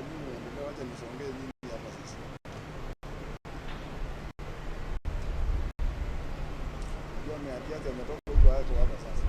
mimi ndio wacha nisongee nini hapa sasa. Ndio ameatiaje ametoka huko watu hapa sasa.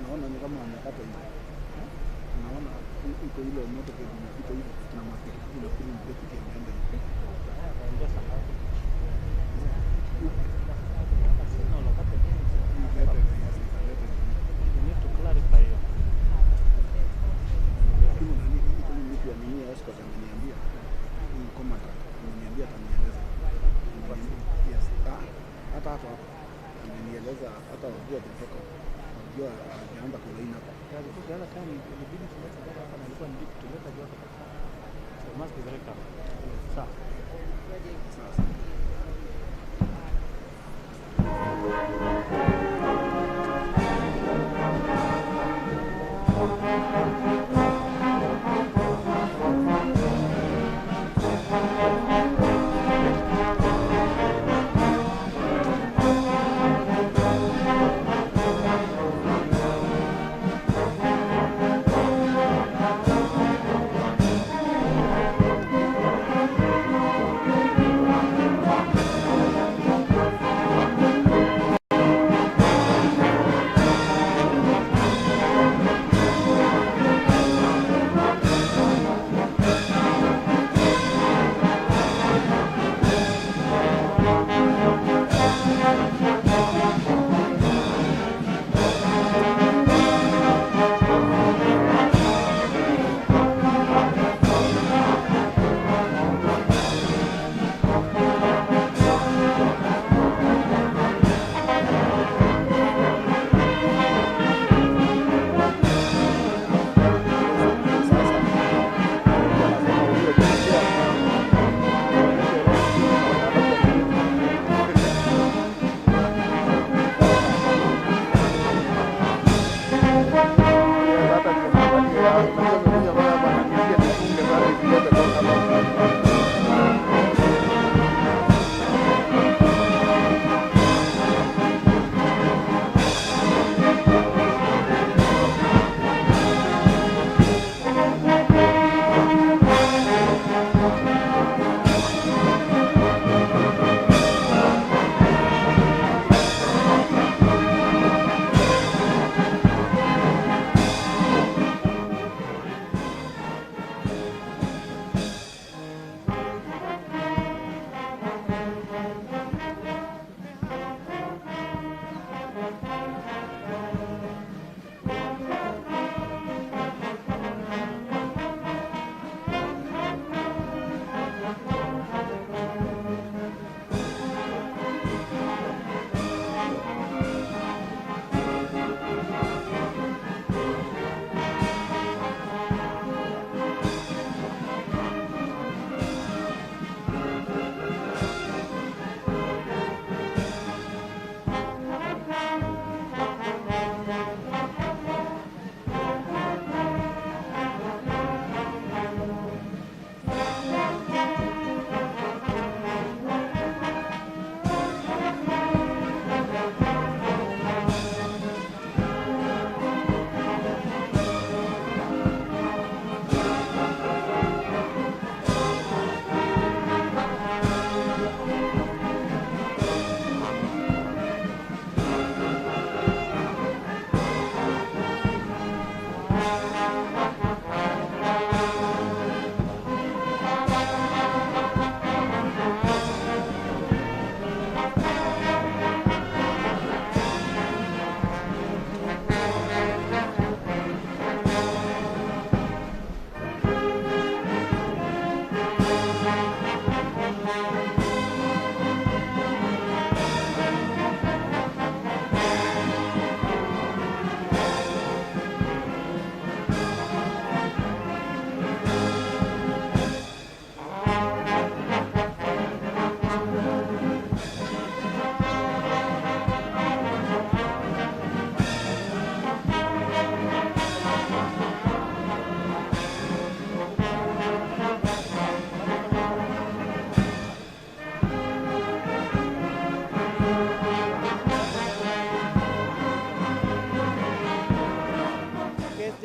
naona ni kama amekata hivi. Naona iko ile moto kwa inapita hivi na mafuta ile kile mpepe kimeenda hivi.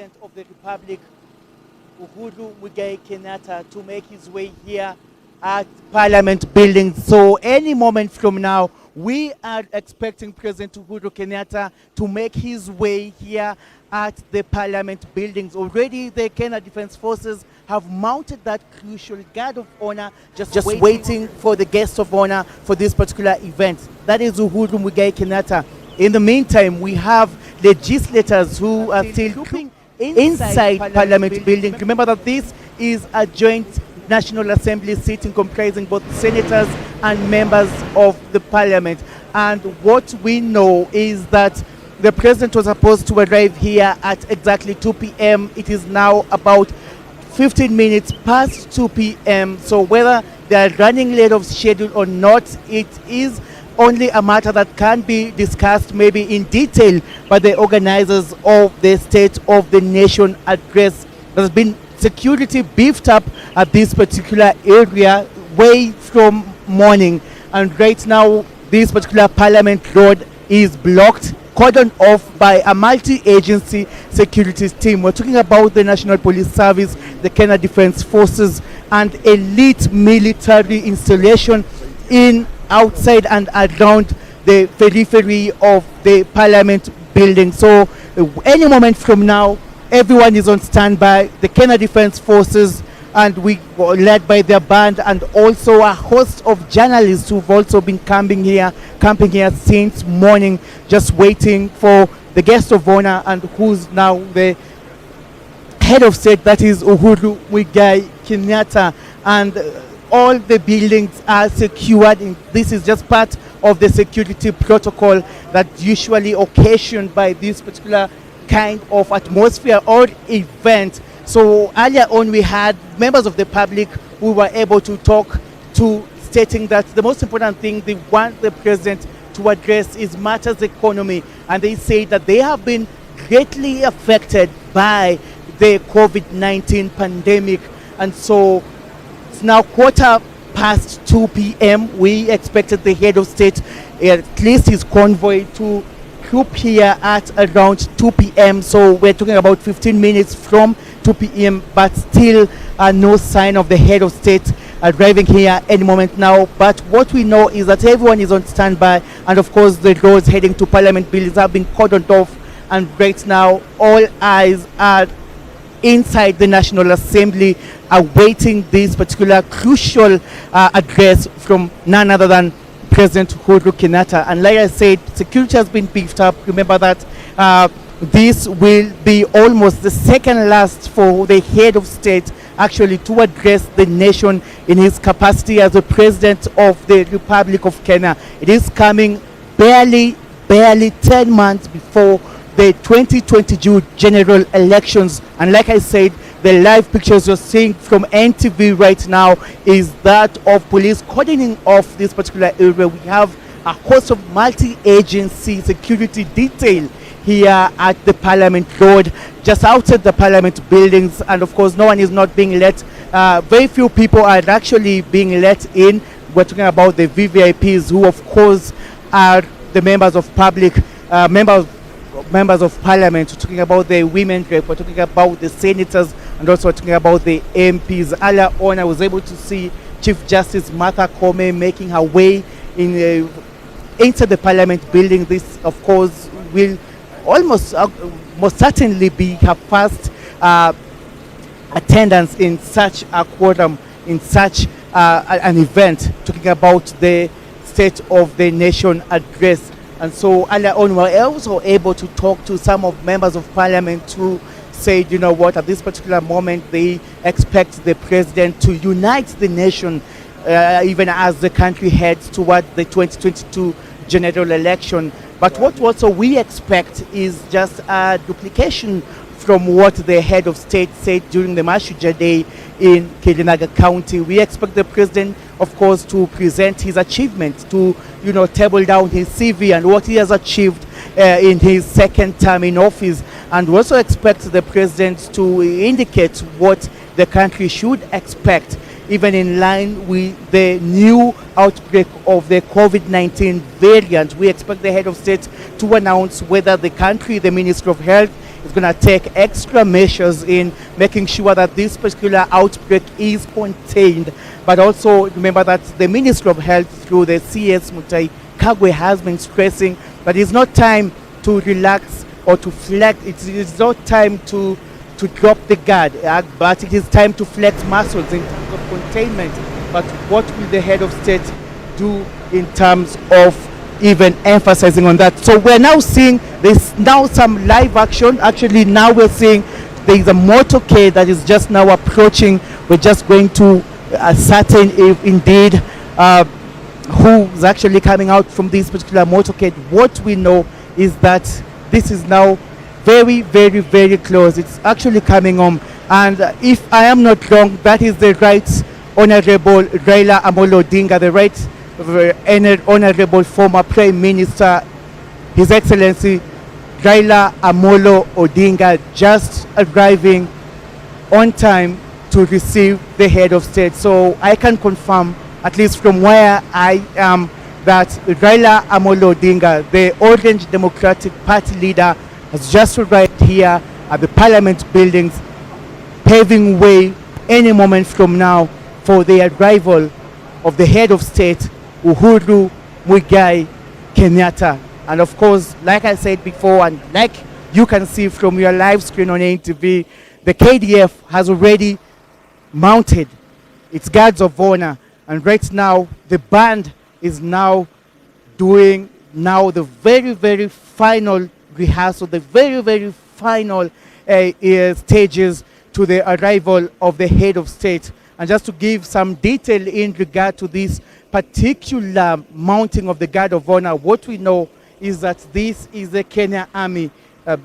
President of the Republic, Uhuru Kenyatta, to make his way here at Parliament building. So any moment from now, we are expecting President Uhuru Kenyatta to make his way here at the Parliament buildings. Already the Kenya Defence Forces have mounted that crucial guard of honor, just waiting for the guest of honor for this particular event. That is Uhuru Kenyatta. In the meantime, we have legislators who are still trooping inside Parliament building. Remember that this is a joint National Assembly sitting comprising both senators and members of the Parliament. And what we know is that the President was supposed to arrive here at exactly 2 p.m. It is now about 15 minutes past 2 p.m. So whether they are running late of schedule or not, it is only a matter that can be discussed maybe in detail by the organizers of the State of the Nation address. There's been security beefed up at this particular area way from morning, and right now this particular Parliament Road is blocked, cordoned off by a multi-agency security team. We're talking about the National Police Service, the Kenya Defence Forces, and elite military installation in, outside and around the periphery of the Parliament building. So any moment from now, everyone is on standby. The Kenya Defence Forces, and we were led by their band, and also a host of journalists who've also been camping here since morning, just waiting for the guest of honor, and who's now the head of state, that is Uhuru Kenyatta. And all the buildings are secured. This is just part of the security protocol that usually occasioned by this particular kind of atmosphere or event. So earlier on, we had members of the public who were able to talk to, stating that the most important thing they want the president to address is matters economy, and they say that they have been greatly affected by the COVID-19 pandemic. And so it's now 2:15 p.m. We expected the head of state, at least his convoy, to troop here at around 2 p.m. So we're talking about 15 minutes from 2 p.m. but still no sign of the head of state arriving here any moment now. But what we know is that everyone is on standby, and of course the roads heading to Parliament buildings have been cordoned off, and right now all eyes are inside the National Assembly awaiting this particular crucial address from none other than President Uhuru Kenyatta. And like I said, security has been beefed up. Remember that this will be almost the second last for the head of state actually to address the nation in his capacity as the President of the Republic of Kenya. It is coming barely 10 months before the 2022 general elections. And like I said, the live pictures you're seeing from NTV right now is that of police cordoning off this particular area. We have a host of multi-agency security detail here at the Parliament Road, just outside the Parliament buildings, and of course no one is not being let. Very few people are actually being let in. We're talking about the VVIPs, who of course are the members of public, members of Parliament. We're talking about the women rep, we're talking about the senators, and also we're talking about the MPs. Earlier on, I was able to see Chief Justice Martha Koome making her way in into the Parliament building. This of course will almost most certainly be her first attendance in such a quorum, in such an event, talking about the State of the Nation address. And so earlier on, we were also able to talk to some of members of Parliament who said, you know what, at this particular moment they expect the president to unite the nation, even as the country heads toward the 2022 general election. But what also we expect is just a duplication from what the head of state said during the Mashuja Day in Kirinyaga County. We expect the president, of course, to present his achievements, to, you know, table down his CV and what he has achieved in his second term in office. And we also expect the president to indicate what the country should expect, even in line with the new outbreak of the COVID-19 variant. We expect the head of state to announce whether the country, the Ministry of Health, is going to take extra measures in making sure that this particular outbreak is contained. But also remember that the Ministry of Health through the CS Mutai Kagwe has been stressing that it's not time to relax or to flex. It's not time to drop the guard, but it is time to flex muscles in terms of containment. But what will the head of state do in terms of even emphasizing on that? So we're now seeing there's now some live action. Actually, now we're seeing there is a motorcade that is just now approaching. We're just going to ascertain if indeed who's actually coming out from this particular motorcade. What we know is that this is now very, very, very close. It's actually coming home. And if I am not wrong, that is the Right Honorable Raila Amolo Odinga, the Right Honorable former Prime Minister, His Excellency Raila Amolo Odinga, just arriving on time to receive the head of state. So I can confirm, at least from where I am, that Raila Amolo Odinga, the Orange Democratic Party leader, has just arrived here at the Parliament buildings, paving way any moment from now for the arrival of the head of state, Uhuru Kenyatta. And of course, like I said before, and like you can see from your live screen on ATV, the KDF has already mounted its guards of honor. And right now, the band is now doing the very, very final rehearsal, the very, very final stages to the arrival of the head of state. And just to give some detail in regard to this particular mounting of the guard of honor, what we know is that this is the Kenya Army,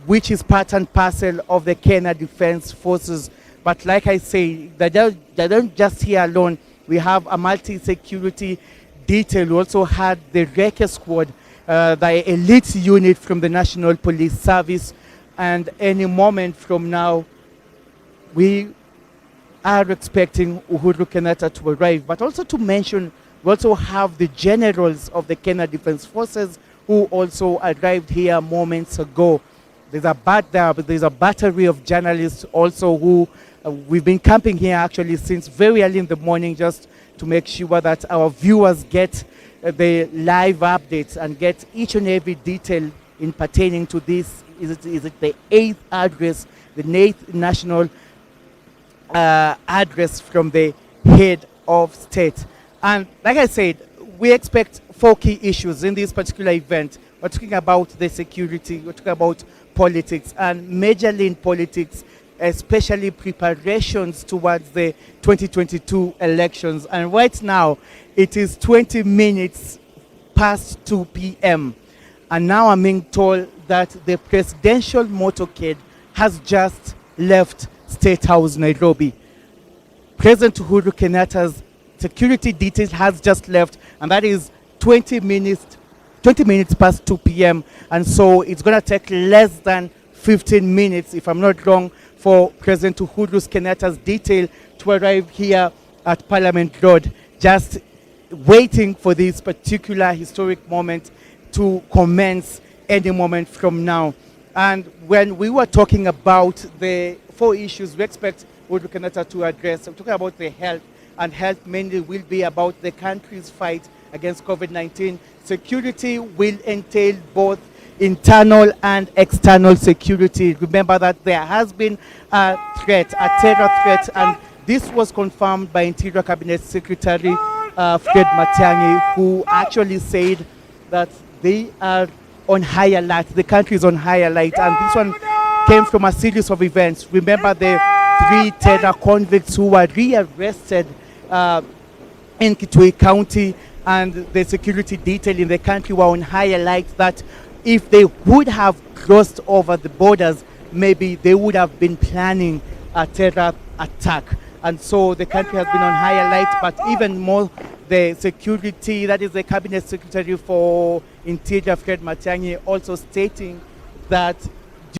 which is part and parcel of the Kenya Defense Forces. But like I say, they don't just here alone. We have a multi-security detail. We also had the Wrecking Squad, the elite unit from the National Police Service. And any moment from now, we are expecting Uhuru Kenyatta to arrive. But also to mention, we also have the generals of the Kenya Defense Forces who also arrived here moments ago. There's a battery of journalists also who we've been camping here actually since very early in the morning, just to make sure that our viewers get the live updates and get each and every detail in pertaining to this. Is it the 8th address, the 8th national address from the head of state? And like I said, we expect 4 key issues in this particular event. We're talking about the security, we're talking about politics, and majorly in politics, especially preparations towards the 2022 elections. And right now, it is 20 minutes past 2 p.m. And now I'm being told that the presidential motorcade has just left Statehouse, Nairobi. President Uhuru Kenyatta's security detail has just left, and that is 20 minutes past 2 p.m. And so it's going to take less than 15 minutes, if I'm not wrong, for President Uhuru Kenyatta's detail to arrive here at Parliament Road, just waiting for this particular historic moment to commence any moment from now. And when we were talking about the 4 issues we expect Uhuru Kenyatta to address, we're talking about the health, and health mainly will be about the country's fight against COVID-19. Security will entail both internal and external security. Remember that there has been a threat, a terror threat, and this was confirmed by Interior Cabinet Secretary Fred Matiang'i, who actually said that they are on high alert. The country is on high alert, and this one came from a series of events. Remember the 3 terror convicts who were rearrested in Kitui County, and the security detail in the country were on high alert that if they would have crossed over the borders, maybe they would have been planning a terror attack. And so the country has been on high alert, but even more, the security, that is the Cabinet Secretary for Interior, Fred Matiang'i, also stating that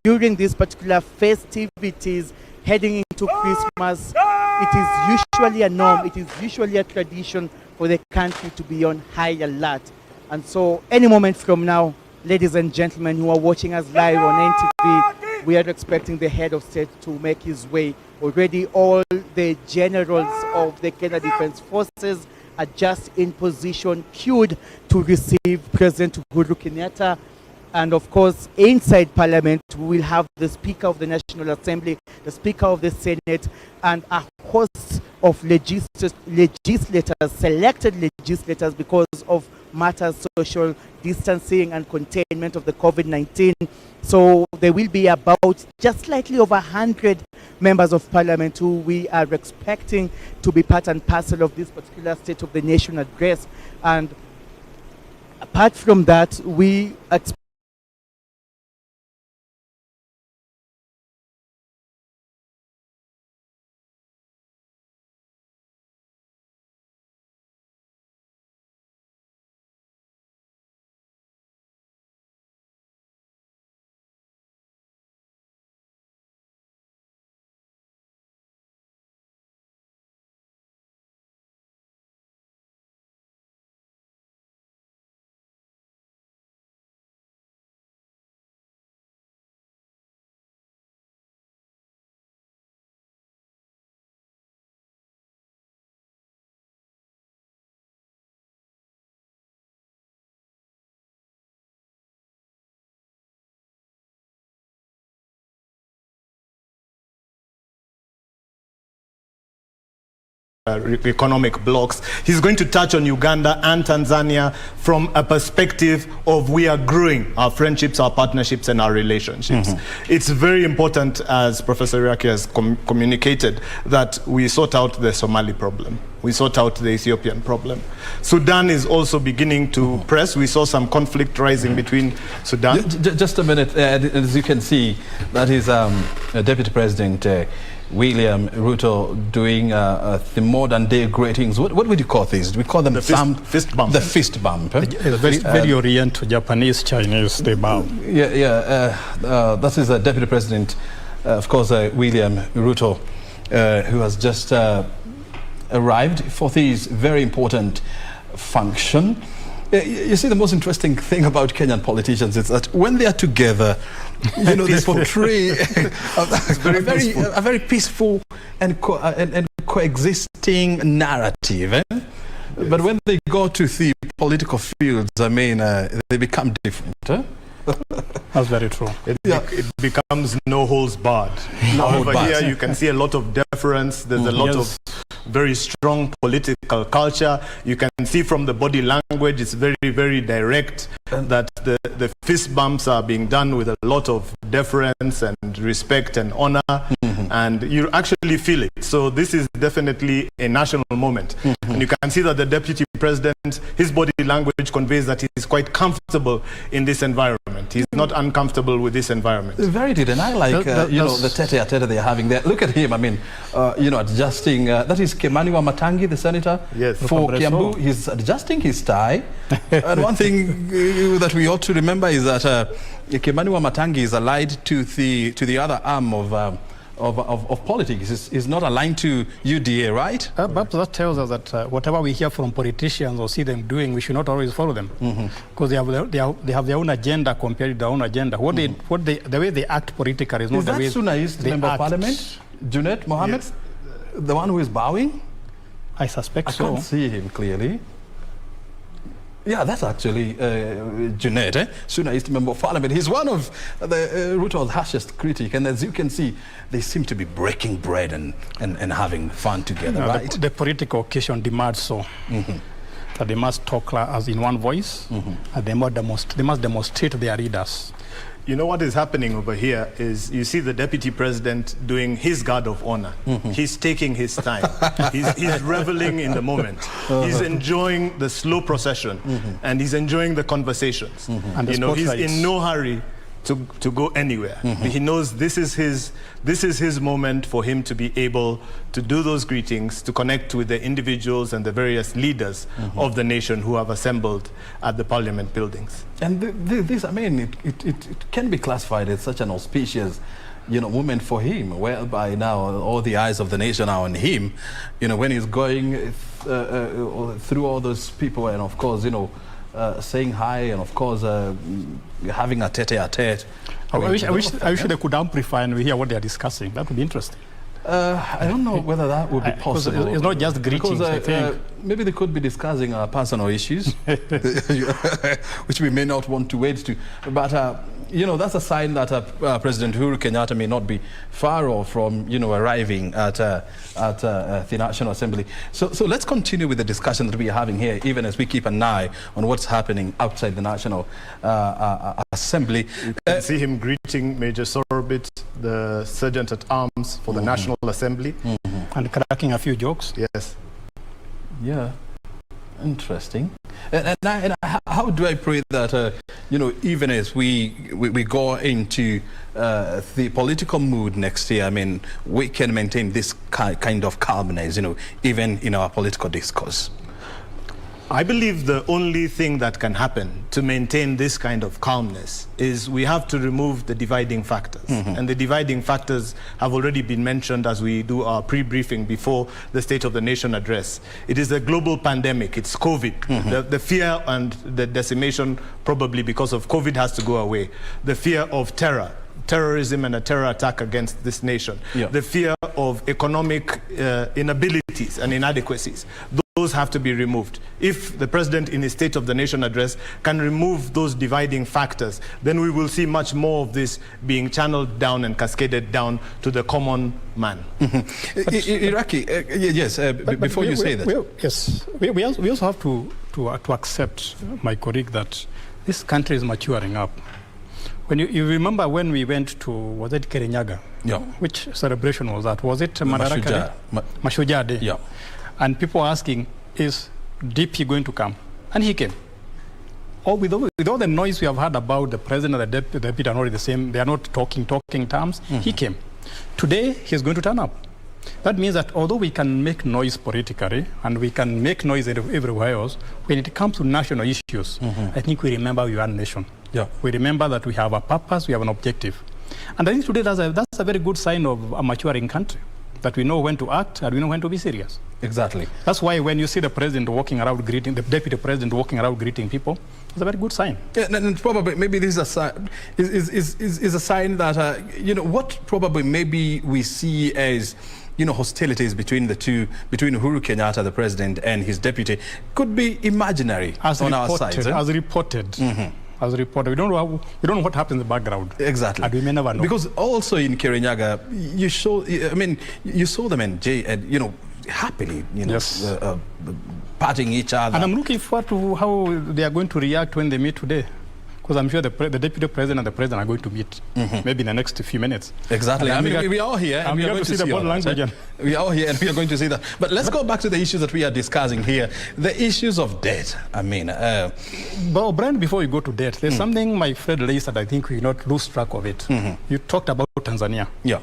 during these particular festivities heading into Christmas, it is usually a norm, it is usually a tradition for the country to be on high alert. And so any moment from now, ladies and gentlemen who are watching us live on NTV, we are expecting the head of state to make his way. Already all the generals of the Kenya Defense Forces are just in position, queued to receive President Uhuru Kenyatta. And of course, inside Parliament, we will have the Speaker of the National Assembly, the Speaker of the Senate, and a host of legislators, selected legislators, because of matters social distancing and containment of the COVID-19. So there will be about just slightly over 100 members of Parliament who we are expecting to be part and parcel of this particular State of the Nation address. And apart from that, we expect economic blocks. He's going to touch on Uganda and Tanzania from a perspective of we are growing our friendships, our partnerships, and our relationships. It's very important, as Professor Rigathi has communicated, that we sort out the Somali problem. We sort out the Ethiopian problem. Sudan is also beginning to press. We saw some conflict rising between Sudan. Just a minute. As you can see, that is Deputy President William Ruto doing the modern day greetings. What would you call these? We call them the fist bump. The fist bump. Very Oriental, Japanese, Chinese, they bow. That is Deputy President, of course, William Ruto, who has just arrived for this very important function. You see, the most interesting thing about Kenyan politicians is that when they are together, you know, they portray a very peaceful and coexisting narrative. But when they go to the political fields, I mean, they become different. That's very true. It becomes no holds barred. Over here, you can see a lot of deference. There's a lot of very strong political culture. You can see from the body language, it's very, very direct, that the fist bumps are being done with a lot of deference and respect and honor, and you actually feel it. So this is definitely a national moment. And you can see that the Deputy President, his body language conveys that he's quite comfortable in this environment. He's not uncomfortable with this environment. Very did, and I like, you know, the tete-a-tete they're having there. Look at him, I mean, you know, adjusting, that is Kimani Wamatangi, the senator for Kiambu. He's adjusting his tie. And one thing that we ought to remember is that Kimani Wamatangi is allied to the other arm of politics. Is not aligned to UDA, right? But that tells us that whatever we hear from politicians or see them doing, we should not always follow them, because they have their own agenda compared to their own agenda. The way they act politically is not the way Suna East Member of Parliament, Junet Mohammed, the one who is bowing? I suspect so. I can't see him clearly. Yeah, that's actually Junet, Suna East Member of Parliament. He's one of the Ruto's harshest critic, and as you can see, they seem to be breaking bread and having fun together, right? The political occasion demands so. That they must talk as in one voice, and they must demonstrate their leaders. You know what is happening over here is you see the Deputy President doing his guard of honor. He's taking his time. He's reveling in the moment. He's enjoying the slow procession, and he's enjoying the conversations. And you know, he's in no hurry to go anywhere. He knows this is his moment for him to be able to do those greetings, to connect with the individuals and the various leaders of the nation who have assembled at the Parliament buildings. And this, I mean, it can be classified as such an auspicious, you know, moment for him, whereby now all the eyes of the nation are on him, you know, when he's going through all those people, and of course, you know, saying hi, and of course having a tete-a-tete I wish they could amplify and we hear what they are discussing. That would be interesting. I don't know whether that would be possible. It's not just greetings, because, I think. Maybe they could be discussing personal issues, which we may not want to wade to. But, you know, that's a sign that President Uhuru Kenyatta may not be far off from, you know, arriving at the National Assembly. So let's continue with the discussion that we are having here, even as we keep an eye on what's happening outside the National Assembly. You can see him greeting Major Sorbit, the Sergeant at Arms for the National Assembly. And cracking a few jokes. Yes. Yeah, interesting. And how do I pray that, you know, even as we go into the political mood next year, I mean, we can maintain this kind of calmness, you know, even in our political discourse? I believe the only thing that can happen to maintain this kind of calmness is we have to remove the dividing factors. And the dividing factors have already been mentioned as we do our pre-briefing before the State of the Nation address. It is a global pandemic. It's COVID. The fear and the decimation, probably because of COVID, has to go away. The fear of terrorism and a terror attack against this nation. The fear of economic inabilities and inadequacies. Those have to be removed. If the president in his State of the Nation address can remove those dividing factors, then we will see much more of this being channeled down and cascaded down to the common man. Iraqi, yes, before you say that. We also have to accept, my colleague, that this country is maturing up. When you remember when we went to, was it Kirinyaga? Yeah. Which celebration was that? Was it Madaraka? Mashujaa Day. Yeah. And people were asking, is DP going to come? And he came. With all the noise we have heard about the president and the deputy are not the same, they are not talking terms, he came. Today, he's going to turn up. That means that although we can make noise politically, and we can make noise everywhere else, when it comes to national issues, I think we remember we are a nation. Yeah. We remember that we have a purpose, we have an objective. And I think today that's a very good sign of a maturing country, that we know when to act and we know when to be serious. Exactly. That's why when you see the president walking around greeting, the deputy president walking around greeting people, it's a very good sign. Yeah, and probably maybe this is a sign, is a sign that, you know, what probably maybe we see as, you know, hostilities between the two, between Uhuru Kenyatta, the president, and his deputy, could be imaginary on our side. As reported. As reported. We don't know what happens in the background. Exactly. And we may never know. Because also in Kirinyaga, you saw them and you know, happily, you know, yes. patting each other. And I'm looking forward to how they are going to react when they meet today. Because I'm sure the deputy president and the president are going to meet maybe in the next few minutes. Exactly. I mean, we are here and we are going to see the body language. We are here and we are going to see that. But let's go back to the issues that we are discussing here. The issues of debt. I mean, but Brian, before we go to debt, there's something my friend Lee said, I think we not lose track of it. You talked about Tanzania. Yeah.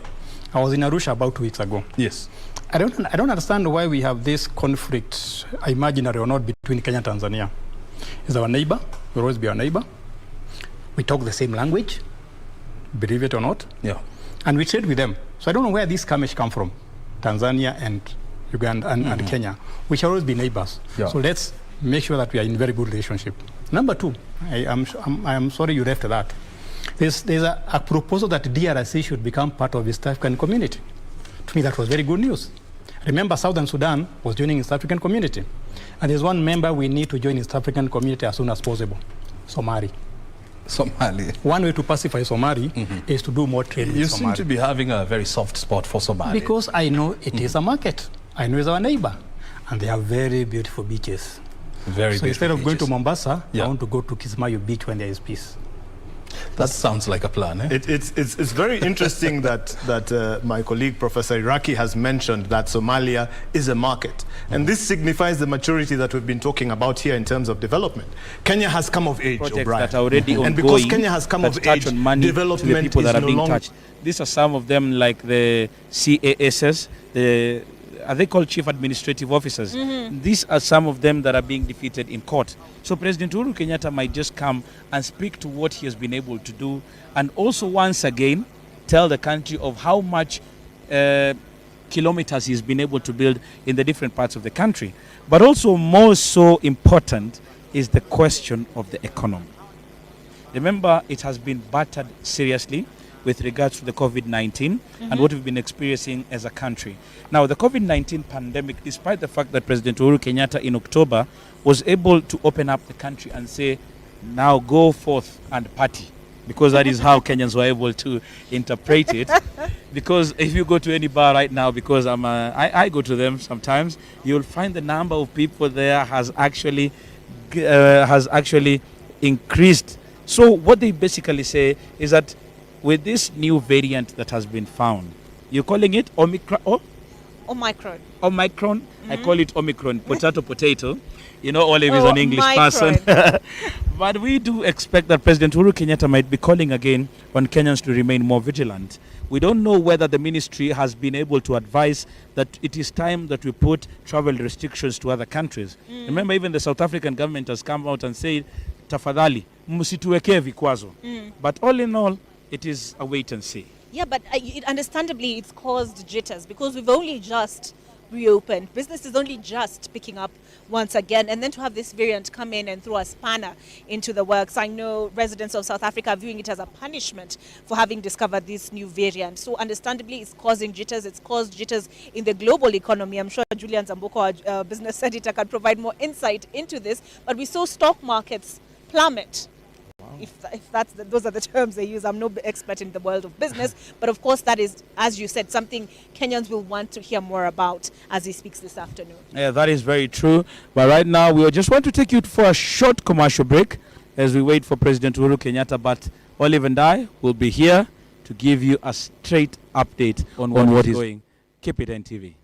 I was in Arusha about 2 weeks ago. Yes. I don't understand why we have this conflict, imaginary or not, between Kenya and Tanzania. It's our neighbor. We'll always be our neighbor. We talk the same language, believe it or not. Yeah. And we trade with them. So I don't know where these skirmish come from, Tanzania and Uganda and Kenya. We shall always be neighbors. Yeah. So let's make sure that we are in very good relationship. Number two, I am sorry you left that. There's a proposal that DRC should become part of the East African community. To me, that was very good news. Remember, Southern Sudan was joining East African community. And there's one member we need to join East African community as soon as possible, Somali. One way to pacify Somali is to do more trade with Somali. You seem to be having a very soft spot for Somali. Because I know it is a market. I know it's our neighbor. And they have very beautiful beaches. Very so instead of beaches. going to Mombasa, I want to go to Kismayu Beach when there is peace. That sounds like a plan, eh? It's very interesting that my colleague Professor Iraqi has mentioned that Somalia is a market. And this signifies the maturity that we've been talking about here in terms of development. Kenya has come of age, O'Brien. That are already and because Kenya has come of age, development to the people that are being longer touched. These are some of them, like the CASs, are they called chief administrative officers? These are some of them that are being defeated in court. So President Uhuru Kenyatta might just come and speak to what he has been able to do, and also once again tell the country of how much kilometers he's been able to build in the different parts of the country. But also more so important is the question of the economy. Remember, it has been battered seriously with regards to the COVID-19 and what we've been experiencing as a country. Now, the COVID-19 pandemic, despite the fact that President Uhuru Kenyatta in October was able to open up the country and say, now go forth and party, because that is how Kenyans were able to interpret it. Because if you go to any bar right now, because I go to them sometimes, you'll find the number of people there has actually increased. So what they basically say is that with this new variant that has been found, you're calling it Omicron? Omicron. Omicron? I call it Omicron. Potato. You know, Olive is an English person. But we do expect that President Uhuru Kenyatta might be calling again on Kenyans to remain more vigilant. We don't know whether the ministry has been able to advise that it is time that we put travel restrictions to other countries. Remember, even the South African government has come out and said, tafadhali, msituwekee vikwazo. But all in all, it is a wait and see. Yeah, but understandably, it's caused jitters because we've only just reopened. Business is only just picking up once again, and then to have this variant come in and throw a spanner into the works. I know residents of South Africa are viewing it as a punishment for having discovered this new variant. So understandably, it's causing jitters. It's caused jitters in the global economy. I'm sure Julian Zamboko, our business editor, can provide more insight into this. But we saw stock markets plummet. If those are the terms they use. I'm no expert in the world of business, but of course that is, as you said, something Kenyans will want to hear more about as he speaks this afternoon. Yeah, that is very true. But right now, we just want to take you for a short commercial break as we wait for President Uhuru Kenyatta. But Olive and I will be here to give you a straight update on what is going. Keep it NTV.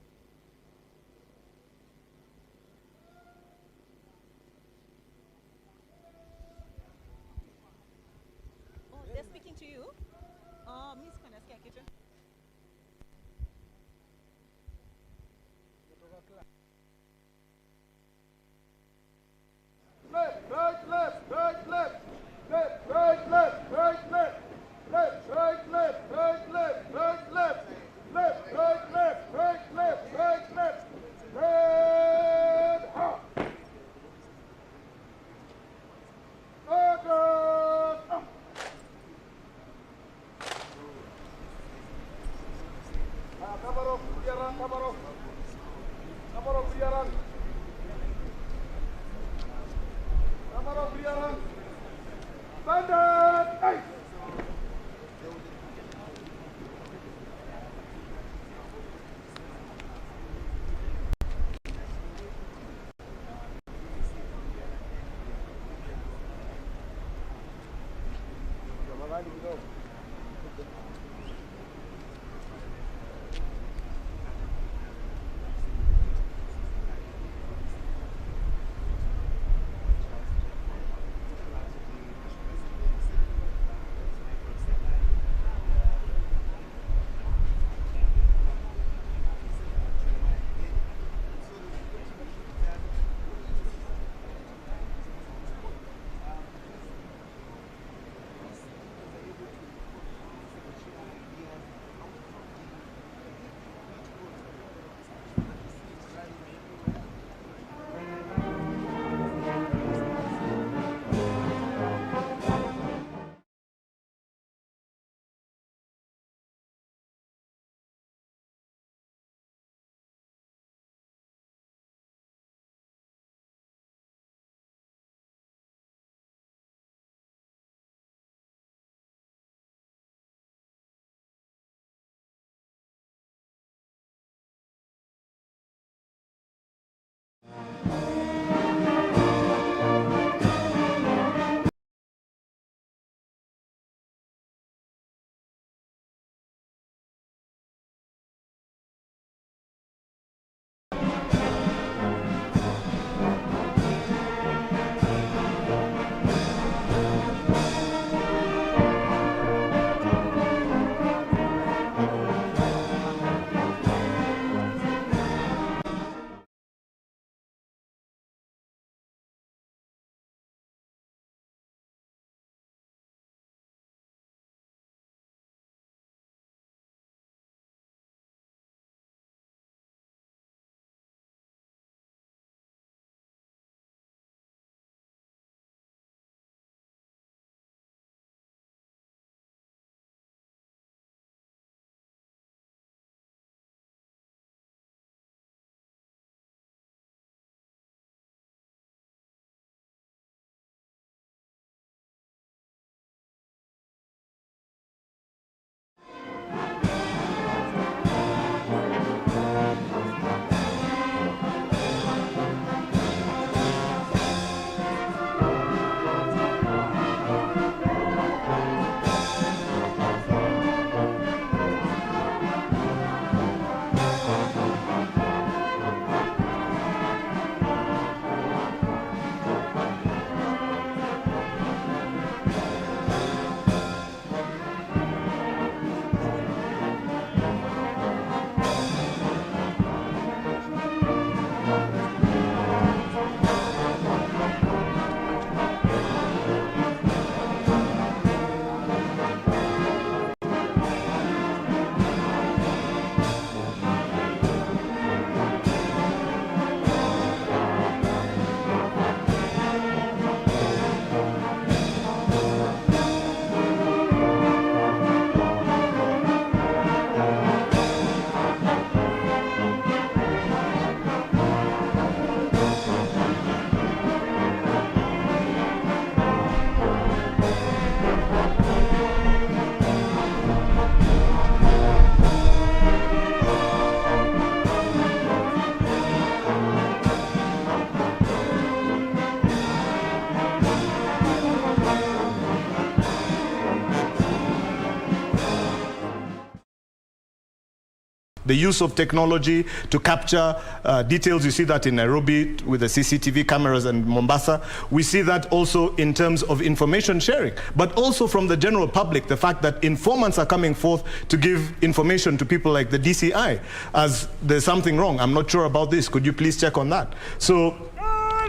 The use of technology to capture details, you see that in Nairobi with the CCTV cameras and Mombasa. We see that also in terms of information sharing, but also from the general public, the fact that informants are coming forth to give information to people like the DCI as there's something wrong. I'm not sure about this. Could you please check on that? So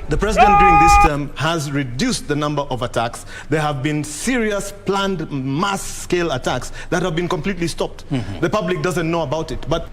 the president during this term has reduced the number of attacks. There have been serious planned mass-scale attacks that have been completely stopped. The public doesn't know about it. But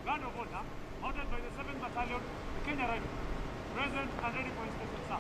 Guard of honor, mounted by the 7th Battalion, Kenya Rifles, present and ready for inspection, sir.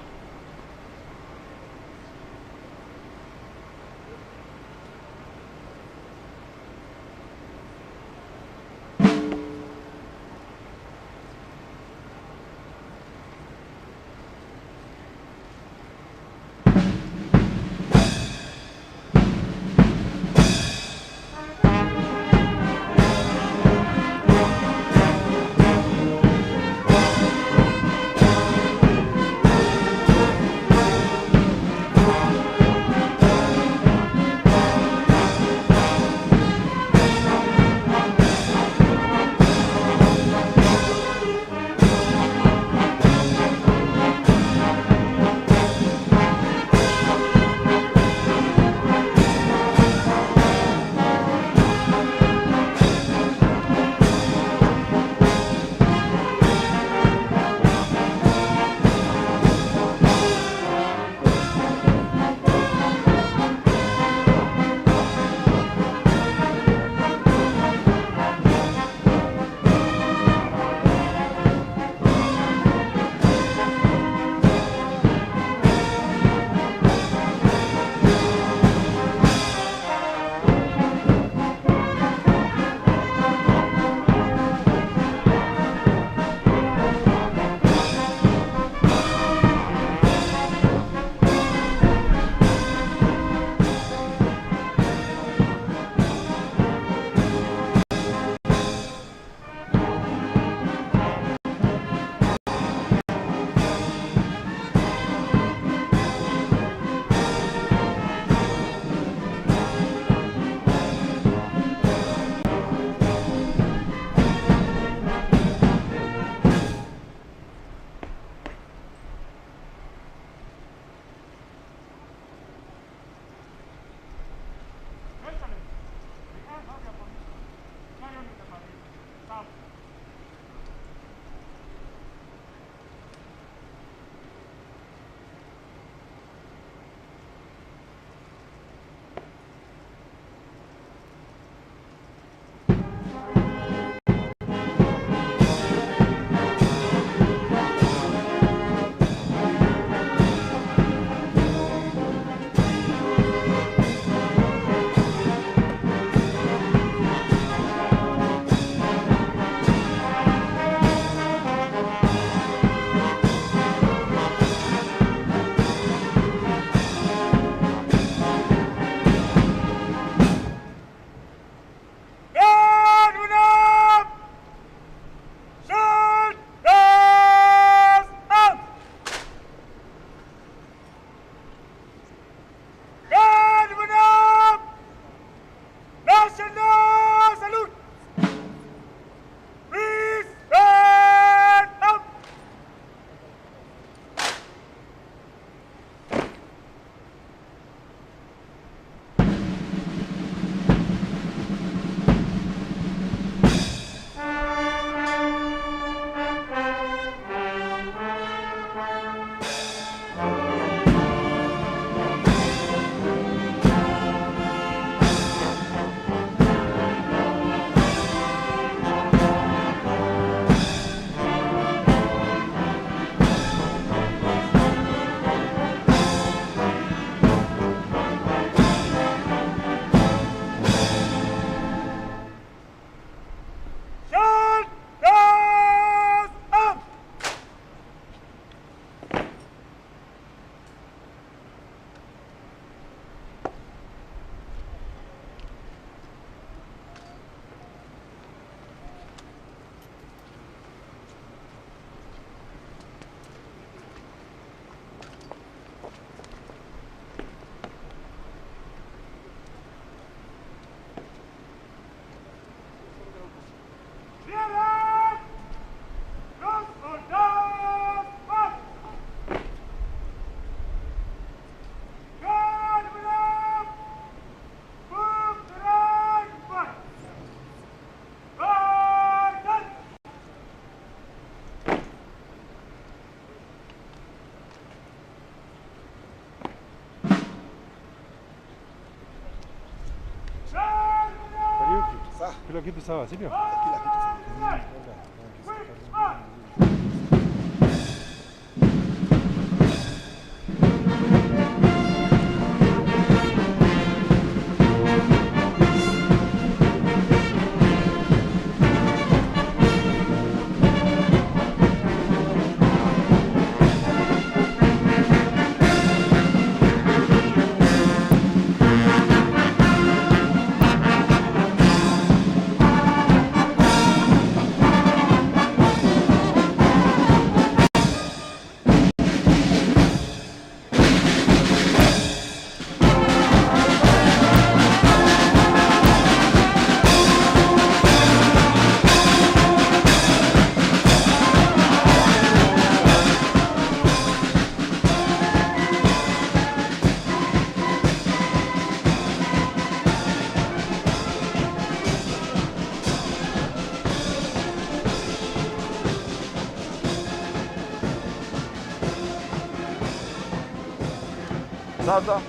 Kila kitu sawa, si ndio? Kila kitu sawa. Sasa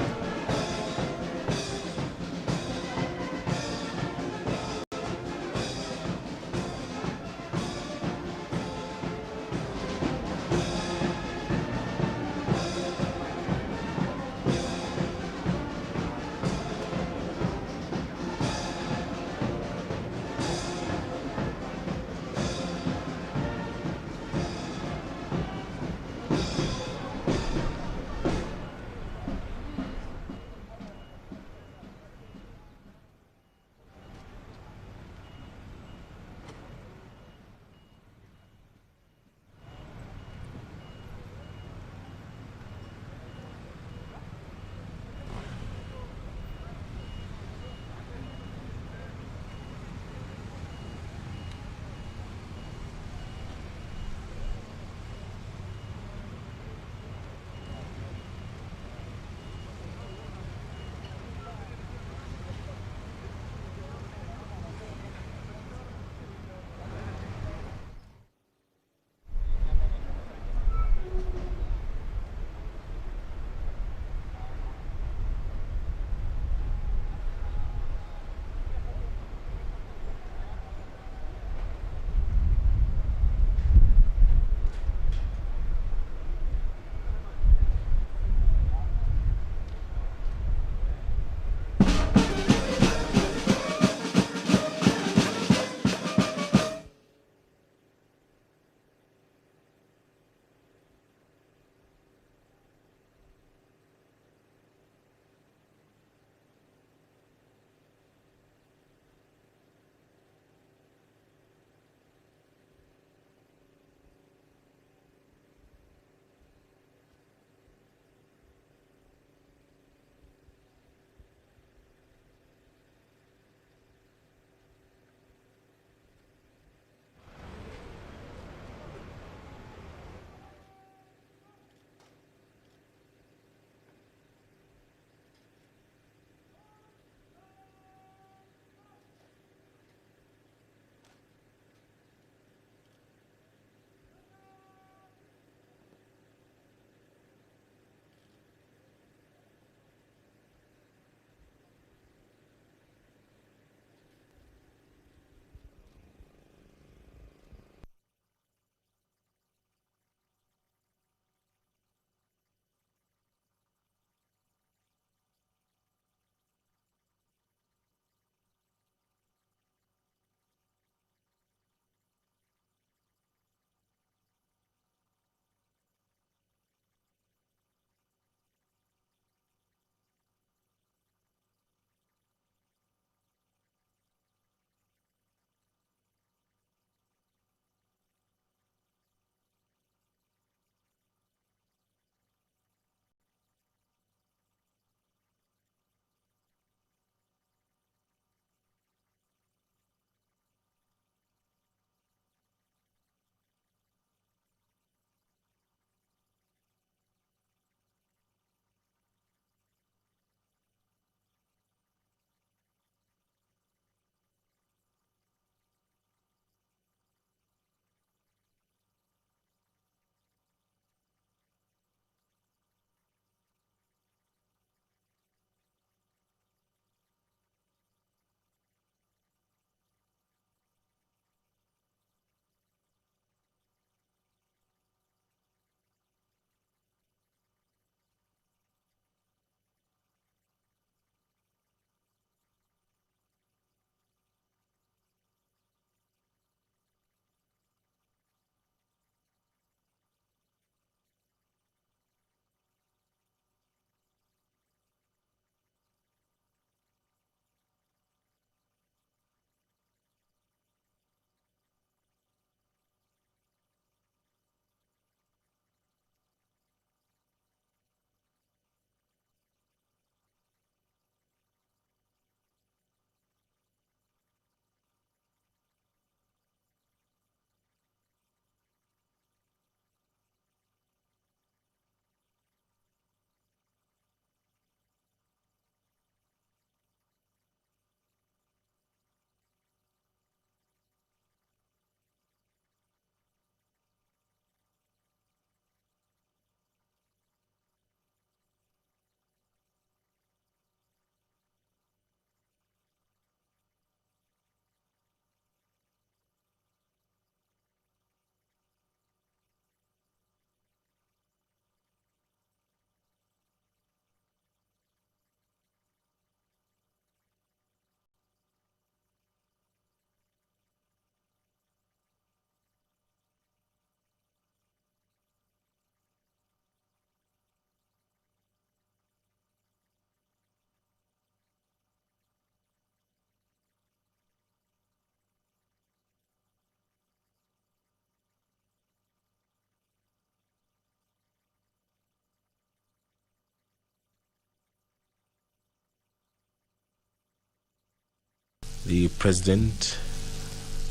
the President,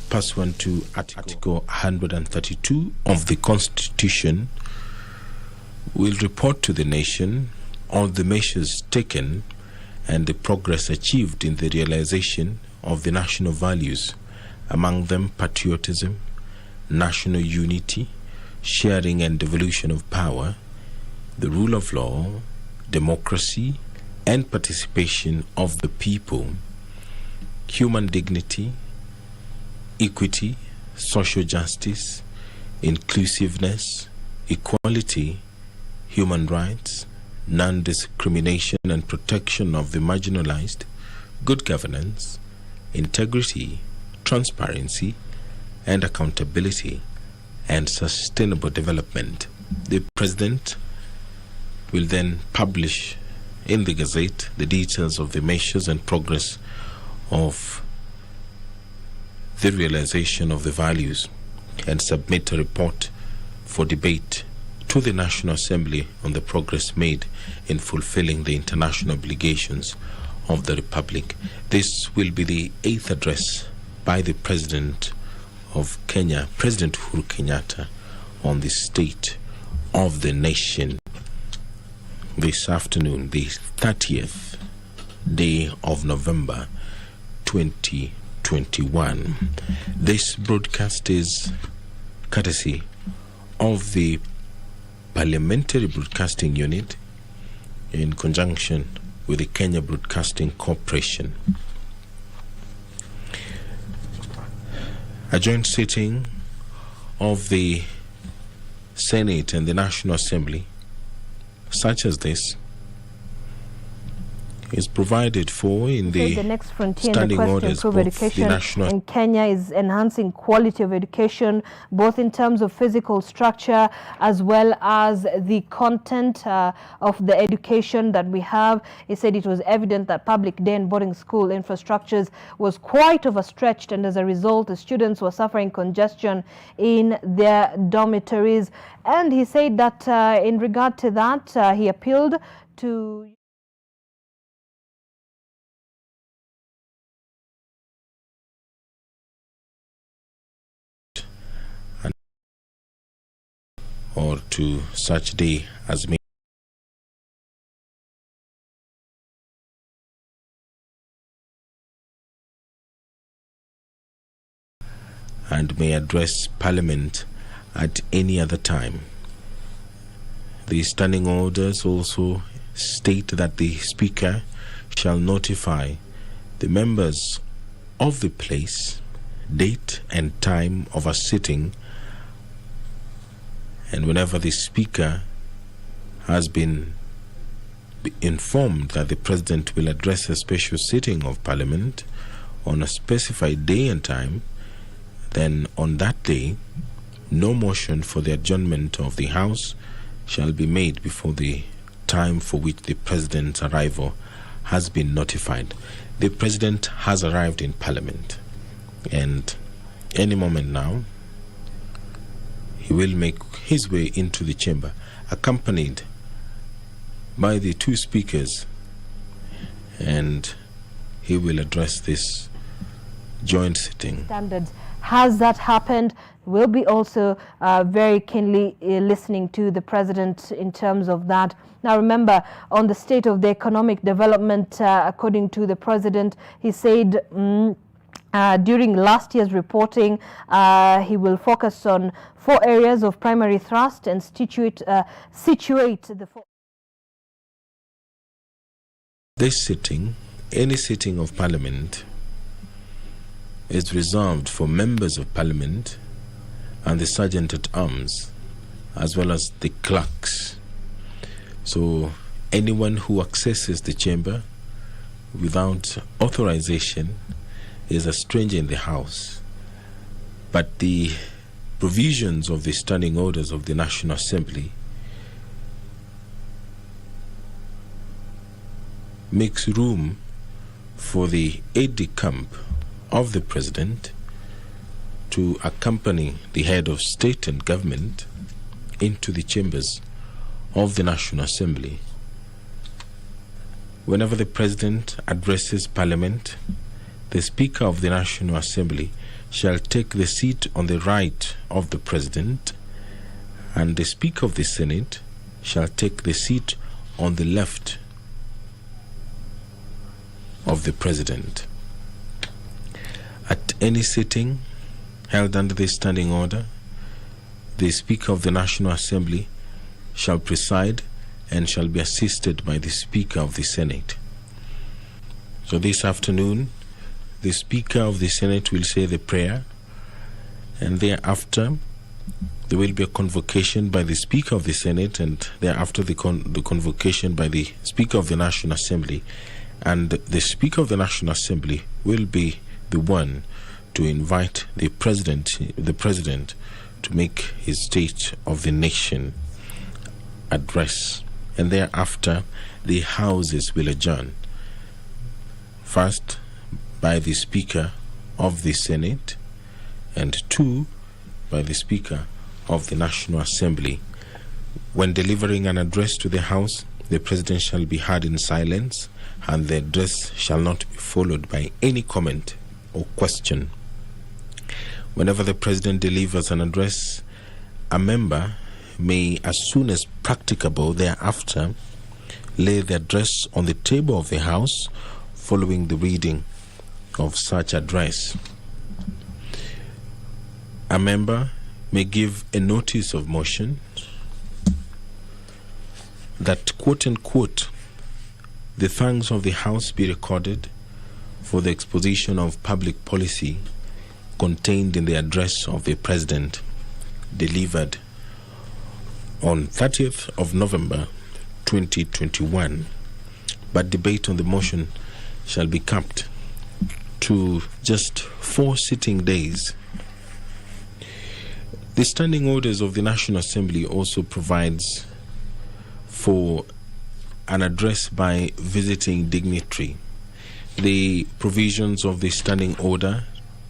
pursuant to Article 132 of the Constitution, will report to the nation on the measures taken and the progress achieved in the realization of the national values, among them patriotism, national unity, sharing and devolution of power, the rule of law, democracy, and participation of the people, human dignity, equity, social justice, inclusiveness, equality, human rights, non-discrimination and protection of the marginalized, good governance, integrity, transparency, and accountability, and sustainable development. The President will then publish in the Gazette the details of the measures and progress of the realization of the values and submit a report for debate to the National Assembly on the progress made in fulfilling the international obligations of the Republic. This will be the 8th address by the President of Kenya, President Uhuru Kenyatta, on the state of the nation this afternoon, the 30th day of November 2021. This broadcast is courtesy of the Parliamentary Broadcasting Unit in conjunction with the Kenya Broadcasting Corporation. A joint sitting of the Senate and the National Assembly, such as this, is provided for in the next frontier standing in the orders of of education the national. in Kenya is enhancing quality of education, both in terms of physical structure as well as the content of the education that we have. He said it was evident that public day and boarding school infrastructures was quite overstretched, and as a result, the students were suffering congestion in their dormitories. And he said that in regard to that, he appealed to or to such day as may and may address Parliament at any other time. The standing orders also state that the Speaker shall notify the members of the place, date and time of a sitting, and whenever the Speaker has been informed that the President will address a special sitting of Parliament on a specified day and time, then on that day, no motion for the adjournment of the House shall be made before the time for which the President's arrival has been notified. The President has arrived in Parliament, and any moment now, he will make his way into the chamber, accompanied by the two speakers, and he will address this joint sitting. Standards. Has that happened? We'll be also very keenly listening to the President in terms of that. Now remember, on the state of the economic development, according to the President, he said during last year's reporting, he will focus on 4 areas of primary thrust and situate the 4. This sitting, any sitting of Parliament, is reserved for members of Parliament and the Sergeant-at-Arms, as well as the clerks. So anyone who accesses the chamber without authorization is a stranger in the House. But the provisions of the standing orders of the National Assembly makes room for the aide-de-camp of the President to accompany the head of state and government into the chambers of the National Assembly. Whenever the President addresses Parliament, the Speaker of the National Assembly shall take the seat on the right of the President, and the Speaker of the Senate shall take the seat on the left of the President. At any sitting held under this standing order, the Speaker of the National Assembly shall preside and shall be assisted by the Speaker of the Senate. So this afternoon, the Speaker of the Senate will say the prayer, and thereafter there will be a convocation by the Speaker of the Senate, and thereafter the convocation by the Speaker of the National Assembly. And the Speaker of the National Assembly will be the one to invite the President to make his State of the Nation address. And thereafter, the Houses will adjourn. First, by the Speaker of the Senate, and two, by the Speaker of the National Assembly. When delivering an address to the House, the President shall be heard in silence, and the address shall not be followed by any comment or question. Whenever the President delivers an address, a member may, as soon as practicable thereafter, lay the address on the table of the House following the reading of such address. A member may give a notice of motion that, quote unquote, the thanks of the House be recorded for the exposition of public policy contained in the address of the President delivered on 30th of November 2021, but debate on the motion shall be capped to just 4 sitting days. The standing orders of the National Assembly also provides for an address by visiting dignitary. The provisions of the Standing Order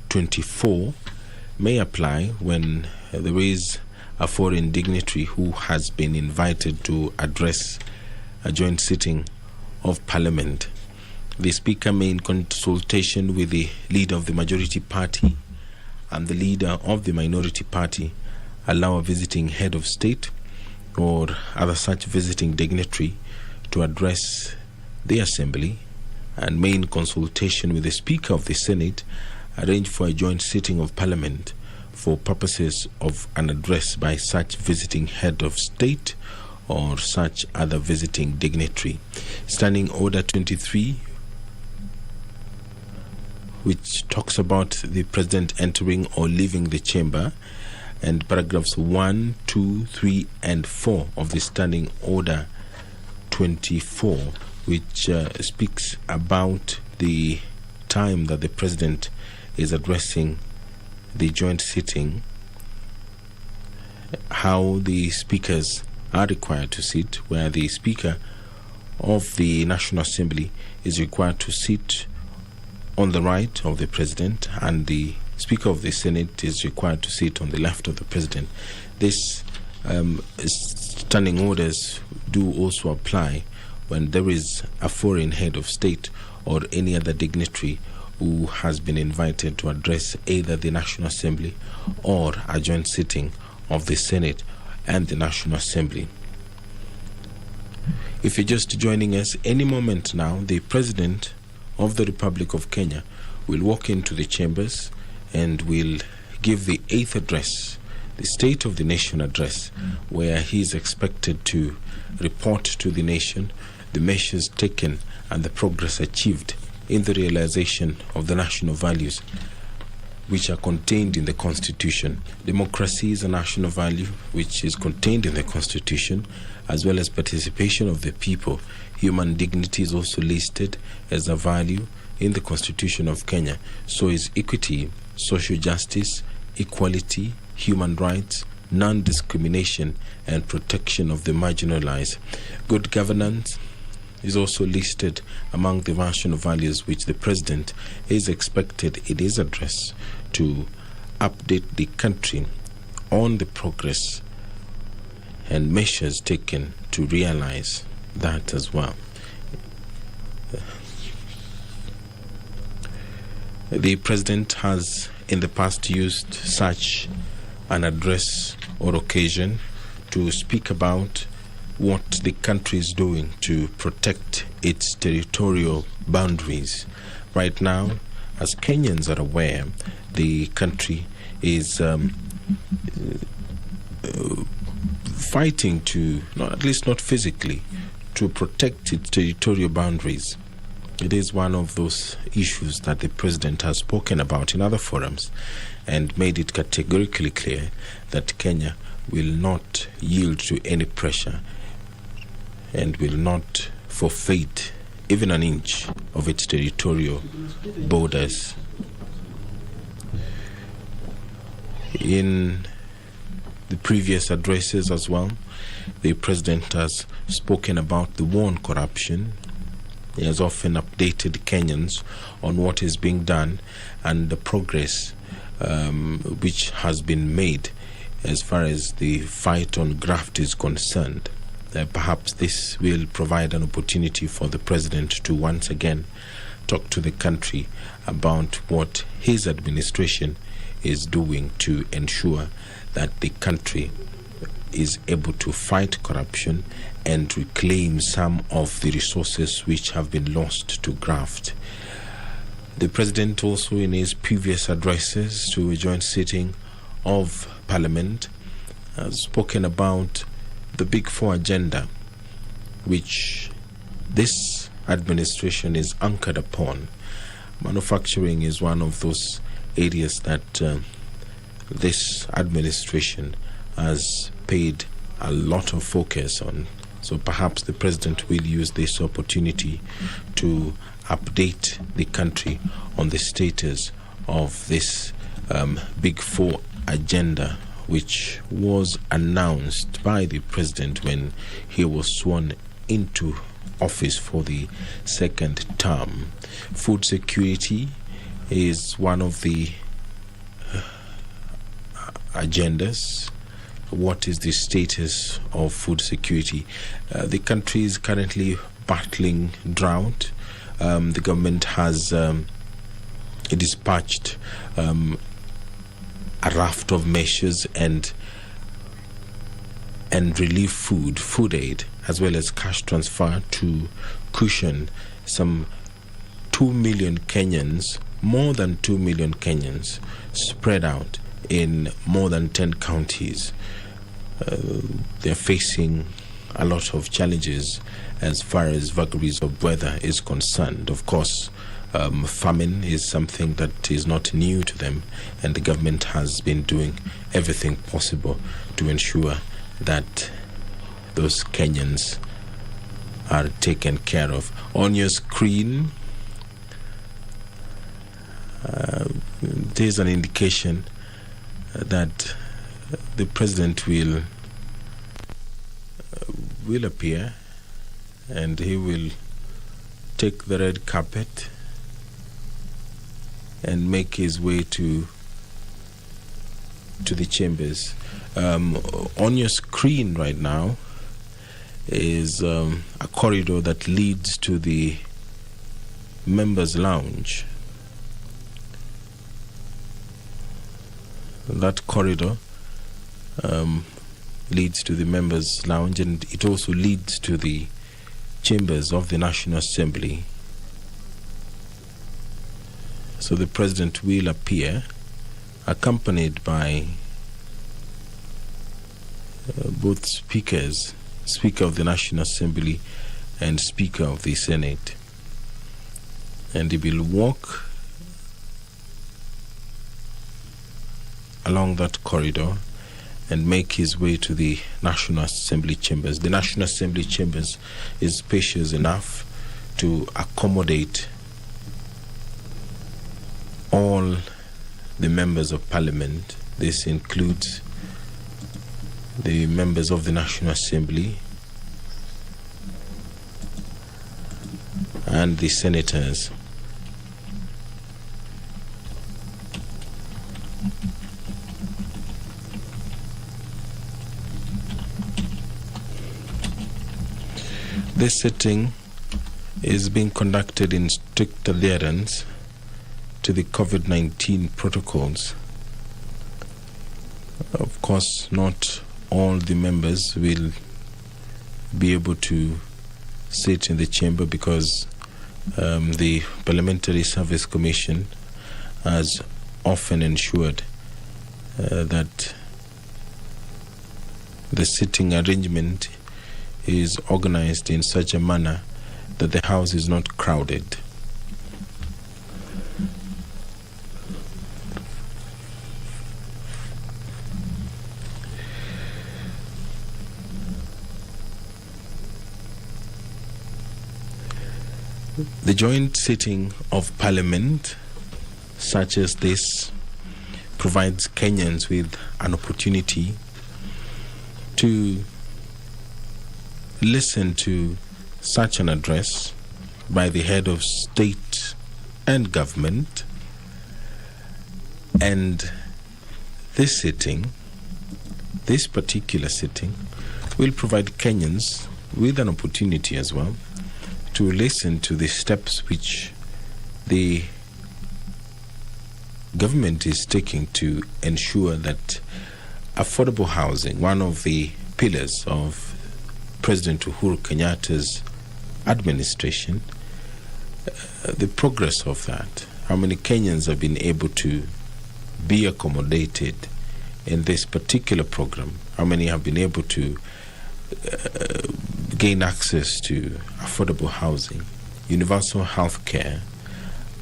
24 may apply when there is a foreign dignitary who has been invited to address a joint sitting of Parliament. The Speaker may, in consultation with the leader of the majority party and the leader of the minority party, allow a visiting head of state or other such visiting dignitary to address the Assembly, and may, in consultation with the Speaker of the Senate, arrange for a joint sitting of Parliament for purposes of an address by such visiting head of state or such other visiting dignitary. Standing Order 23, which talks about the President entering or leaving the chamber, and paragraphs 1, 2, 3, and 4 of the Standing Order 24, which speaks about the time that the President is addressing the joint sitting, how the speakers are required to sit, where the Speaker of the National Assembly is required to sit on the right of the President, and the Speaker of the Senate is required to sit on the left of the President. This standing orders do also apply when there is a foreign head of state or any other dignitary who has been invited to address either the National Assembly or a joint sitting of the Senate and the National Assembly. If you're just joining us, any moment now, the President of the Republic of Kenya will walk into the chambers and will give the 8th address, the State of the Nation address, where he is expected to report to the nation the measures taken and the progress achieved in the realization of the national values which are contained in the Constitution. Democracy is a national value which is contained in the Constitution, as well as participation of the people. Human dignity is also listed as a value in the Constitution of Kenya. So is equity, social justice, equality, human rights, non-discrimination, and protection of the marginalized. Good governance is also listed among the national values which the President is expected in his address to update the country on the progress and measures taken to realize that as well. The president has in the past used such an address or occasion to speak about what the country is doing to protect its territorial boundaries. Right now, as Kenyans are aware, the country is fighting to, at least not physically, to protect its territorial boundaries. It is one of those issues that the president has spoken about in other forums and made it categorically clear that Kenya will not yield to any pressure and will not forfeit even an inch of its territorial borders. In the previous addresses as well, the president has spoken about the war on corruption. He has often updated Kenyans on what is being done and the progress which has been made as far as the fight on graft is concerned. Perhaps this will provide an opportunity for the president to once again talk to the country about what his administration is doing to ensure that the country is able to fight corruption and reclaim some of the resources which have been lost to graft. The president also, in his previous addresses to a joint sitting of Parliament, has spoken about the Big Four agenda, which this administration is anchored upon. Manufacturing is one of those areas that this administration has paid a lot of focus on. So perhaps the president will use this opportunity to update the country on the status of this Big Four agenda, which was announced by the president when he was sworn into office for the second term. Food security is one of the agendas. What is the status of food security? The country is currently battling drought. The government has dispatched a raft of measures and relief food aid, as well as cash transfer to cushion some 2 million Kenyans, more than 2 million Kenyans, spread out in more than 10 counties. They're facing a lot of challenges as far as vagaries of weather is concerned. Of course, famine is something that is not new to them, and the government has been doing everything possible to ensure that those Kenyans are taken care of. On your screen, there's an indication that the president will appear, and he will take the red carpet and make his way to the chambers. On your screen right now is a corridor that leads to the members' lounge. That corridor leads to the members' lounge, and it also leads to the chambers of the National Assembly. So the president will appear accompanied by both speakers, Speaker of the National Assembly and Speaker of the Senate. And he will walk along that corridor and make his way to the National Assembly chambers. The National Assembly chambers is spacious enough to accommodate all the members of Parliament. This includes the members of the National Assembly and the senators. This sitting is being conducted in strict adherence to the COVID-19 protocols. Of course, not all the members will be able to sit in the chamber because the Parliamentary Service Commission has often ensured that the sitting arrangement is organized in such a manner that the House is not crowded. The joint sitting of Parliament, such as this, provides Kenyans with an opportunity to listen to such an address by the head of state and government. And this particular sitting, will provide Kenyans with an opportunity as well to listen to the steps which the government is taking to ensure that affordable housing, one of the pillars of President Uhuru Kenyatta's administration, the progress of that, how many Kenyans have been able to be accommodated in this particular program, how many have been able to gain access to affordable housing, universal health care,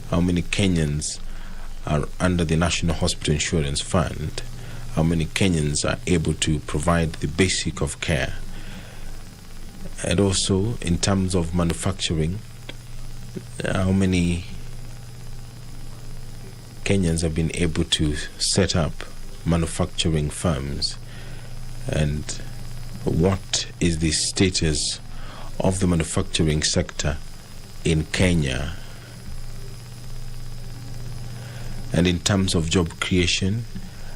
how many Kenyans are under the National Hospital Insurance Fund, how many Kenyans are able to provide the basic of care, and also in terms of manufacturing, how many Kenyans have been able to set up manufacturing firms, and what is the status of the manufacturing sector in Kenya. And in terms of job creation,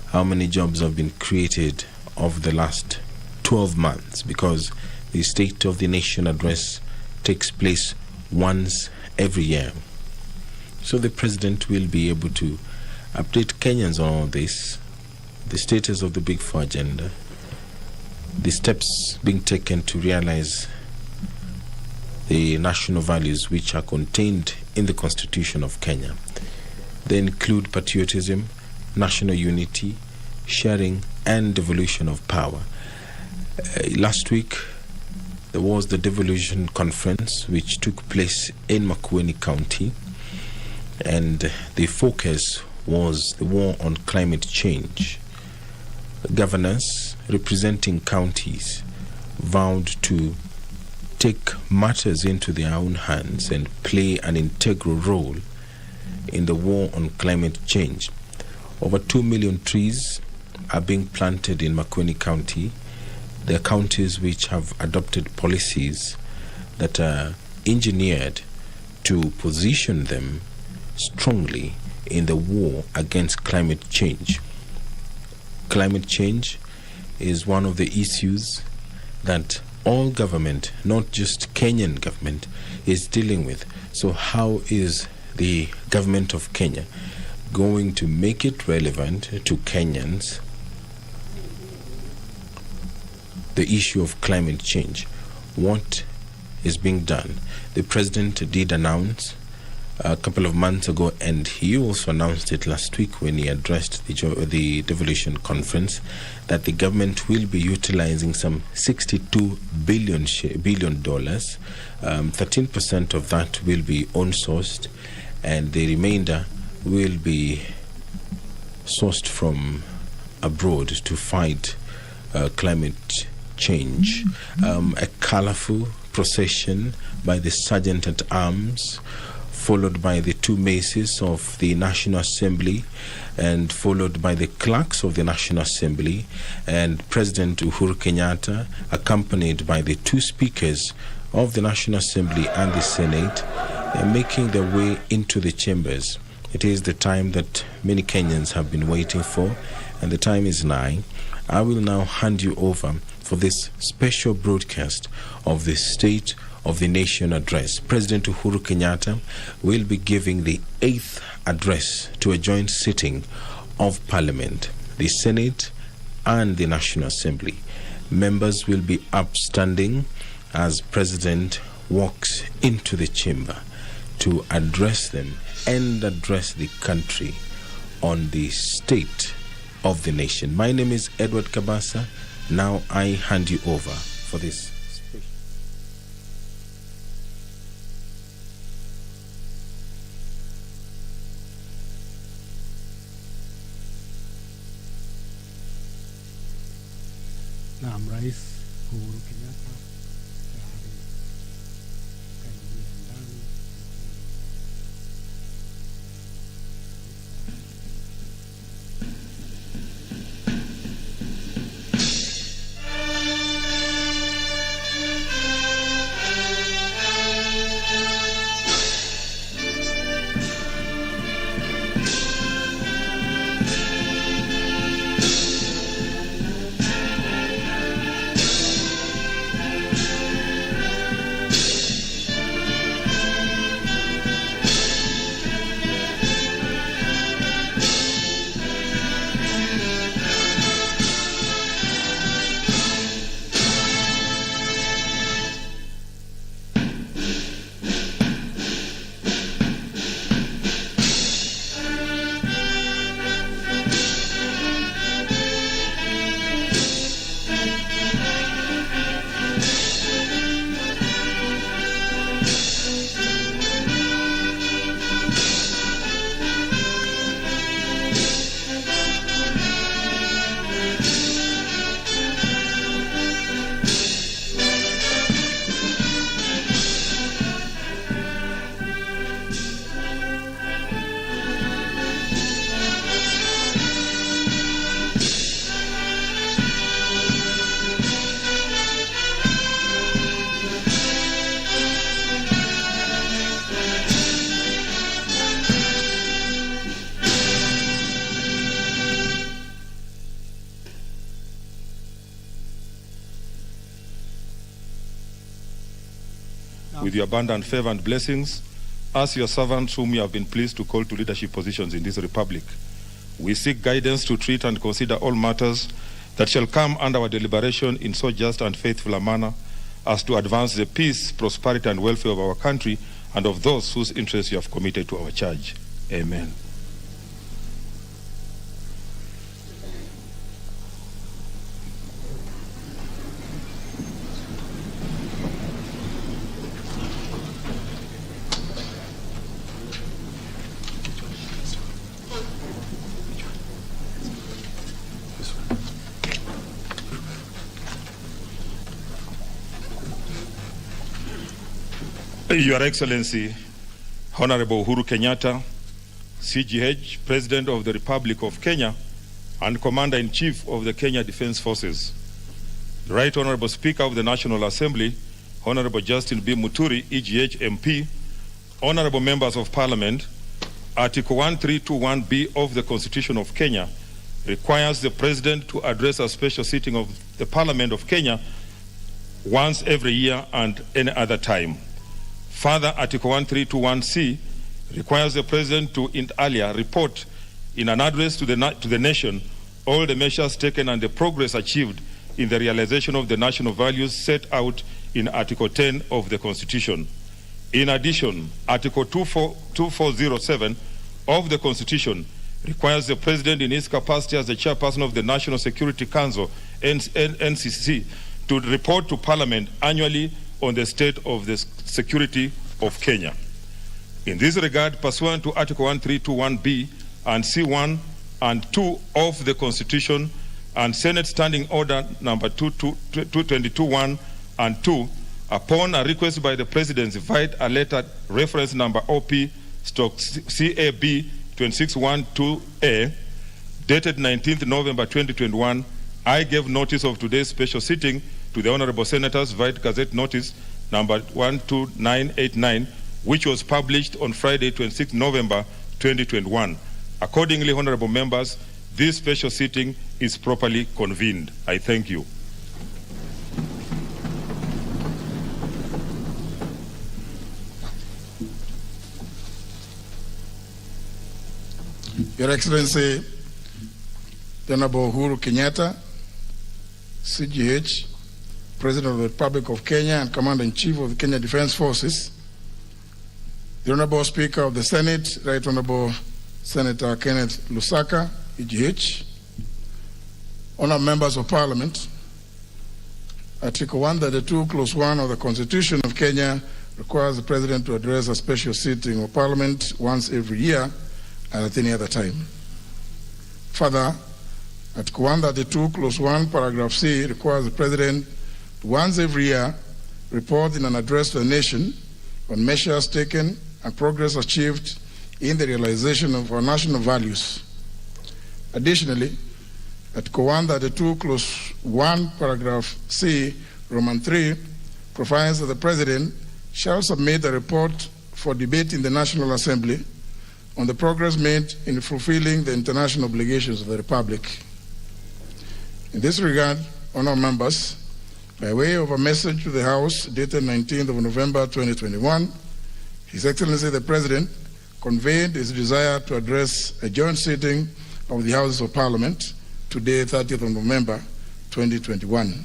how many jobs have been created over the last 12 months, because the State of the Nation address takes place once every year. So the President will be able to update Kenyans on all this, the status of the Big Four agenda, the steps being taken to realize the national values which are contained in the Constitution of Kenya. They include patriotism, national unity, sharing, and devolution of power. Last week, there was the devolution conference which took place in Makueni County, and the focus was the war on climate change. Governors representing counties vowed to take matters into their own hands and play an integral role in the war on climate change. Over 2 million trees are being planted in Makueni County. There are counties which have adopted policies that are engineered to position them strongly in the war against climate change. Climate change is one of the issues that all government, not just Kenyan government, is dealing with. So how is the government of Kenya going to make it relevant to Kenyans, the issue of climate change? What is being done? The President did announce a couple of months ago, and he also announced it last week when he addressed the devolution conference, that the government will be utilizing some $62 billion. 13% of that will be own-sourced, and the remainder will be sourced from abroad to fight climate change. A colorful procession by the Sergeant at Arms, followed by the two maces of the National Assembly, and followed by the clerks of the National Assembly, and President Uhuru Kenyatta, accompanied by the two speakers of the National Assembly and the Senate, making their way into the chambers. It is the time that many Kenyans have been waiting for, and the time is nigh. I will now hand you over for this special broadcast of the State of the Nation address. President Uhuru Kenyatta will be giving the 8th address to a joint sitting of Parliament, the Senate and the National Assembly. Members will be upstanding as President walks into the chamber to address them and address the country on the state of the nation. My name is Edward Kabasa. Now I hand you over for this special. Naam, Rais Uhuru Kenyatta tayari kaingia ndani. With your abundant favor and blessings, as your servants whom you have been pleased to call to leadership positions in this republic, we seek guidance to treat and consider all matters that shall come under our deliberation in so just and faithful a manner as to advance the peace, prosperity, and welfare of our country and of those whose interests you have committed to our charge. Amen. Your Excellency, Honorable Uhuru Kenyatta, CGH, President of the Republic of Kenya, and Commander-in-Chief of the Kenya Defense Forces. The Right Honorable Speaker of the National Assembly, Honorable Justin B. Muturi, EGH MP, Honorable Members of Parliament, Article 1321B of the Constitution of Kenya requires the President to address a special sitting of the Parliament of Kenya once every year and any other time. Further, Article 1321C requires the President to inter alia report in an address to the nation all the measures taken and the progress achieved in the realization of the national values set out in Article 10 of the Constitution. In addition, Article 2407 of the Constitution requires the President in his capacity as the Chairperson of the National Security Council, NCC, to report to Parliament annually on the state of the security of Kenya. In this regard, pursuant to Article 1321B and C1 and 2 of the Constitution and Senate Standing Order number 222.1 and 2, upon a request by the Presidency via a letter reference number OP/CAB 2612A, dated 19th November 2021, I gave notice of today's special sitting to the Honorable Senators via Gazette Notice number 12989, which was published on Friday, 26th November 2021. Accordingly, Honorable Members, this special sitting is properly convened. I thank you. Your Excellency, the Honorable Uhuru Kenyatta, CGH, President of the Republic of Kenya and Commander-in-Chief of the Kenya Defense Forces, the Honorable Speaker of the Senate, Right Honorable Senator Kenneth Lusaka, EGH, Honourable Members of Parliament, Article 132, Clause 1 of the Constitution of Kenya requires the President to address a special sitting of Parliament once every year and at any other time. Further, Article 132, Clause 1, Paragraph C requires the President to once every year report in an address to the nation on measures taken and progress achieved in the realization of our national values. Additionally, Article 132, Clause 1, Paragraph C, Roman 3, provides that the President shall submit a report for debate in the National Assembly on the progress made in fulfilling the international obligations of the Republic. In this regard, honourable members, by way of a message to the House dated 19th of November 2021, His Excellency the President conveyed his desire to address a joint sitting of the Houses of Parliament today, 30th of November 2021.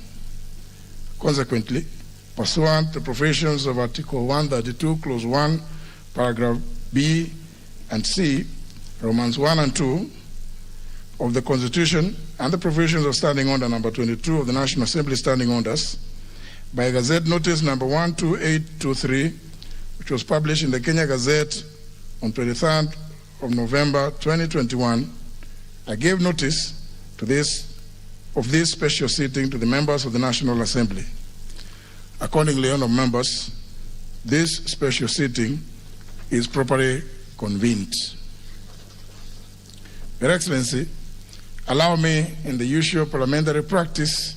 Consequently, pursuant to provisions of Article 132, Clause 1, Paragraph B and C, Romans 1 and 2 of the Constitution and the provisions of Standing Order number 22 of the National Assembly Standing Orders, by Gazette Notice number 12823, which was published in the Kenya Gazette on 23rd of November 2021, I gave notice of this special sitting to the members of the National Assembly. Accordingly, honourable members, this special sitting is properly convened. Your Excellency, allow me, in the usual parliamentary practice,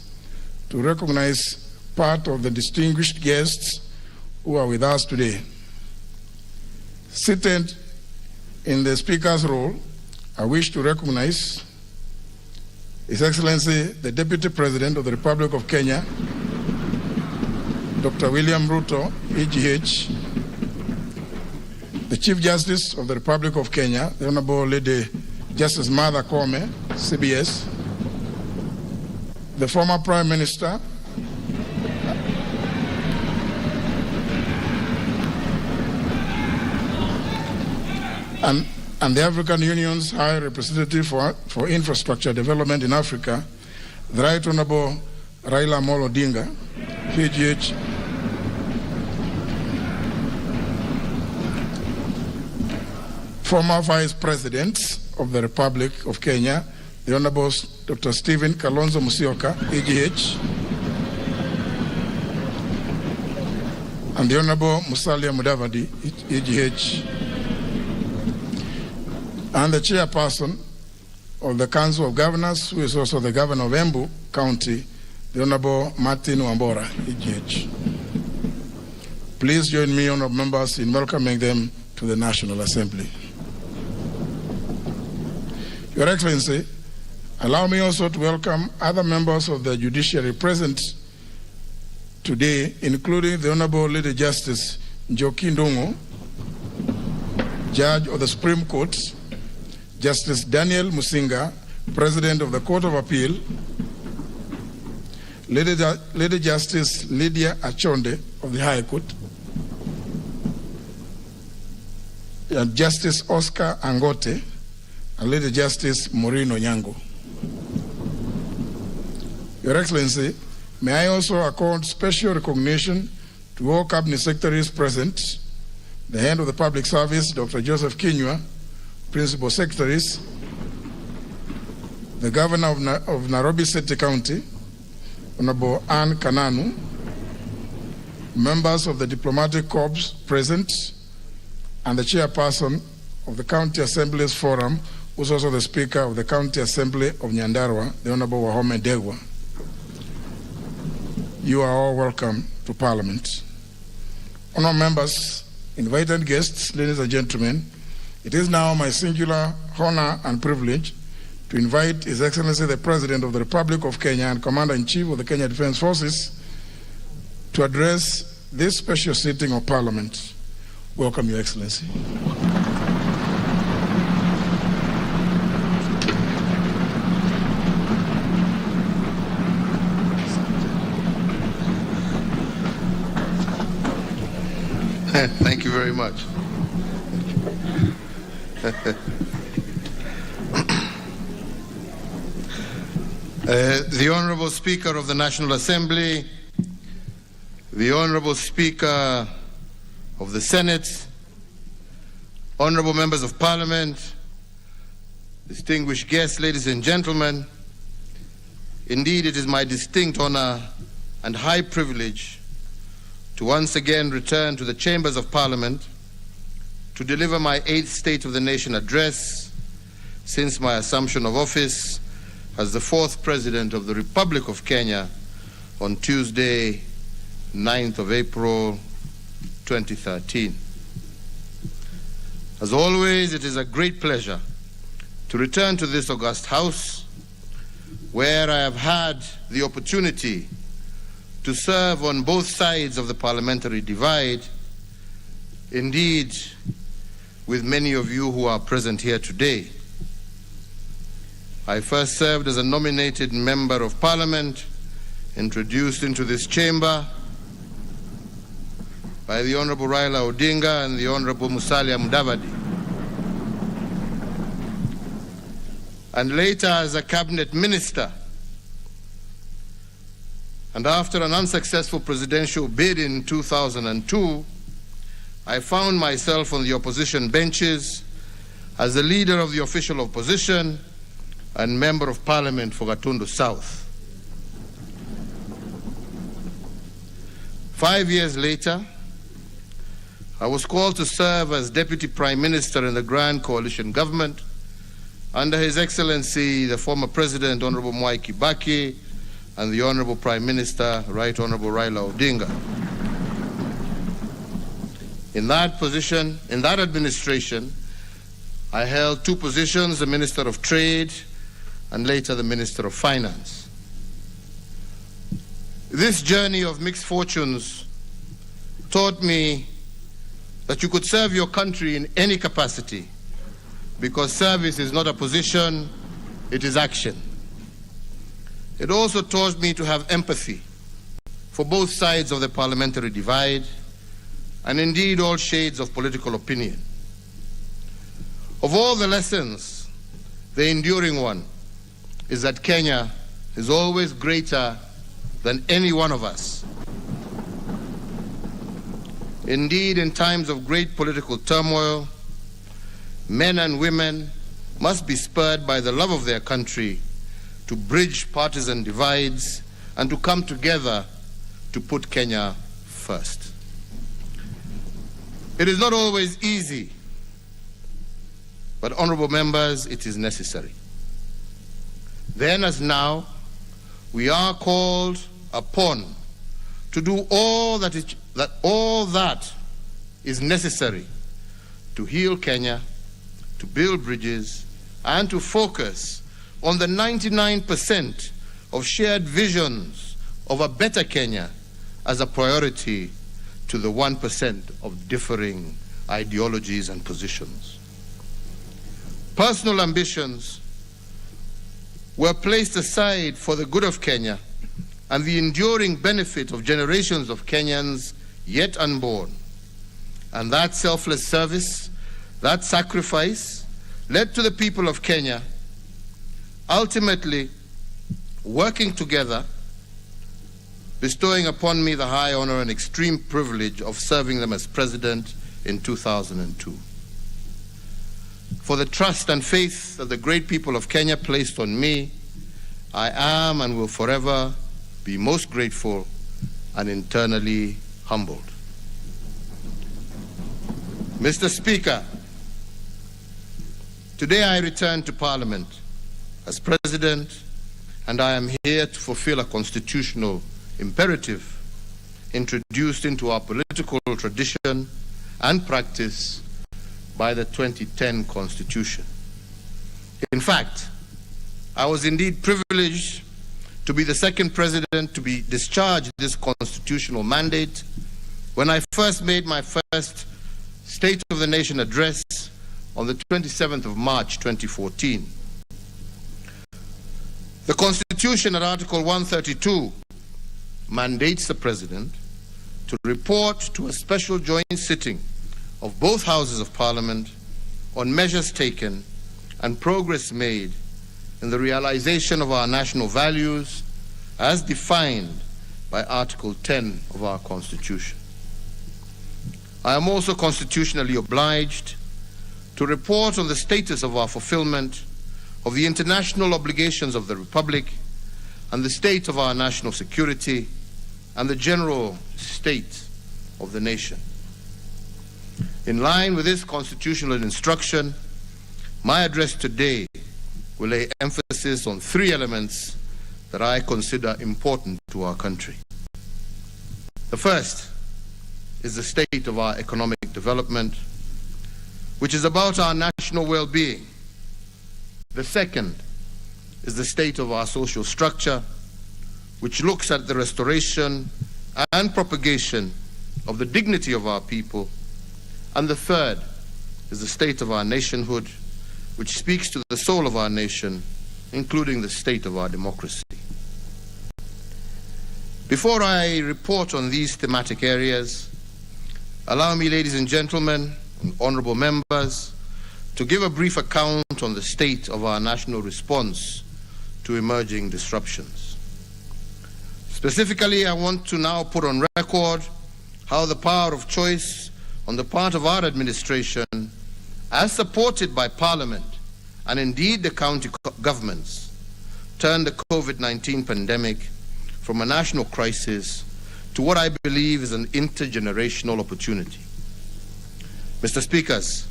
to recognize part of the distinguished guests who are with us today. Seated in the Speaker's role, I wish to recognize His Excellency, the Deputy President of the Republic of Kenya, Dr. William Ruto, EGH, the Chief Justice of the Republic of Kenya, the Honorable Lady Justice Martha Koome, CBS, the former Prime Minister, and the African Union's High Representative for Infrastructure Development in Africa, the Right Honorable Raila Amolo Odinga, PGH, former Vice President of the Republic of Kenya, the Honorable Dr. Stephen Kalonzo Musyoka, EGH, and the Honorable Musalia Mudavadi, EGH, and the Chairperson of the Council of Governors, who is also the Governor of Embu County, the Honorable Martin Wambora, EGH. Please join me, honourable members, in welcoming them to the National Assembly. Your Excellency, allow me also to welcome other members of the judiciary present today, including the Honorable Lady Justice Njoki Ndung'u, Judge of the Supreme Court, Justice Daniel Musinga, President of the Court of Appeal, Lady Justice Lydia Achonde of the High Court, and Justice Oscar Angote, and Lady Justice Maureen Onyango. Your Excellency, may I also accord special recognition to all Cabinet Secretaries present, the Head of the Public Service, Dr. Joseph Kinyua, Principal Secretaries, the Governor of Nairobi City County, Honorable Anne Kananu, members of the Diplomatic Corps present, and the Chairperson of the County Assembly's Forum, who is also the Speaker of the County Assembly of Nyandarua, the Honorable Wahome Degwa. You are all welcome to Parliament. Honourable members, invited guests, ladies and gentlemen, it is now my singular honor and privilege to invite His Excellency the President of the Republic of Kenya and Commander-in-Chief of the Kenya Defense Forces to address this special sitting of Parliament. Welcome, Your Excellency. Thank you very much. The Honorable Speaker of the National Assembly, the Honorable Speaker of the Senate, Honorable Members of Parliament, distinguished guests, ladies and gentlemen, indeed it is my distinct honor and high privilege to once again return to the chambers of Parliament to deliver my 8th State of the Nation address since my assumption of office as the 4th President of the Republic of Kenya on Tuesday, 9th of April, 2013. As always, it is a great pleasure to return to this august house where I have had the opportunity to serve on both sides of the parliamentary divide, indeed with many of you who are present here today. I first served as a nominated member of Parliament, introduced into this chamber by the Honorable Raila Odinga and the Honorable Musalia Mudavadi, and later as a cabinet minister. And after an unsuccessful presidential bid in 2002, I found myself on the opposition benches as the leader of the official opposition and member of Parliament for Gatundu South. 5 years later, I was called to serve as Deputy Prime Minister in the Grand Coalition Government under His Excellency, the former President, Honorable Mwai Kibaki, and the Honorable Prime Minister, Right Honorable Raila Odinga. In that position, in that administration, I held 2 positions, the Minister of Trade and later the Minister of Finance. This journey of mixed fortunes taught me that you could serve your country in any capacity, because service is not a position, it is action. It also taught me to have empathy for both sides of the parliamentary divide and indeed all shades of political opinion. Of all the lessons, the enduring one is that Kenya is always greater than any one of us. Indeed, in times of great political turmoil, men and women must be spurred by the love of their country to bridge partisan divides and to come together to put Kenya first. It is not always easy, but honorable members, it is necessary. Then as now, we are called upon to do all that is necessary to heal Kenya, to build bridges, and to focus on the 99% of shared visions of a better Kenya as a priority to the 1% of differing ideologies and positions. Personal ambitions were placed aside for the good of Kenya and the enduring benefit of generations of Kenyans yet unborn. And that selfless service, that sacrifice, led to the people of Kenya ultimately working together, bestowing upon me the high honor and extreme privilege of serving them as president in 2002. For the trust and faith that the great people of Kenya placed on me, I am and will forever be most grateful and internally humbled. Mr. Speaker, today I return to Parliament as President, and I am here to fulfill a constitutional imperative introduced into our political tradition and practice by the 2010 Constitution. In fact, I was indeed privileged to be the second president to be discharged this constitutional mandate when I first made my first State of the Nation address on the 27th of March 2014. The Constitution at Article 132 mandates the President to report to a special joint sitting of both Houses of Parliament on measures taken and progress made in the realization of our national values as defined by Article 10 of our Constitution. I am also constitutionally obliged to report on the status of our fulfillment of the international obligations of the Republic and the state of our national security and the general state of the nation. In line with this constitutional instruction, my address today will lay emphasis on three elements that I consider important to our country. The first is the state of our economic development, which is about our national well-being. The second is the state of our social structure, which looks at the restoration and propagation of the dignity of our people. And the third is the state of our nationhood, which speaks to the soul of our nation, including the state of our democracy. Before I report on these thematic areas, allow me, ladies and gentlemen, and honorable members, to give a brief account on the state of our national response to emerging disruptions. Specifically, I want to now put on record how the power of choice on the part of our administration, as supported by Parliament and indeed the county governments, turned the COVID-19 pandemic from a national crisis to what I believe is an intergenerational opportunity. Mr. Speakers,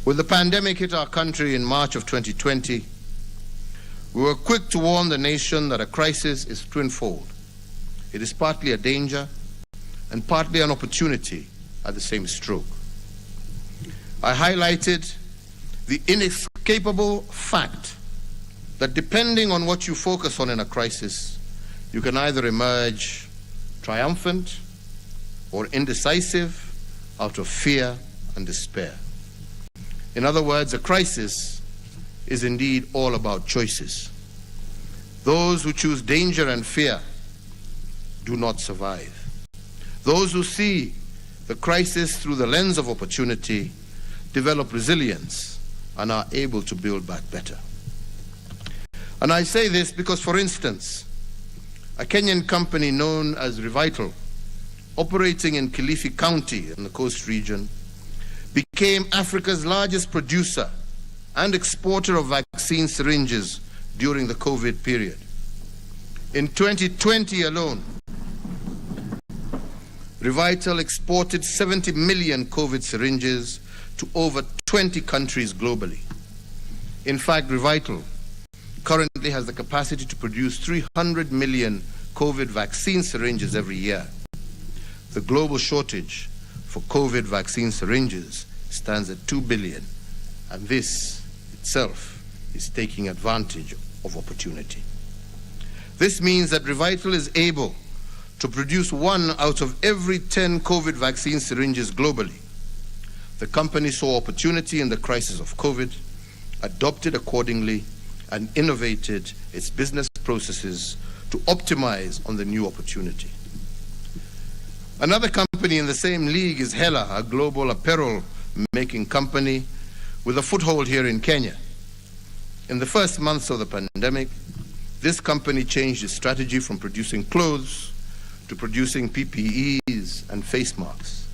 when the pandemic hit our country in March of 2020, we were quick to warn the nation that a crisis is twinfold. It is partly a danger and partly an opportunity at the same stroke. I highlighted the inescapable fact that depending on what you focus on in a crisis, you can either emerge triumphant or indecisive out of fear and despair. In other words, a crisis is indeed all about choices. Those who choose danger and fear do not survive. Those who see the crisis through the lens of opportunity develop resilience and are able to build back better. And I say this because, for instance, a Kenyan company known as Revital, operating in Kilifi County in the coast region, became Africa's largest producer and exporter of vaccine syringes during the COVID period. In 2020 alone, Revital exported 70 million COVID syringes to over 20 countries globally. In fact, Revital currently has the capacity to produce 300 million COVID vaccine syringes every year. The global shortage for COVID vaccine syringes stands at 2 billion, and this itself is taking advantage of opportunity. This means that Revital is able to produce 1 out of every 10 COVID vaccine syringes globally. The company saw opportunity in the crisis of COVID, adopted accordingly, and innovated its business processes to optimize on the new opportunity. Another company in the same league is Hela, a global apparel making company with a foothold here in Kenya. In the first months of the pandemic, this company changed its strategy from producing clothes to producing PPEs and face masks.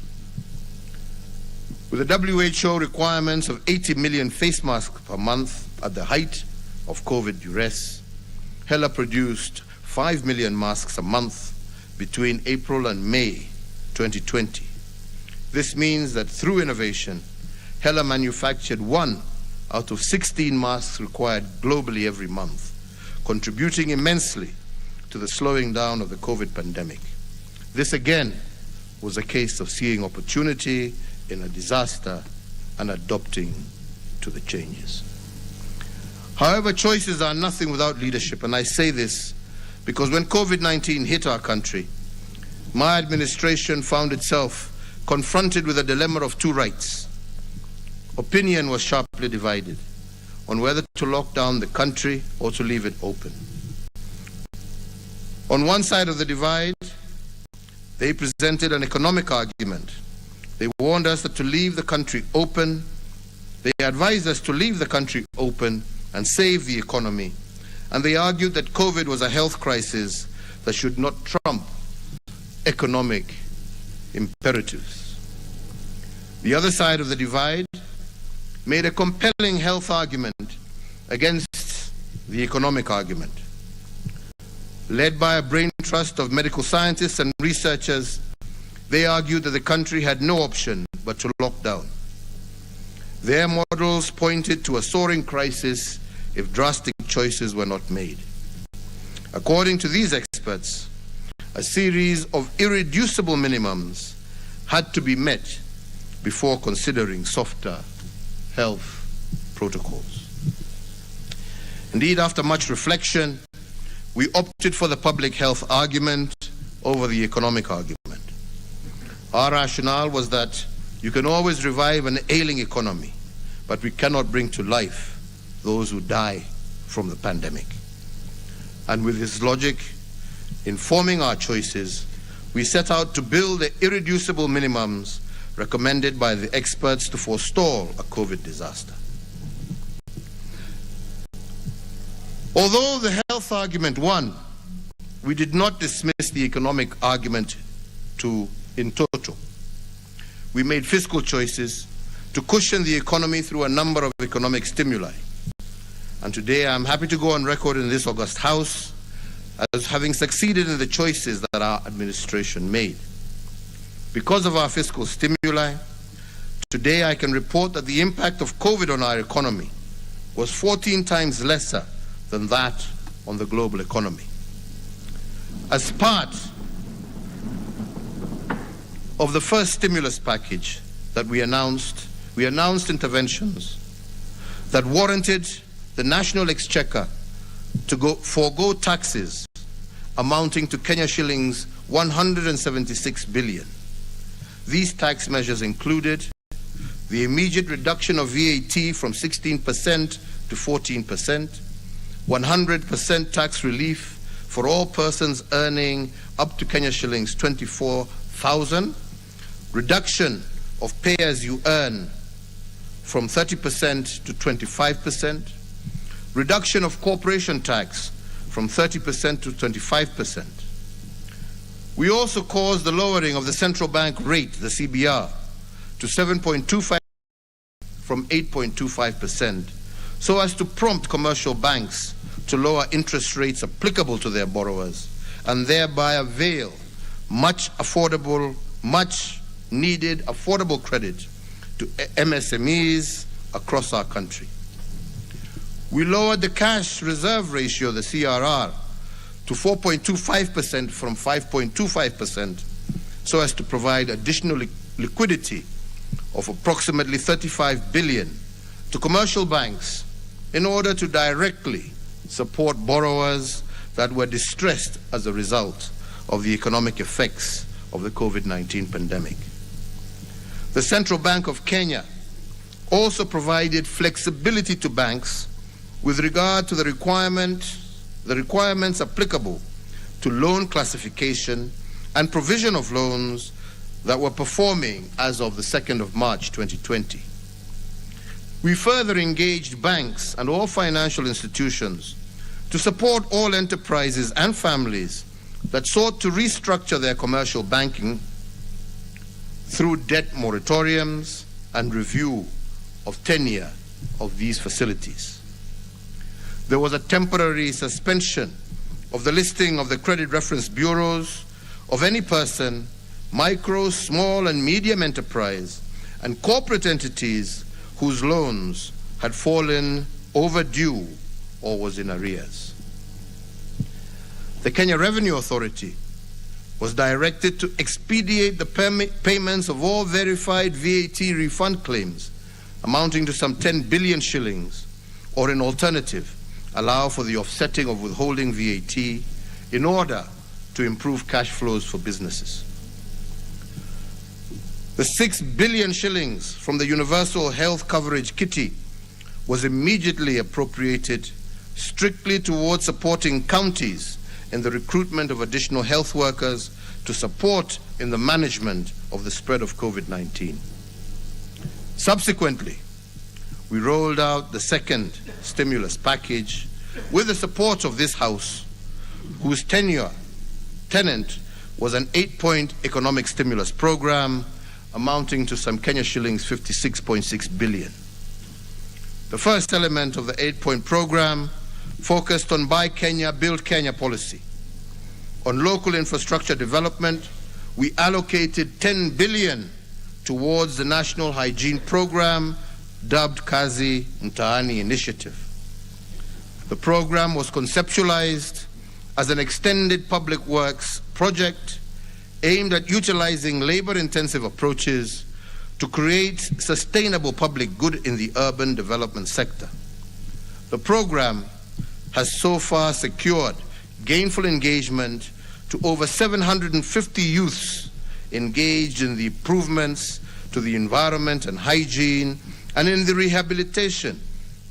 With the WHO requirements of 80 million face masks per month at the height of COVID duress, Hela produced 5 million masks a month between April and May 2020. This means that through innovation, Hela manufactured 1 out of 16 masks required globally every month, contributing immensely to the slowing down of the COVID pandemic. This again was a case of seeing opportunity in a disaster and adopting to the changes. However, choices are nothing without leadership, and I say this because when COVID-19 hit our country, my administration found itself confronted with a dilemma of two rights. Opinion was sharply divided on whether to lock down the country or to leave it open. On one side of the divide, They presented an economic argument. They warned us that to leave the country open, they advised us to leave the country open and save the economy. And they argued that COVID was a health crisis that should not trump economic imperatives. The other side of the divide made a compelling health argument against the economic argument. Led by a brain trust of medical scientists and researchers, they argued that the country had no option but to lock down. Their models pointed to a soaring crisis if drastic choices were not made. According to these experts, a series of irreducible minimums had to be met before considering softer health protocols. Indeed, after much reflection, we opted for the public health argument over the economic argument. Our rationale was that you can always revive an ailing economy, but we cannot bring to life those who die from the pandemic. And with this logic informing our choices, we set out to build the irreducible minimums recommended by the experts to forestall a COVID disaster. Although the health argument won, we did not dismiss the economic argument in toto. We made fiscal choices to cushion the economy through a number of economic stimuli. And today I'm happy to go on record in this august House as having succeeded in the choices that our administration made. Because of our fiscal stimuli, today I can report that the impact of COVID on our economy was 14 times lesser than that on the global economy. As part of the first stimulus package that we announced interventions that warranted the national exchequer to forego taxes amounting to Kenya shillings 176 billion. These tax measures included the immediate reduction of VAT from 16% to 14%, 100% tax relief for all persons earning up to Kenya shillings 24,000, reduction of pay as you earn from 30% to 25%, reduction of corporation tax from 30% to 25%. We also caused the lowering of the central bank rate, the CBR, to 7.25% from 8.25%, so as to prompt commercial banks to lower interest rates applicable to their borrowers and thereby avail much needed affordable credit to MSMEs across our country. We lowered the cash reserve ratio, the CRR, to 4.25% from 5.25%, so as to provide additional liquidity of approximately 35 billion to commercial banks in order to directly support borrowers that were distressed as a result of the economic effects of the COVID-19 pandemic. The Central Bank of Kenya also provided flexibility to banks with regard to the requirements applicable to loan classification and provision of loans that were performing as of the 2nd of March 2020. We further engaged banks and all financial institutions to support all enterprises and families that sought to restructure their commercial banking through debt moratoriums and review of tenure of these facilities. There was a temporary suspension of the listing of the credit reference bureaus of any person, micro, small and medium enterprise and corporate entities whose loans had fallen overdue or was in arrears. The Kenya Revenue Authority was directed to expedite the payments of all verified VAT refund claims amounting to some 10 billion shillings, or in alternative, allow for the offsetting of withholding VAT in order to improve cash flows for businesses. The 6 billion shillings from the Universal Health Coverage Kitty was immediately appropriated strictly towards supporting counties in the recruitment of additional health workers to support in the management of the spread of COVID-19. Subsequently, we rolled out the second stimulus package with the support of this House, whose tenant was an 8-point economic stimulus program amounting to some Kenya shillings 56.6 billion. The first element of the 8-point program focused on Buy Kenya, Build Kenya policy. On local infrastructure development, we allocated 10 billion towards the National Hygiene Program dubbed Kazi Mtaani Initiative. The program was conceptualized as an extended public works project aimed at utilizing labor-intensive approaches to create sustainable public good in the urban development sector. The program has so far secured gainful engagement to over 750 youths engaged in the improvements to the environment and hygiene and in the rehabilitation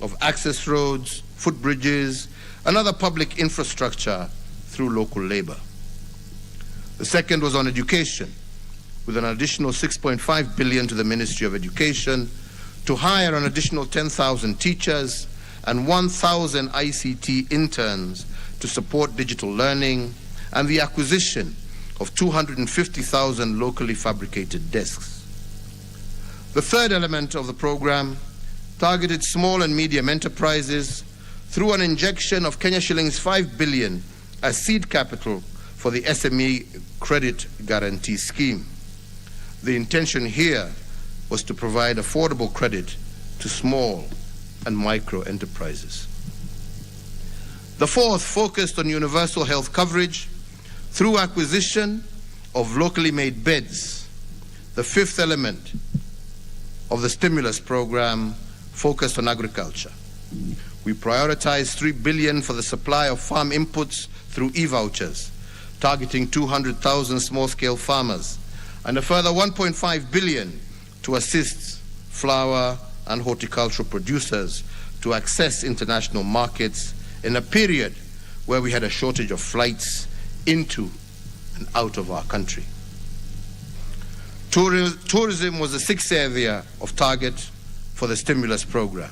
of access roads, footbridges, and other public infrastructure through local labor. The second was on education, with an additional 6.5 billion to the Ministry of Education to hire an additional 10,000 teachers and 1,000 ICT interns to support digital learning and the acquisition of 250,000 locally fabricated desks. The third element of the program targeted small and medium enterprises through an injection of Kenya shillings 5 billion as seed capital for the SME Credit Guarantee Scheme. The intention here was to provide affordable credit to small and micro enterprises. The fourth focused on universal health coverage through acquisition of locally made beds. The fifth element of the stimulus program focused on agriculture. We prioritized 3 billion for the supply of farm inputs through e-vouchers, targeting 200,000 small-scale farmers, and a further 1.5 billion to assist flower and horticultural producers to access international markets in a period where we had a shortage of flights into and out of our country. Tourism was the sixth area of target for the stimulus program.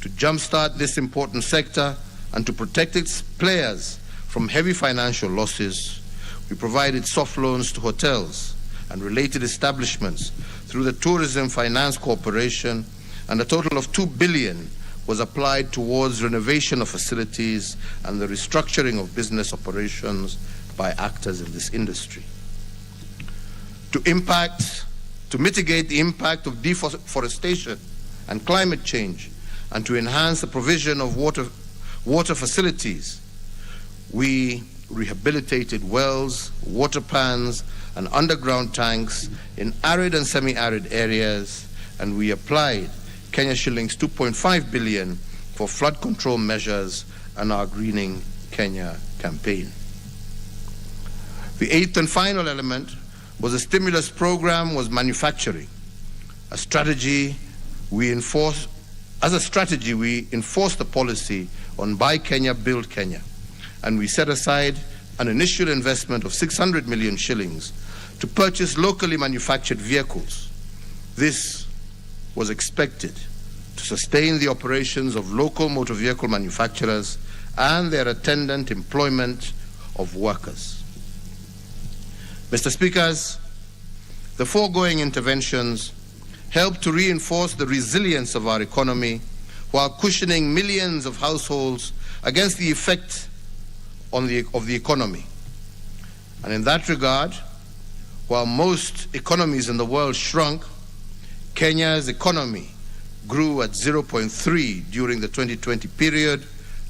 To jumpstart this important sector and to protect its players from heavy financial losses, we provided soft loans to hotels and related establishments through the Tourism Finance Corporation, and a total of 2 billion was applied towards renovation of facilities and the restructuring of business operations by actors in this industry. To mitigate the impact of deforestation and climate change, and to enhance the provision of water facilities, we rehabilitated wells, water pans, and underground tanks in arid and semi-arid areas, and we applied Kenya shillings 2.5 billion for flood control measures and our Greening Kenya campaign. The eighth and final element was a stimulus program was manufacturing. As a strategy, we enforced the policy on Buy Kenya, Build Kenya, and we set aside an initial investment of 600 million shillings to purchase locally manufactured vehicles. This was expected to sustain the operations of local motor vehicle manufacturers and their attendant employment of workers. Mr. Speakers, the foregoing interventions help to reinforce the resilience of our economy while cushioning millions of households against the effect of the economy. And in that regard, while most economies in the world shrunk, Kenya's economy grew at 0.3 during the 2020 period,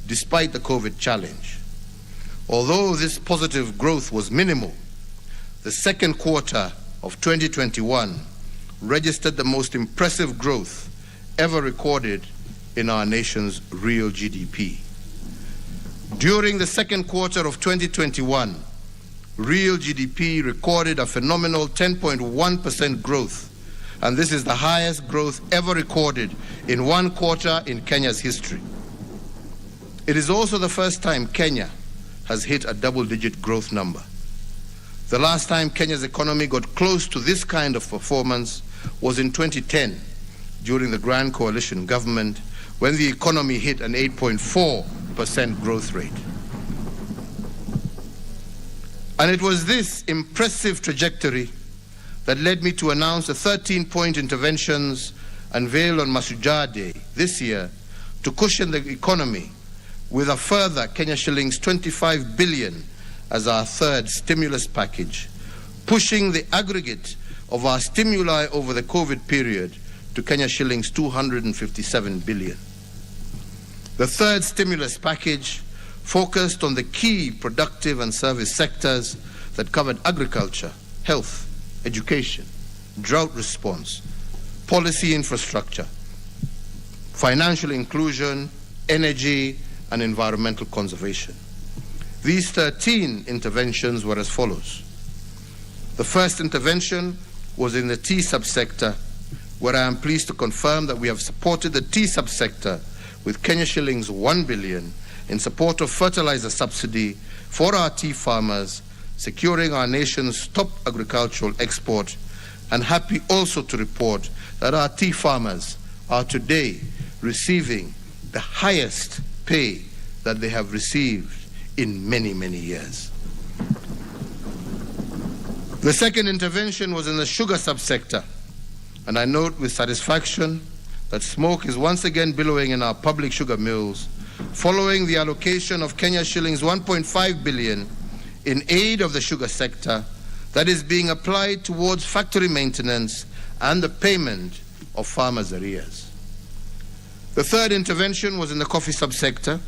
despite the COVID challenge. Although this positive growth was minimal, the second quarter of 2021 registered the most impressive growth ever recorded in our nation's real GDP. During the second quarter of 2021, real GDP recorded a phenomenal 10.1% growth, and this is the highest growth ever recorded in one quarter in Kenya's history. It is also the first time Kenya has hit a double-digit growth number. The last time Kenya's economy got close to this kind of performance was in 2010, during the Grand Coalition government, when the economy hit an 8.4% growth rate. And it was this impressive trajectory that led me to announce the 13-point interventions unveiled on Mashujaa Day this year to cushion the economy with a further Kenya shillings 25 billion as our third stimulus package, pushing the aggregate of our stimuli over the COVID period to Kenya shillings 257 billion. The third stimulus package focused on the key productive and service sectors that covered agriculture, health, education, drought response, policy infrastructure, financial inclusion, energy, and environmental conservation. These 13 interventions were as follows. The first intervention was in the tea subsector, where I am pleased to confirm that we have supported the tea subsector with Kenya shillings 1 billion in support of fertilizer subsidy for our tea farmers, securing our nation's top agricultural export, and happy also to report that our tea farmers are today receiving the highest pay that they have received in many, many years. The second intervention was in the sugar subsector, and I note with satisfaction that smoke is once again billowing in our public sugar mills, following the allocation of Kenya shillings 1.5 billion in aid of the sugar sector that is being applied towards factory maintenance and the payment of farmers' arrears. The third intervention was in the coffee subsector,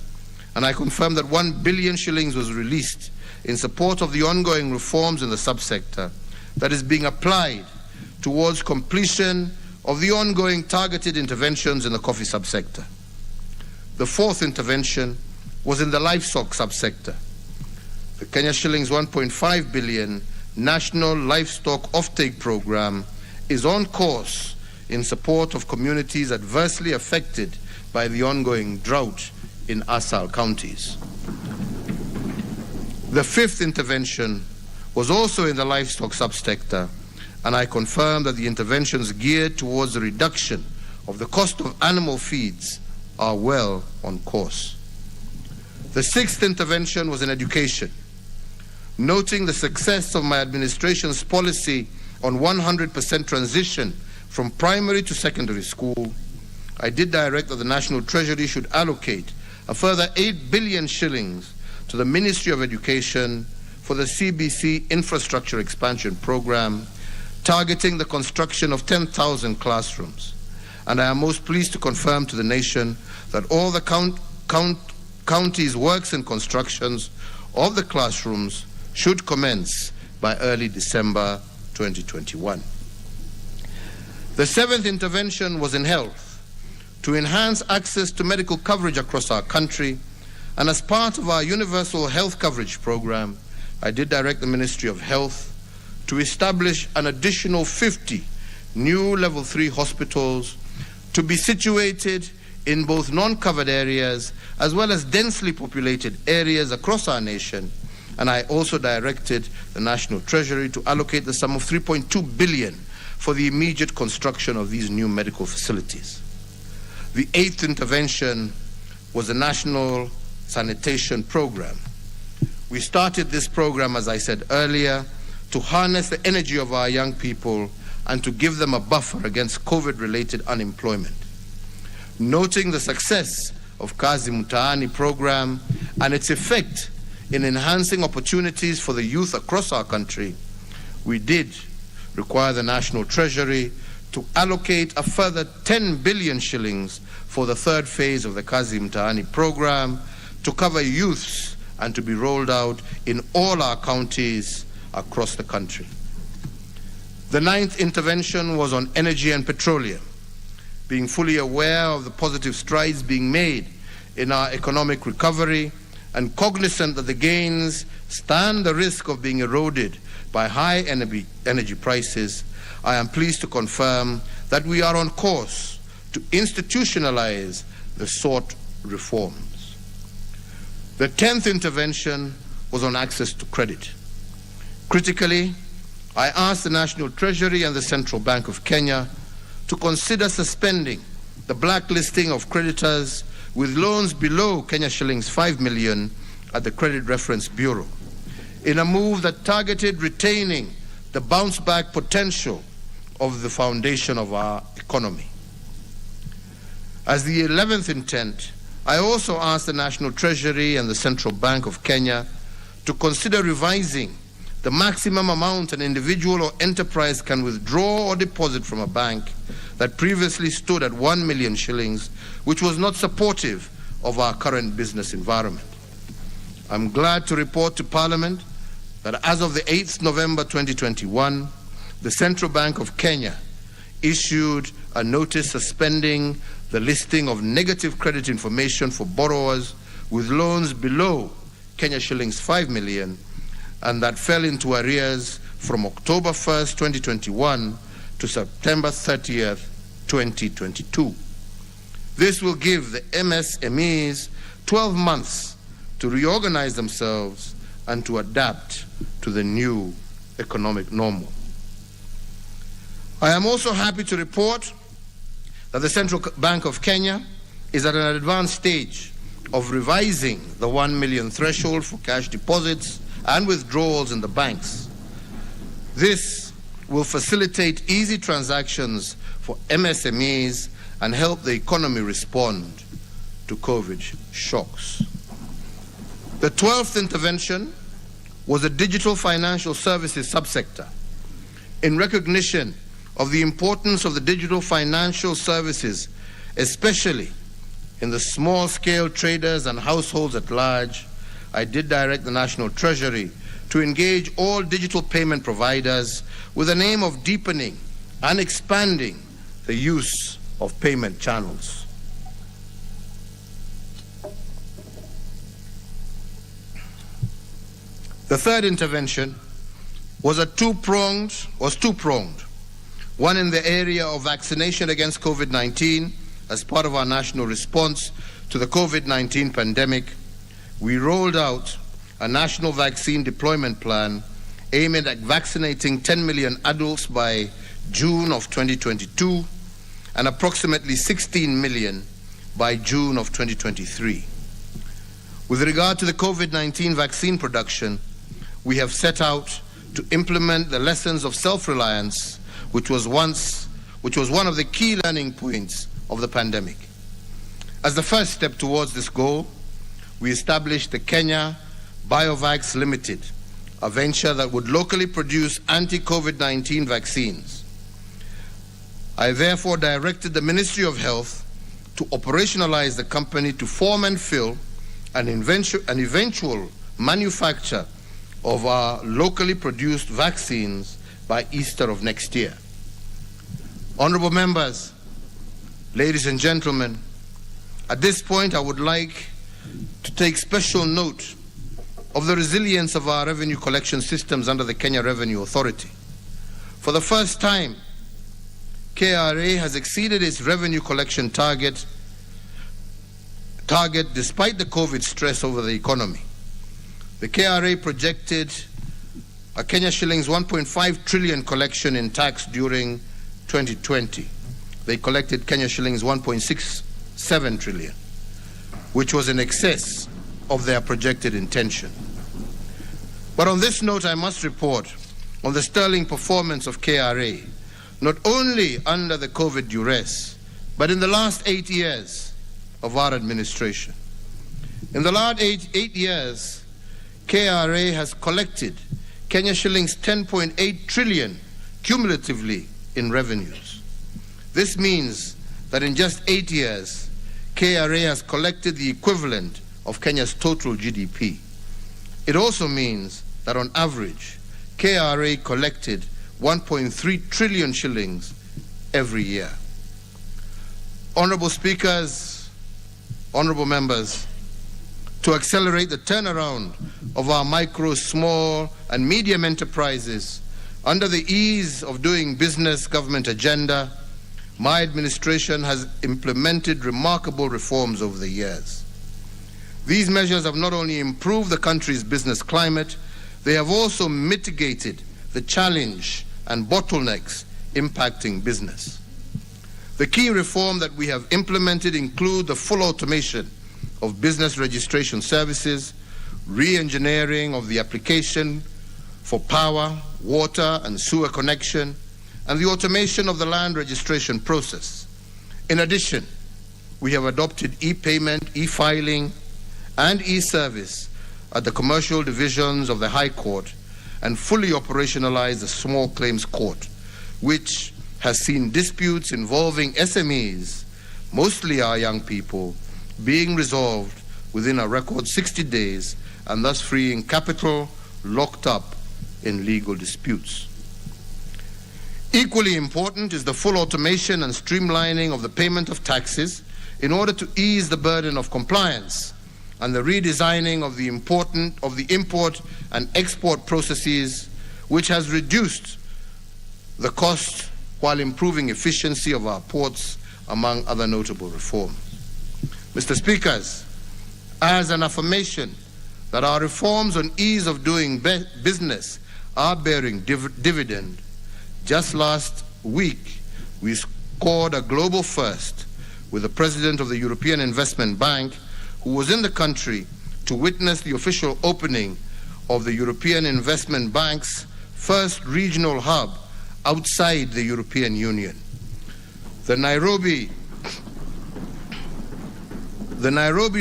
and I confirm that 1 billion shillings was released in support of the ongoing reforms in the subsector that is being applied towards completion of the ongoing targeted interventions in the coffee subsector. The fourth intervention was in the livestock subsector. The Kenya shillings 1.5 billion National Livestock Offtake Program is on course in support of communities adversely affected by the ongoing drought in ASAL counties. The fifth intervention was also in the livestock subsector, and I confirm that the interventions geared towards the reduction of the cost of animal feeds are well on course. The sixth intervention was in education. Noting the success of my administration's policy on 100% transition from primary to secondary school, I did direct that the National Treasury should allocate a further 8 billion shillings to the Ministry of Education for the CBC Infrastructure Expansion Program, targeting the construction of 10,000 classrooms. And I am most pleased to confirm to the nation that all the county's works and constructions of the classrooms should commence by early December 2021. The seventh intervention was in health, to enhance access to medical coverage across our country, and as part of our universal health coverage program, I did direct the Ministry of Health to establish an additional 50 new level 3 hospitals to be situated in both non-covered areas as well as densely populated areas across our nation. And I also directed the National Treasury to allocate the sum of 3.2 billion for the immediate construction of these new medical facilities. The eighth intervention was the National Sanitation Program. We started this program, as I said earlier, to harness the energy of our young people and to give them a buffer against COVID-related unemployment. Noting the success of Kazi Mtaani program and its effect in enhancing opportunities for the youth across our country, we did require the National Treasury to allocate a further 10 billion shillings for the third phase of the Kazi Mtaani program to cover youths and to be rolled out in all our counties across the country. The ninth intervention was on energy and petroleum, being fully aware of the positive strides being made in our economic recovery and cognizant that the gains stand the risk of being eroded by high energy prices. I am pleased to confirm that we are on course to institutionalize the sought reforms. The 10th intervention was on access to credit. Critically, I ask the National Treasury and the Central Bank of Kenya to consider suspending the blacklisting of creditors with loans below Kenya shillings 5 million at the Credit Reference Bureau, in a move that targeted retaining the bounce-back potential of the foundation of our economy. As the 11th intent, I also ask the National Treasury and the Central Bank of Kenya to consider revising the maximum amount an individual or enterprise can withdraw or deposit from a bank that previously stood at 1 million shillings, which was not supportive of our current business environment. I'm glad to report to Parliament that as of the 8th November 2021, the Central Bank of Kenya issued a notice suspending the listing of negative credit information for borrowers with loans below Kenya shillings 5 million and that fell into arrears from October 1st, 2021 to September 30th, 2022. This will give the MSMEs 12 months to reorganize themselves and to adapt to the new economic normal. I am also happy to report that the Central Bank of Kenya is at an advanced stage of revising the 1 million threshold for cash deposits and withdrawals in the banks. This will facilitate easy transactions for MSMEs and help the economy respond to COVID shocks. The 12th intervention was the digital financial services subsector. In recognition of the importance of the digital financial services, especially in the small-scale traders and households at large, I did direct the National Treasury to engage all digital payment providers with the aim of deepening and expanding the use of payment channels. The third intervention was two-pronged. One in the area of vaccination against COVID-19 as part of our national response to the COVID-19 pandemic. We rolled out a national vaccine deployment plan aiming at vaccinating 10 million adults by June of 2022 and approximately 16 million by June of 2023. With regard to the COVID-19 vaccine production, we have set out to implement the lessons of self-reliance, which was one of the key learning points of the pandemic. As the first step towards this goal, we established the Kenya Biovacs Limited, a venture that would locally produce anti-COVID-19 vaccines. I therefore directed the Ministry of Health to operationalize the company to form and fill an eventual manufacture of our locally produced vaccines by Easter of next year. Honorable members, ladies and gentlemen, at this point I would like to take special note of the resilience of our revenue collection systems under the Kenya Revenue Authority. For the first time, KRA has exceeded its revenue collection target despite the COVID stress over the economy. The KRA projected a Kenya shillings 1.5 trillion collection in tax during 2020. They collected Kenya shillings 1.67 trillion, which was in excess of their projected intention. But on this note, I must report on the sterling performance of KRA, not only under the COVID duress, but in the last 8 years of our administration. In the last eight years, KRA has collected Kenya shillings 10.8 trillion cumulatively in revenues. This means that in just 8 years, KRA has collected the equivalent of Kenya's total GDP. It also means that on average, KRA collected 1.3 trillion shillings every year. Honorable speakers, honorable members, to accelerate the turnaround of our micro, small, and medium enterprises under the ease of doing business government agenda, my administration has implemented remarkable reforms over the years. These measures have not only improved the country's business climate, they have also mitigated the challenge and bottlenecks impacting business. The key reform that we have implemented include the full automation of business registration services, re-engineering of the application for power, water, and sewer connection, and the automation of the land registration process. In addition, we have adopted e-payment, e-filing, and e-service at the commercial divisions of the High Court and fully operationalized the Small Claims Court, which has seen disputes involving SMEs, mostly our young people, being resolved within a record 60 days and thus freeing capital locked up in legal disputes. Equally important is the full automation and streamlining of the payment of taxes in order to ease the burden of compliance and the redesigning of the import and export processes, which has reduced the cost while improving efficiency of our ports, among other notable reforms. Mr. Speakers, as an affirmation that our reforms on ease of doing business are bearing dividend, just last week we scored a global first with the President of the European Investment Bank, who was in the country to witness the official opening of the European Investment Bank's first regional hub outside the European Union. The Nairobi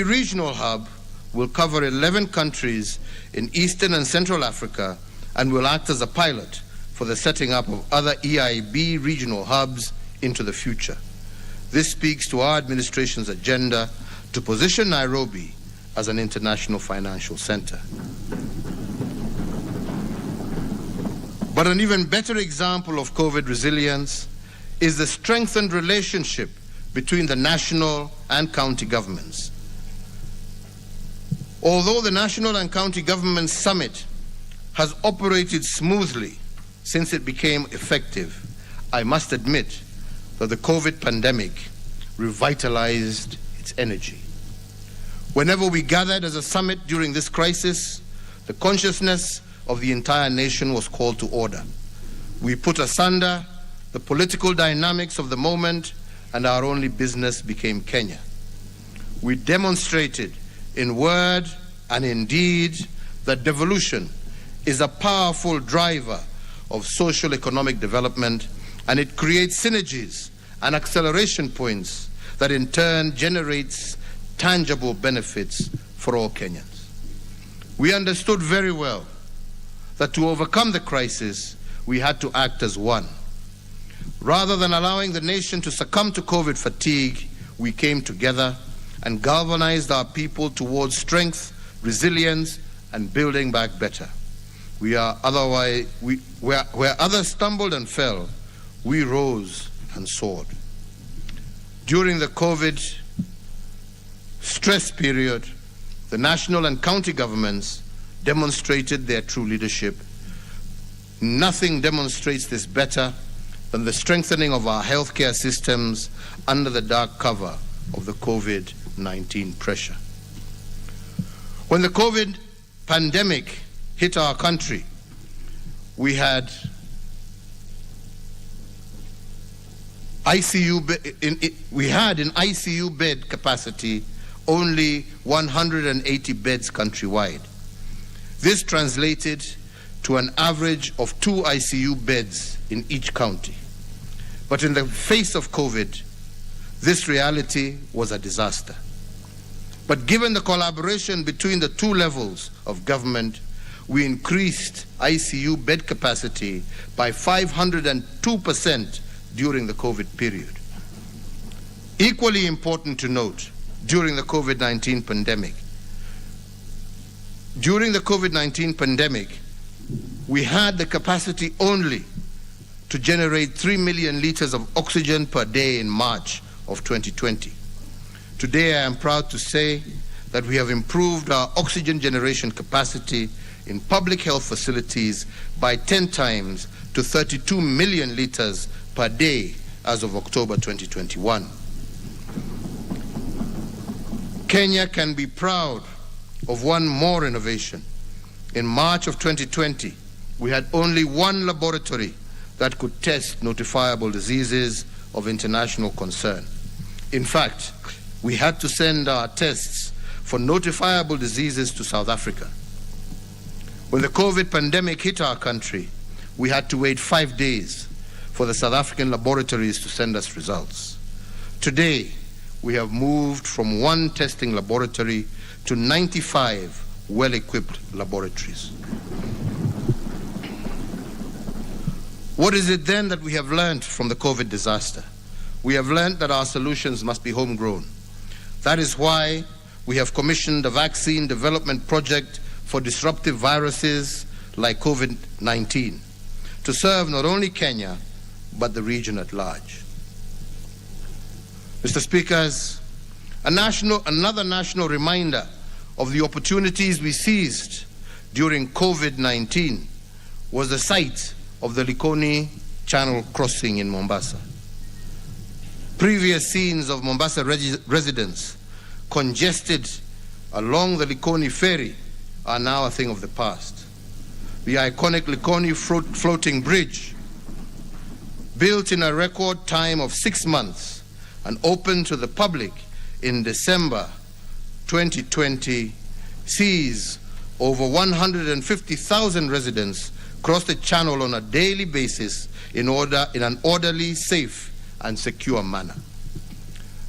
Regional Hub will cover 11 countries in Eastern and Central Africa and will act as a pilot for the setting up of other EIB regional hubs into the future. This speaks to our administration's agenda to position Nairobi as an international financial center. But an even better example of COVID resilience is the strengthened relationship between the national and county governments. Although the National and County Government Summit has operated smoothly since it became effective, I must admit that the COVID pandemic revitalized its energy. Whenever we gathered as a summit during this crisis, the consciousness of the entire nation was called to order. We put asunder the political dynamics of the moment, and our only business became Kenya. We demonstrated in word and in deed that devolution is a powerful driver of social economic development, and it creates synergies and acceleration points that in turn generates tangible benefits for all Kenyans. We understood very well that to overcome the crisis, we had to act as one. Rather than allowing the nation to succumb to COVID fatigue, we came together and galvanized our people towards strength, resilience, and building back better. Where others stumbled and fell, we rose and soared. During the COVID stress period, the national and county governments demonstrated their true leadership. Nothing demonstrates this better than the strengthening of our healthcare systems under the dark cover of the COVID-19 pressure. When the COVID pandemic hit our country, we had in ICU bed capacity only 180 beds countrywide. This translated to an average of 2 ICU beds in each county. But in the face of COVID, this reality was a disaster. But given the collaboration between the 2 levels of government, we increased ICU bed capacity by 502% during the COVID period. Equally important to note, during the COVID-19 pandemic, we had the capacity only to generate 3 million liters of oxygen per day in March of 2020. Today, I am proud to say that we have improved our oxygen generation capacity in public health facilities by 10 times to 32 million liters per day as of October 2021. Kenya can be proud of one more innovation. In March of 2020, we had only one laboratory that could test notifiable diseases of international concern. In fact, we had to send our tests for notifiable diseases to South Africa. When the COVID pandemic hit our country, we had to wait 5 days for the South African laboratories to send us results. Today, we have moved from one testing laboratory to 95 well-equipped laboratories. What is it then that we have learned from the COVID disaster? We have learned that our solutions must be homegrown. That is why we have commissioned a vaccine development project for disruptive viruses like COVID-19 to serve not only Kenya, but the region at large. Mr. Speakers, another national reminder of the opportunities we seized during COVID-19 was the sight of the Likoni Channel crossing in Mombasa. Previous scenes of Mombasa residents congested along the Likoni ferry are now a thing of the past. The iconic Likoni floating bridge, built in a record time of 6 months and opened to the public in December 2020, sees over 150,000 residents cross the channel on a daily basis in an orderly, safe, and secure manner.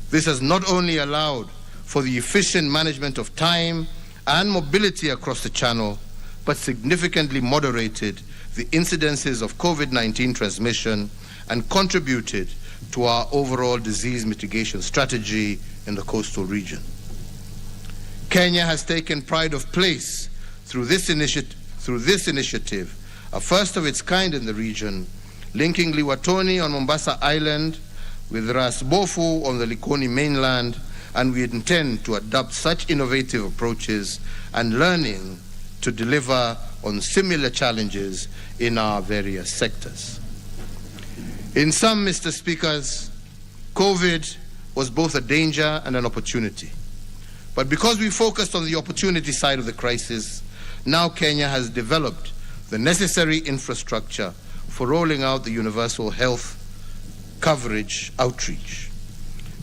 This has not only allowed for the efficient management of time and mobility across the channel, but significantly moderated the incidences of COVID-19 transmission and contributed to our overall disease mitigation strategy in the coastal region. Kenya has taken pride of place through this initiative, a first of its kind in the region, linking Liwatoni on Mombasa Island with Ras Bofu on the Likoni mainland, and we intend to adopt such innovative approaches and learning to deliver on similar challenges in our various sectors. In sum, Mr. Speakers, COVID was both a danger and an opportunity. But because we focused on the opportunity side of the crisis, now Kenya has developed the necessary infrastructure for rolling out the universal health coverage outreach.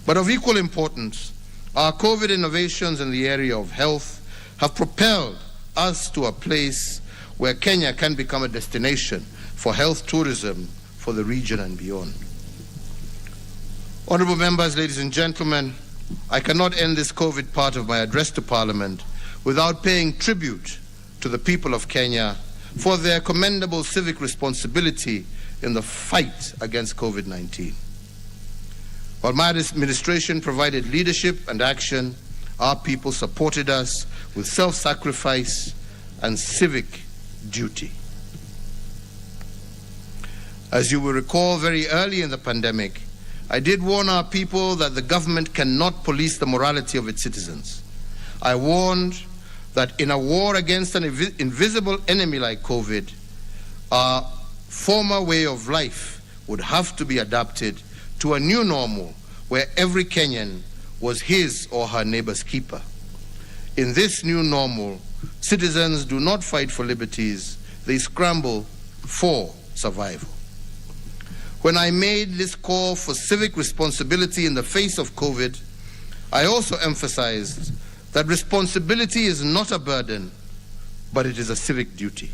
But of equal importance, our COVID innovations in the area of health have propelled us to a place where Kenya can become a destination for health tourism for the region and beyond. Honorable members, ladies and gentlemen, I cannot end this COVID part of my address to Parliament without paying tribute to the people of Kenya for their commendable civic responsibility in the fight against COVID-19. While my administration provided leadership and action, our people supported us with self-sacrifice and civic duty. As you will recall, very early in the pandemic, I did warn our people that the government cannot police the morality of its citizens. I warned that in a war against an invisible enemy like COVID, our former way of life would have to be adapted to a new normal where every Kenyan was his or her neighbor's keeper. In this new normal, citizens do not fight for liberties, they scramble for survival. When I made this call for civic responsibility in the face of COVID, I also emphasized that responsibility is not a burden, but it is a civic duty.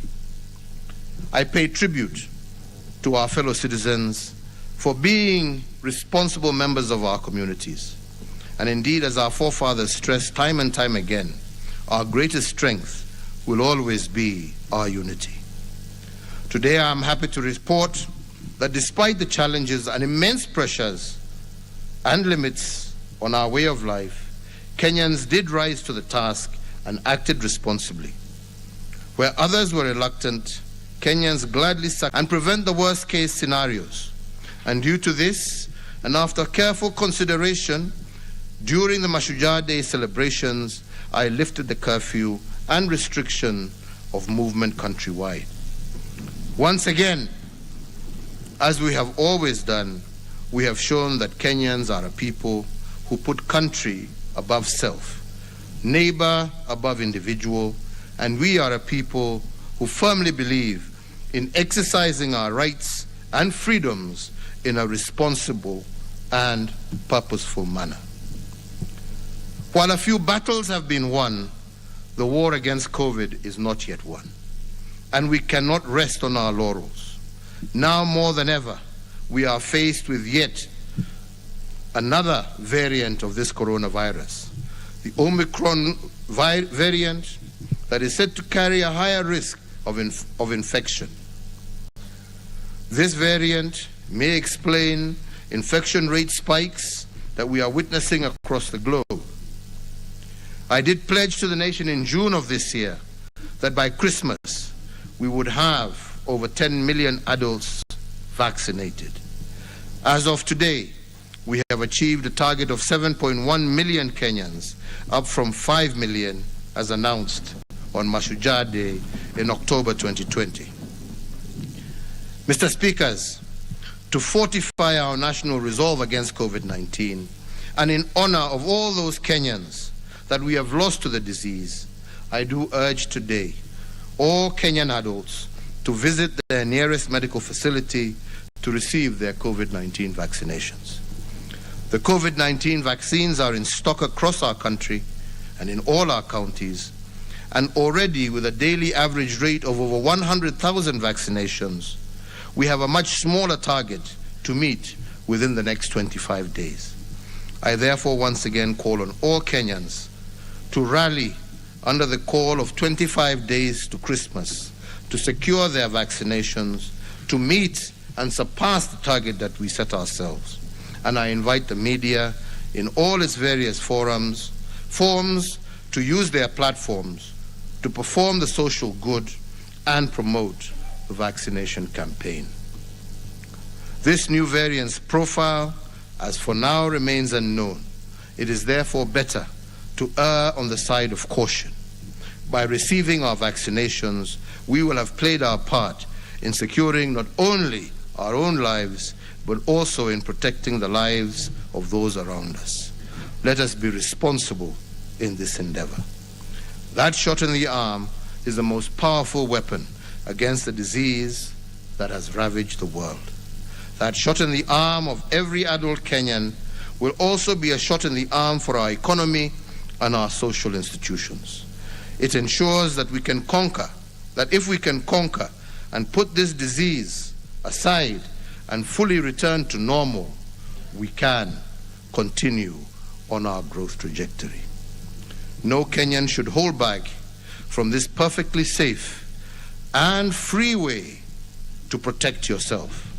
I pay tribute to our fellow citizens for being responsible members of our communities. And indeed, as our forefathers stressed time and time again, our greatest strength will always be our unity. Today, I am happy to report that despite the challenges and immense pressures and limits on our way of life, Kenyans did rise to the task and acted responsibly. Where others were reluctant, Kenyans gladly and prevent the worst case scenarios. And due to this, and after careful consideration, during the Mashujaa Day celebrations, I lifted the curfew and restriction of movement countrywide. Once again, as we have always done, we have shown that Kenyans are a people who put country above self, neighbor above individual, and we are a people who firmly believe in exercising our rights and freedoms in a responsible and purposeful manner. While a few battles have been won, the war against COVID is not yet won, and we cannot rest on our laurels. Now more than ever, we are faced with yet another variant of this coronavirus, the Omicron variant that is said to carry a higher risk of infection. This variant may explain infection rate spikes that we are witnessing across the globe. I did pledge to the nation in June of this year that by Christmas we would have over 10 million adults vaccinated. As of today, we have achieved a target of 7.1 million Kenyans, up from 5 million as announced on Mashujaa Day in October 2020. Mr. Speakers, to fortify our national resolve against COVID-19 and in honor of all those Kenyans that we have lost to the disease, I do urge today all Kenyan adults to visit their nearest medical facility to receive their COVID-19 vaccinations. The COVID-19 vaccines are in stock across our country and in all our counties, and already with a daily average rate of over 100,000 vaccinations, we have a much smaller target to meet within the next 25 days. I therefore once again call on all Kenyans to rally under the call of 25 days to Christmas to secure their vaccinations, to meet and surpass the target that we set ourselves. And I invite the media in all its various forms to use their platforms to perform the social good and promote the vaccination campaign. This new variant's profile, as for now, remains unknown. It is therefore better to err on the side of caution. By receiving our vaccinations, we will have played our part in securing not only our own lives, but also in protecting the lives of those around us. Let us be responsible in this endeavor. That shot in the arm is the most powerful weapon against the disease that has ravaged the world. That shot in the arm of every adult Kenyan will also be a shot in the arm for our economy and our social institutions. It ensures that we can conquer, that if we can conquer and put this disease aside and fully return to normal, we can continue on our growth trajectory. No Kenyan should hold back from this perfectly safe and free way to protect yourself,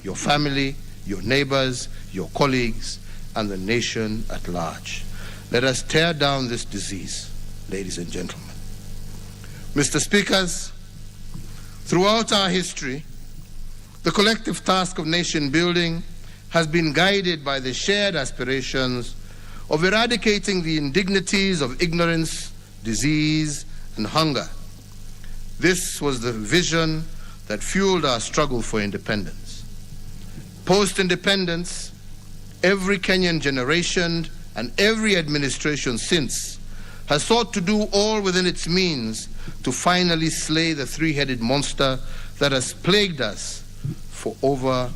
your family, your neighbors, your colleagues, and the nation at large. Let us tear down this disease, ladies and gentlemen. Mr. Speakers, throughout our history, the collective task of nation building has been guided by the shared aspirations of eradicating the indignities of ignorance, disease, and hunger. This was the vision that fueled our struggle for independence. Post-independence, every Kenyan generation and every administration since has sought to do all within its means to finally slay the three-headed monster that has plagued us for over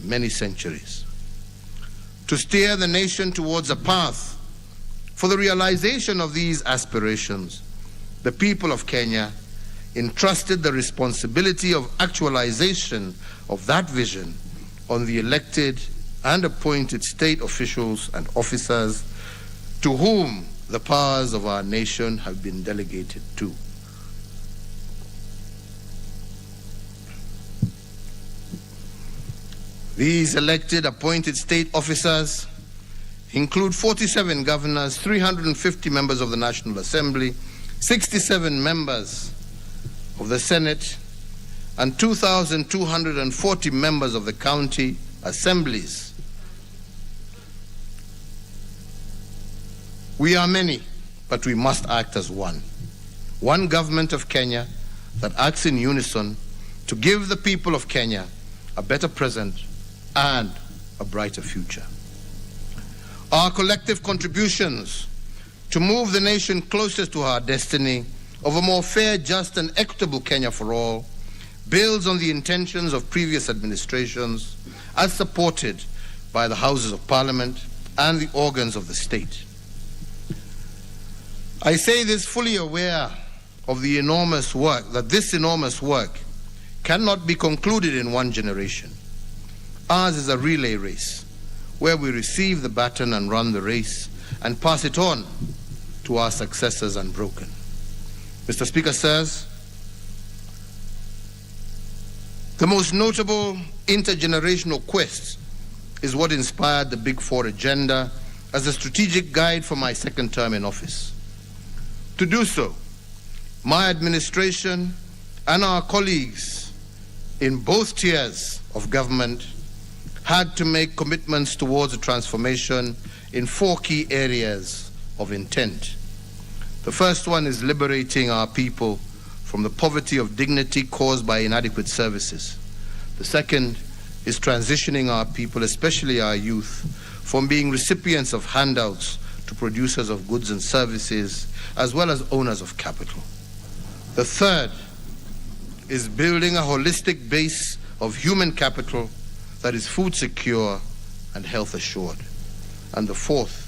many centuries. To steer the nation towards a path for the realization of these aspirations, the people of Kenya entrusted the responsibility of actualization of that vision on the elected and appointed state officials and officers to whom the powers of our nation have been delegated to. These elected appointed state officers include 47 governors, 350 members of the National Assembly, 67 members of the Senate, and 2,240 members of the county assemblies. We are many, but we must act as one. One government of Kenya that acts in unison to give the people of Kenya a better present and a brighter future. Our collective contributions to move the nation closer to our destiny of a more fair, just, and equitable Kenya for all builds on the intentions of previous administrations as supported by the Houses of Parliament and the organs of the state. I say this fully aware of the enormous work, that this enormous work cannot be concluded in one generation. Ours is a relay race, where we receive the baton and run the race and pass it on to our successors unbroken. Mr. Speaker, sirs, the most notable intergenerational quest is what inspired the Big Four agenda as a strategic guide for my second term in office. To do so, my administration and our colleagues in both tiers of government had to make commitments towards a transformation in 4 key areas of intent. The first one is liberating our people from the poverty of dignity caused by inadequate services. The second is transitioning our people, especially our youth, from being recipients of handouts to producers of goods and services, as well as owners of capital. The third is building a holistic base of human capital that is food secure and health assured. And the fourth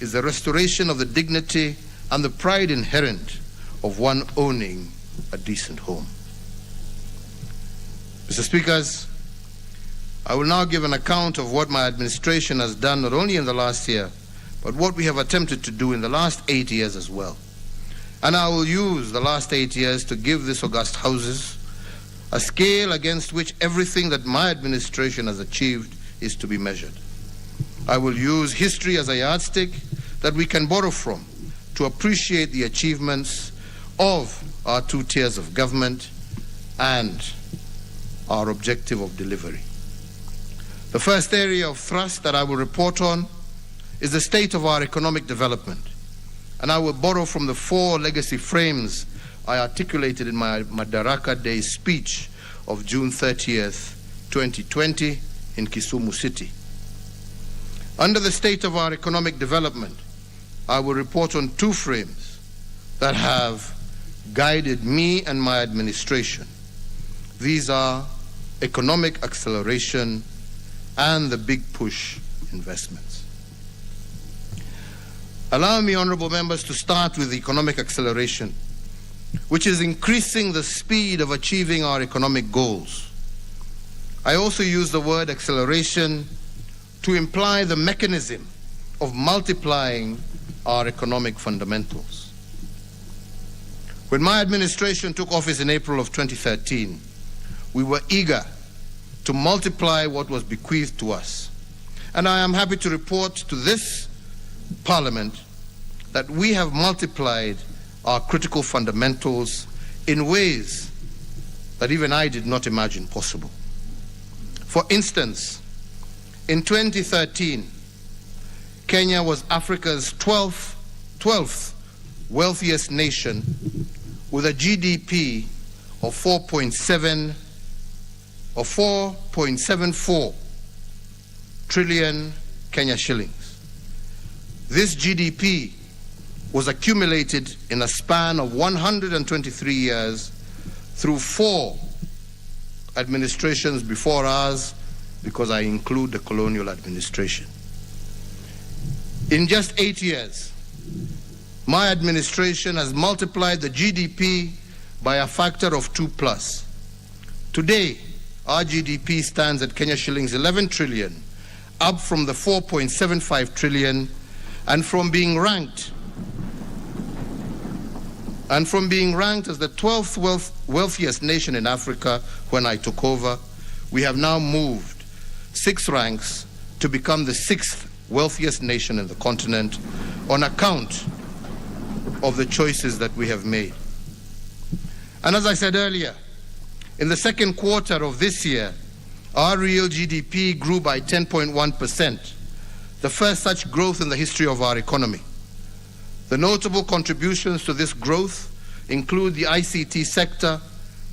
is the restoration of the dignity and the pride inherent of one owning a decent home. Mr. Speakers, I will now give an account of what my administration has done not only in the last year, but what we have attempted to do in the last 8 years as well. And I will use the last 8 years to give this august Houses a scale against which everything that my administration has achieved is to be measured. I will use history as a yardstick that we can borrow from to appreciate the achievements of our 2 tiers of government and our objective of delivery. The first area of thrust that I will report on is the state of our economic development, and I will borrow from the 4 legacy frames I articulated in my Madaraka Day speech of June 30th, 2020 in Kisumu City. Under the state of our economic development, I will report on 2 frames that have guided me and my administration. These are economic acceleration and the big push investments. Allow me, honorable members, to start with economic acceleration, which is increasing the speed of achieving our economic goals. I also use the word acceleration to imply the mechanism of multiplying our economic fundamentals. When my administration took office in April of 2013, we were eager to multiply what was bequeathed to us. And I am happy to report to this Parliament that we have multiplied our critical fundamentals in ways that even I did not imagine possible. For instance, in 2013, Kenya was Africa's 12th wealthiest nation with a GDP of 4.74 trillion Kenya shillings. This GDP was accumulated in a span of 123 years through 4 administrations before ours, because I include the colonial administration. In just 8 years, my administration has multiplied the GDP by a factor of 2+. Today, our GDP stands at Kenya shillings 11 trillion, up from the 4.75 trillion, and from being ranked as the 12th wealthiest nation in Africa when I took over, we have now moved 6 ranks to become the 6th wealthiest nation in the continent on account of the choices that we have made. And as I said earlier, in the second quarter of this year, our real GDP grew by 10.1%, the first such growth in the history of our economy. The notable contributions to this growth include the ICT sector,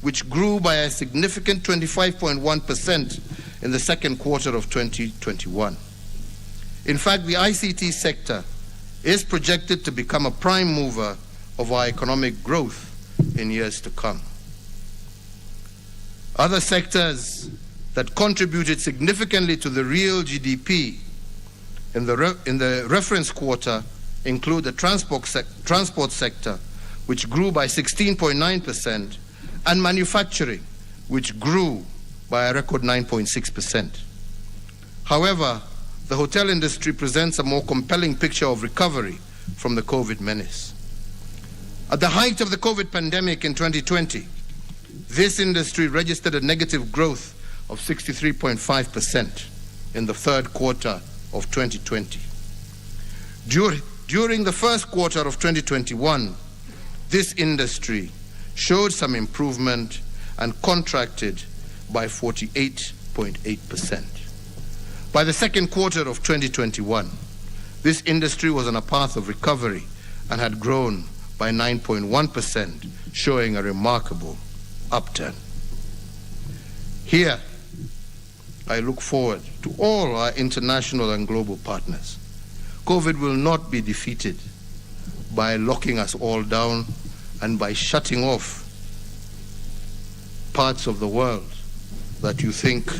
which grew by a significant 25.1% in the second quarter of 2021. In fact, the ICT sector is projected to become a prime mover of our economic growth in years to come. Other sectors that contributed significantly to the real GDP in the reference quarter include the transport sector, which grew by 16.9%, and manufacturing, which grew by a record 9.6%. However, the hotel industry presents a more compelling picture of recovery from the COVID menace. At the height of the COVID pandemic in 2020, this industry registered a negative growth of 63.5% in the third quarter of 2020. During the first quarter of 2021, this industry showed some improvement and contracted by 48.8%. By the second quarter of 2021, this industry was on a path of recovery and had grown by 9.1%, showing a remarkable upturn. Here, I look forward to all our international and global partners. COVID will not be defeated by locking us all down and by shutting off parts of the world that you think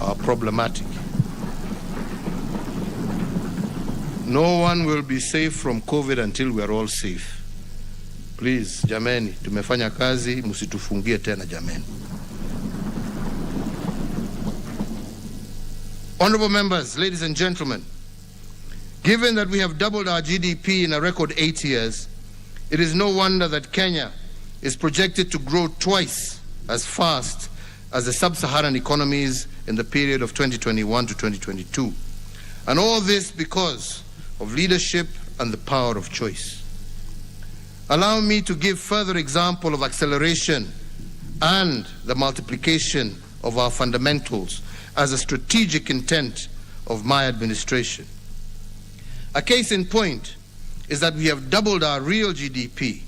are problematic. No one will be safe from COVID until we are all safe. Please, jameni, tumefanya kazi, msitufungie tena jameni. Honorable members, ladies and gentlemen, given that we have doubled our GDP in a record 8 years, it is no wonder that Kenya is projected to grow twice as fast as the sub-Saharan economies in the period of 2021 to 2022. And all this because of leadership and the power of choice. Allow me to give further example of acceleration and the multiplication of our fundamentals as a strategic intent of my administration. A case in point is that we have doubled our real GDP.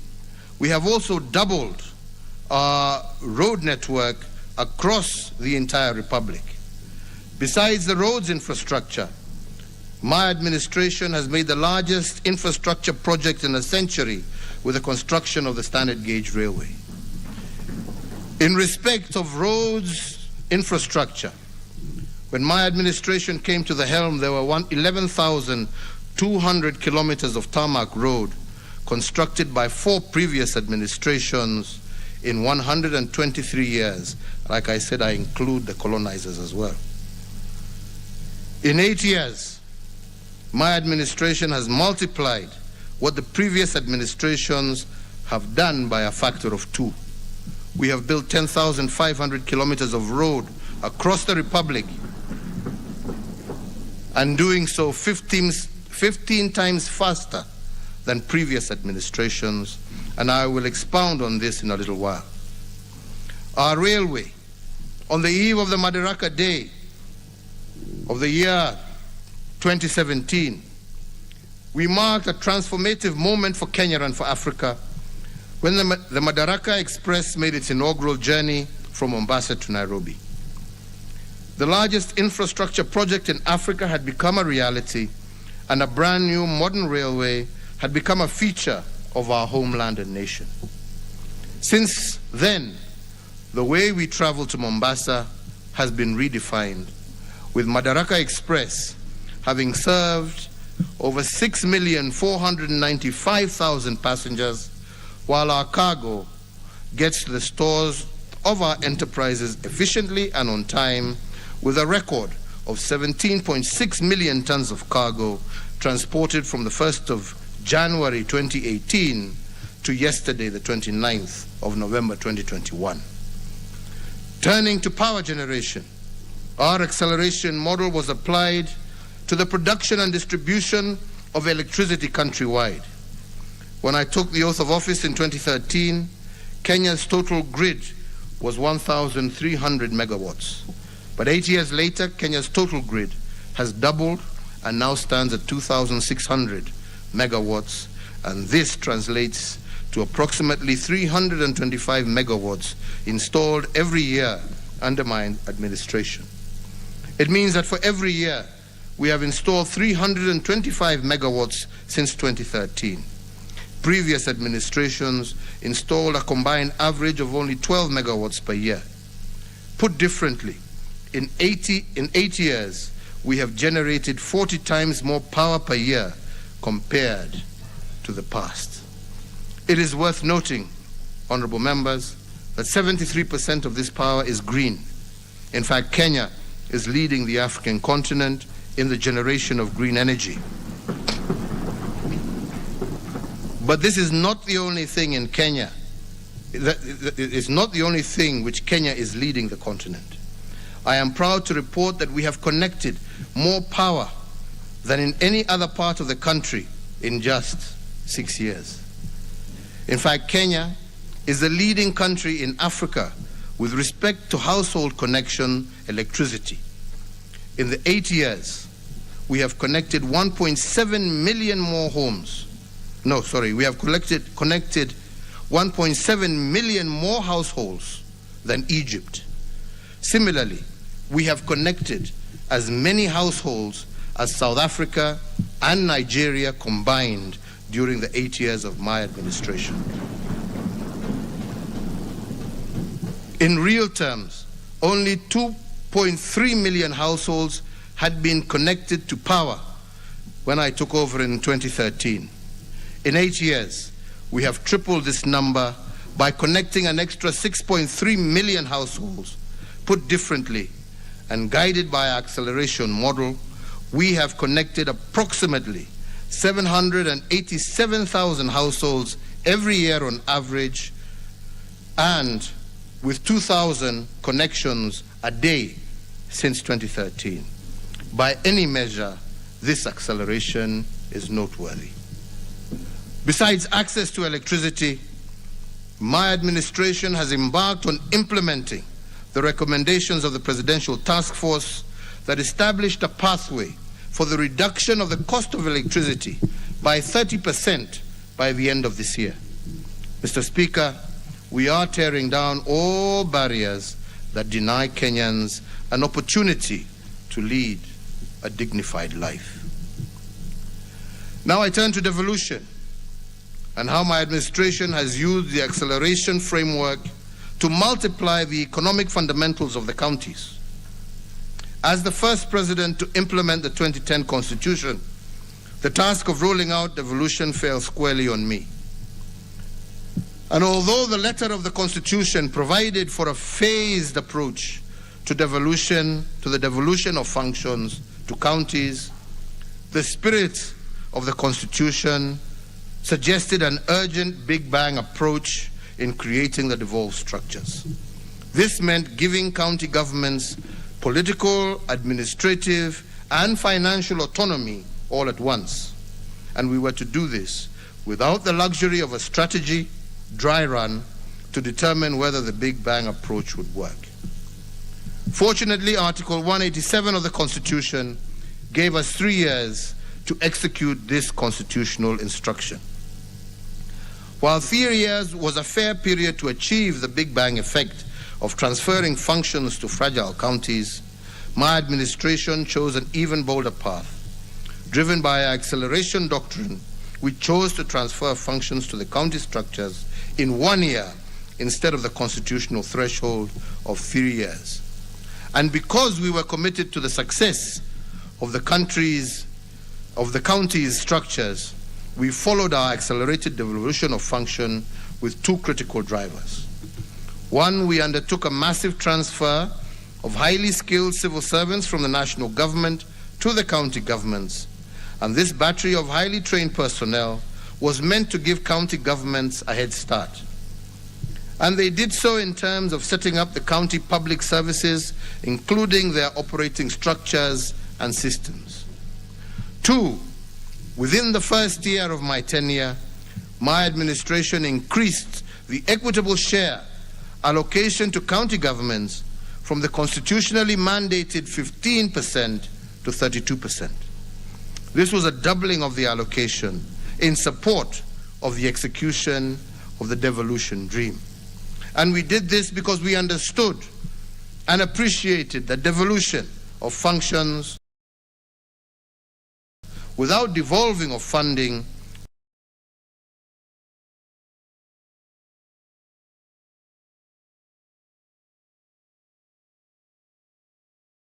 We have also doubled our road network across the entire republic. Besides the roads infrastructure, my administration has made the largest infrastructure project in a century with the construction of the standard gauge railway. In respect of roads infrastructure, when my administration came to the helm, there were 11,200 kilometers of tarmac road constructed by 4 previous administrations in 123 years. Like I said, I include the colonizers as well. In 8 years, my administration has multiplied what the previous administrations have done by a factor of 2. We have built 10,500 kilometers of road across the republic, and doing so 15 times faster than previous administrations, and I will expound on this in a little while. Our railway, on the eve of the Madaraka Day of the year 2017, we marked a transformative moment for Kenya and for Africa when the Madaraka Express made its inaugural journey from Mombasa to Nairobi. The largest infrastructure project in Africa had become a reality, and a brand new modern railway had become a feature of our homeland and nation. Since then, the way we travel to Mombasa has been redefined, with Madaraka Express having served over 6,495,000 passengers, while our cargo gets to the stores of our enterprises efficiently and on time, with a record of 17.6 million tons of cargo transported from the 1st of January 2018 to yesterday, the 29th of November 2021. Turning to power generation, our acceleration model was applied to the production and distribution of electricity countrywide. When I took the oath of office in 2013, Kenya's total grid was 1,300 megawatts. But 8 years later, Kenya's total grid has doubled and now stands at 2,600 megawatts, and this translates to approximately 325 megawatts installed every year under my administration. It means that for every year, we have installed 325 megawatts since 2013. Previous administrations installed a combined average of only 12 megawatts per year. Put differently, in 8 years, we have generated 40 times more power per year compared to the past. It is worth noting, honorable members, that 73% of this power is green. In fact, Kenya is leading the African continent in the generation of green energy. But this is not the only thing in Kenya. It's not the only thing which Kenya is leading the continent. I am proud to report that we have connected more power than in any other part of the country in just 6 years. In fact, Kenya is the leading country in Africa with respect to household connection electricity. In the 8 years, we have connected 1.7 million more homes. No, sorry, we have connected 1.7 million more households than Egypt. Similarly, we have connected as many households as South Africa and Nigeria combined during the 8 years of my administration. In real terms, only 2.3 million households had been connected to power when I took over in 2013. In 8 years, we have tripled this number by connecting an extra 6.3 million households. Put differently, and guided by our acceleration model, we have connected approximately 787,000 households every year on average, and with 2,000 connections a day since 2013. By any measure, this acceleration is noteworthy. Besides access to electricity, my administration has embarked on implementing the recommendations of the Presidential Task Force that established a pathway for the reduction of the cost of electricity by 30% by the end of this year. Mr. Speaker, we are tearing down all barriers that deny Kenyans an opportunity to lead a dignified life. Now I turn to devolution and how my administration has used the acceleration framework to multiply the economic fundamentals of the counties. As the first president to implement the 2010 Constitution, the task of rolling out devolution fell squarely on me. And although the letter of the Constitution provided for a phased approach to the devolution of functions to counties, the spirit of the Constitution suggested an urgent Big Bang approach in creating the devolved structures. This meant giving county governments political, administrative, and financial autonomy all at once. And we were to do this without the luxury of a strategy, dry run, to determine whether the Big Bang approach would work. Fortunately, Article 187 of the Constitution gave us 3 years to execute this constitutional instruction. While 3 years was a fair period to achieve the Big Bang effect of transferring functions to fragile counties, my administration chose an even bolder path. Driven by our acceleration doctrine, we chose to transfer functions to the county structures in 1 year instead of the constitutional threshold of 3 years. And because we were committed to the success of the county's structures, we followed our accelerated devolution of function with 2 critical drivers. One, we undertook a massive transfer of highly skilled civil servants from the national government to the county governments. And this battery of highly trained personnel was meant to give county governments a head start. And they did so in terms of setting up the county public services, including their operating structures and systems. 2, within the first year of my tenure, my administration increased the equitable share allocation to county governments from the constitutionally mandated 15% to 32%. This was a doubling of the allocation in support of the execution of the devolution dream. And we did this because we understood and appreciated that devolution of functions without devolving of funding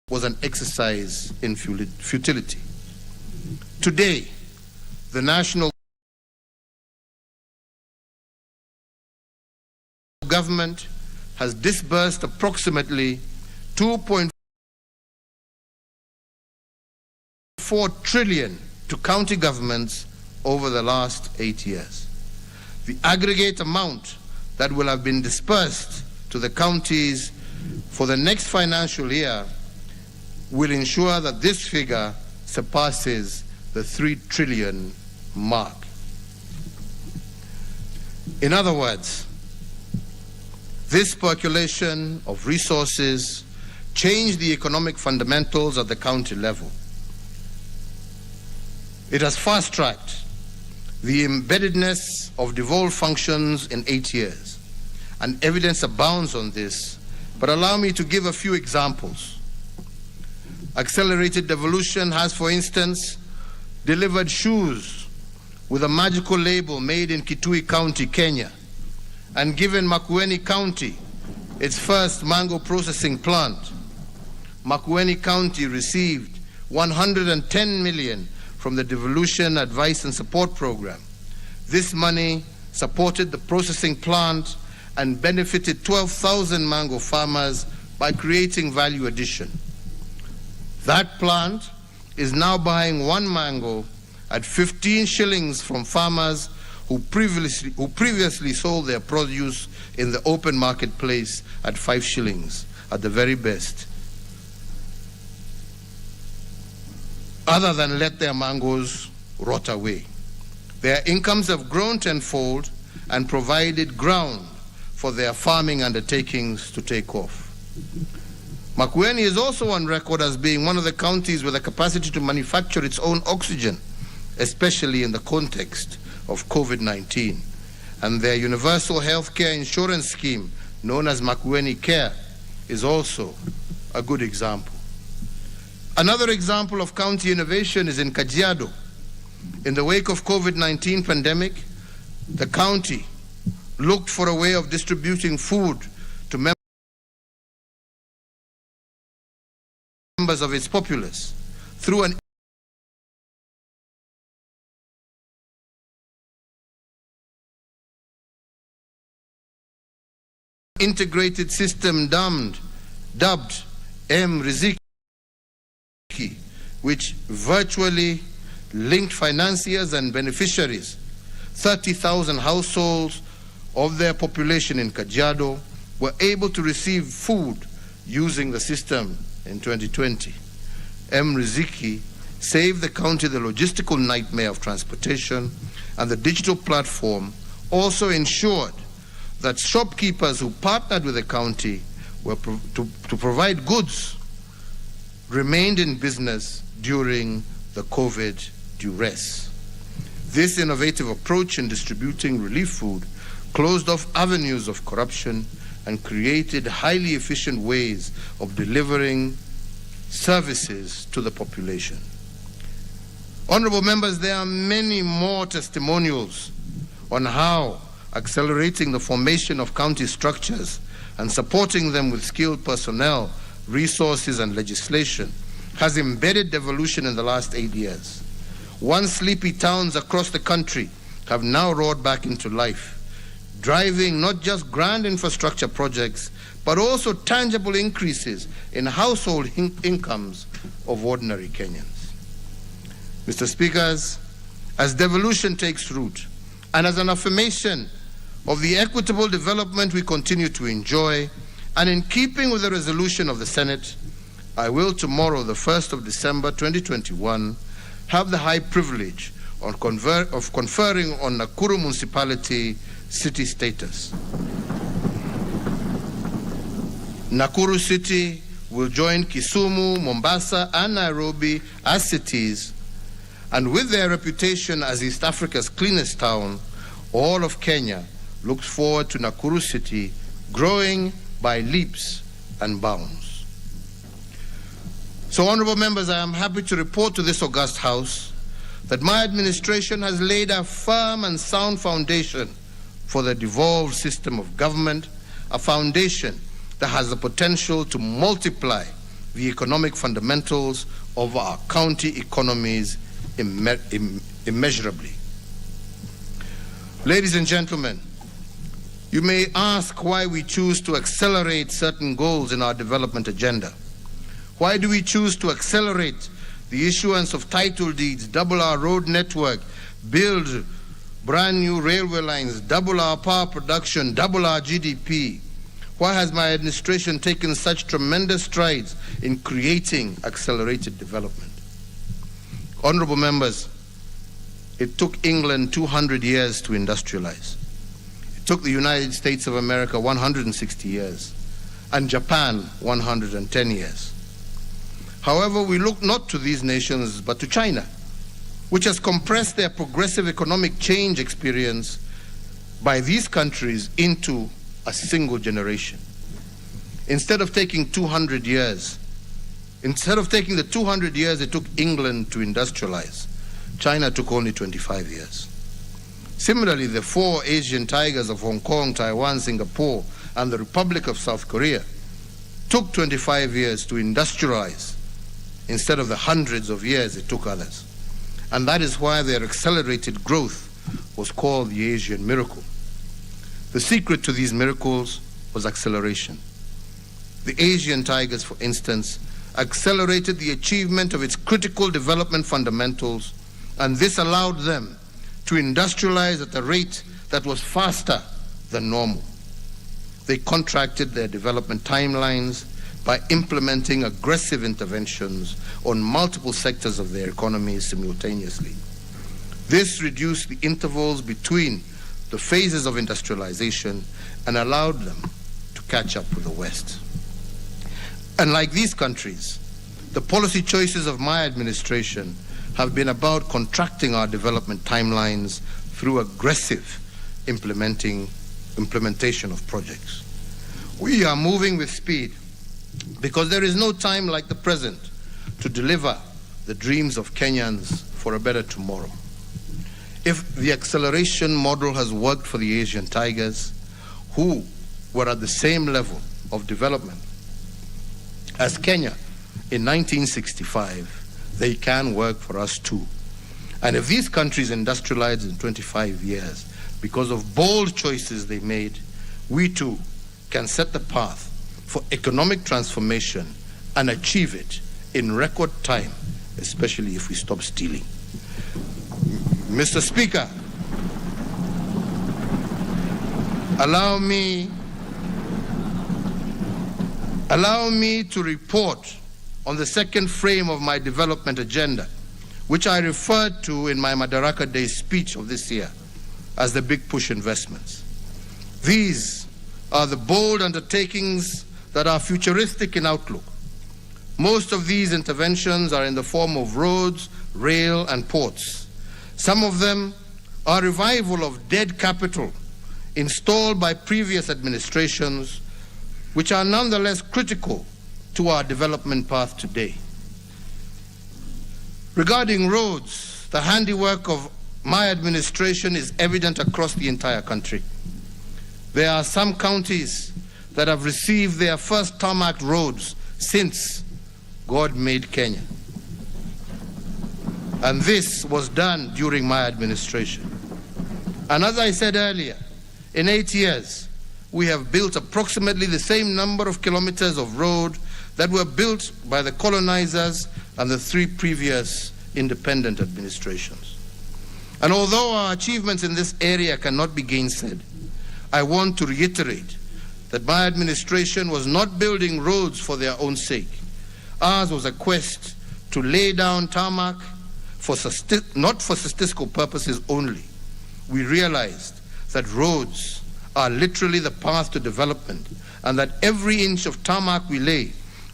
was an exercise in futility. Today, the national government has disbursed approximately 2.4 trillion to county governments over the last 8 years. The aggregate amount that will have been dispersed to the counties for the next financial year will ensure that this figure surpasses the 3 trillion mark. In other words, this percolation of resources changed the economic fundamentals at the county level. It has fast-tracked the embeddedness of devolved functions in 8 years, and evidence abounds on this, but allow me to give a few examples. Accelerated devolution has, for instance, delivered shoes with a magical label made in Kitui County, Kenya, and given Makueni County its first mango processing plant. Makueni County received 110 million from the Devolution Advice and Support Program. This money supported the processing plant and benefited 12,000 mango farmers by creating value addition. That plant is now buying one mango at 15 shillings from farmers who previously sold their produce in the open marketplace at 5 shillings at the very best, other than let their mangoes rot away. Their incomes have grown tenfold and provided ground for their farming undertakings to take off. Makueni is also on record as being one of the counties with the capacity to manufacture its own oxygen, especially in the context of COVID-19. And their universal health care insurance scheme, known as Makueni Care, is also a good example. Another example of county innovation is in Kajiado. In the wake of COVID-19 pandemic, the county looked for a way of distributing food to members of its populace through an integrated system dubbed Riziki, which virtually linked financiers and beneficiaries. 30,000 households of their population in Kajiado were able to receive food using the system in 2020. Riziki saved the county the logistical nightmare of transportation, and the digital platform also ensured that shopkeepers who partnered with the county were to provide goods remained in business during the COVID duress. This innovative approach in distributing relief food closed off avenues of corruption and created highly efficient ways of delivering services to the population. Honorable members, there are many more testimonials on how accelerating the formation of county structures and supporting them with skilled personnel, resources, and legislation has embedded devolution in the last 8 years. Once sleepy towns across the country have now roared back into life, driving not just grand infrastructure projects, but also tangible increases in household incomes of ordinary Kenyans. Mr. Speakers, as devolution takes root, and as an affirmation of the equitable development we continue to enjoy, and in keeping with the resolution of the Senate, I will tomorrow, the 1st of December 2021, have the high privilege of conferring on Nakuru municipality city status. Nakuru City will join Kisumu, Mombasa, and Nairobi as cities, and with their reputation as East Africa's cleanest town, all of Kenya looks forward to Nakuru City growing by leaps and bounds. So, honorable members, I am happy to report to this august House that my administration has laid a firm and sound foundation for the devolved system of government, a foundation that has the potential to multiply the economic fundamentals of our county economies immeasurably. Ladies and gentlemen, you may ask why we choose to accelerate certain goals in our development agenda. Why do we choose to accelerate the issuance of title deeds, double our road network, build brand new railway lines, double our power production, double our GDP? Why has my administration taken such tremendous strides in creating accelerated development? Honorable members, it took England 200 years to industrialize. It took the United States of America 160 years, and Japan 110 years. However, we look not to these nations, but to China, which has compressed their progressive economic change experience by these countries into a single generation. Instead of taking 200 years, instead of taking the 200 years it took England to industrialize, China took only 25 years. Similarly, the 4 Asian tigers of Hong Kong, Taiwan, Singapore, and the Republic of South Korea took 25 years to industrialize instead of the hundreds of years it took others. And that is why their accelerated growth was called the Asian miracle. The secret to these miracles was acceleration. The Asian tigers, for instance, accelerated the achievement of its critical development fundamentals, and this allowed them to industrialize at a rate that was faster than normal. They contracted their development timelines by implementing aggressive interventions on multiple sectors of their economies simultaneously. This reduced the intervals between the phases of industrialization and allowed them to catch up with the West. And like these countries, the policy choices of my administration have been about contracting our development timelines through aggressive implementation of projects. We are moving with speed because there is no time like the present to deliver the dreams of Kenyans for a better tomorrow. If the acceleration model has worked for the Asian tigers, who were at the same level of development as Kenya in 1965, they can work for us too. And if these countries industrialized in 25 years because of bold choices they made, we too can set the path for economic transformation and achieve it in record time, especially if we stop stealing. Mr. Speaker, allow me to report on the second frame of my development agenda, which I referred to in my Madaraka Day speech of this year as the big push investments. These are the bold undertakings that are futuristic in outlook. Most of these interventions are in the form of roads, rail, and ports. Some of them are revival of dead capital installed by previous administrations, which are nonetheless critical to our development path today. Regarding roads, the handiwork of my administration is evident across the entire country. There are some counties that have received their first tarmac roads since God made Kenya. And this was done during my administration. And as I said earlier, in 8 years, we have built approximately the same number of kilometers of road that were built by the colonizers and the 3 previous independent administrations. And although our achievements in this area cannot be gainsaid, I want to reiterate that my administration was not building roads for their own sake. Ours was a quest to lay down tarmac not for statistical purposes only. We realized that roads are literally the path to development, and that every inch of tarmac we lay,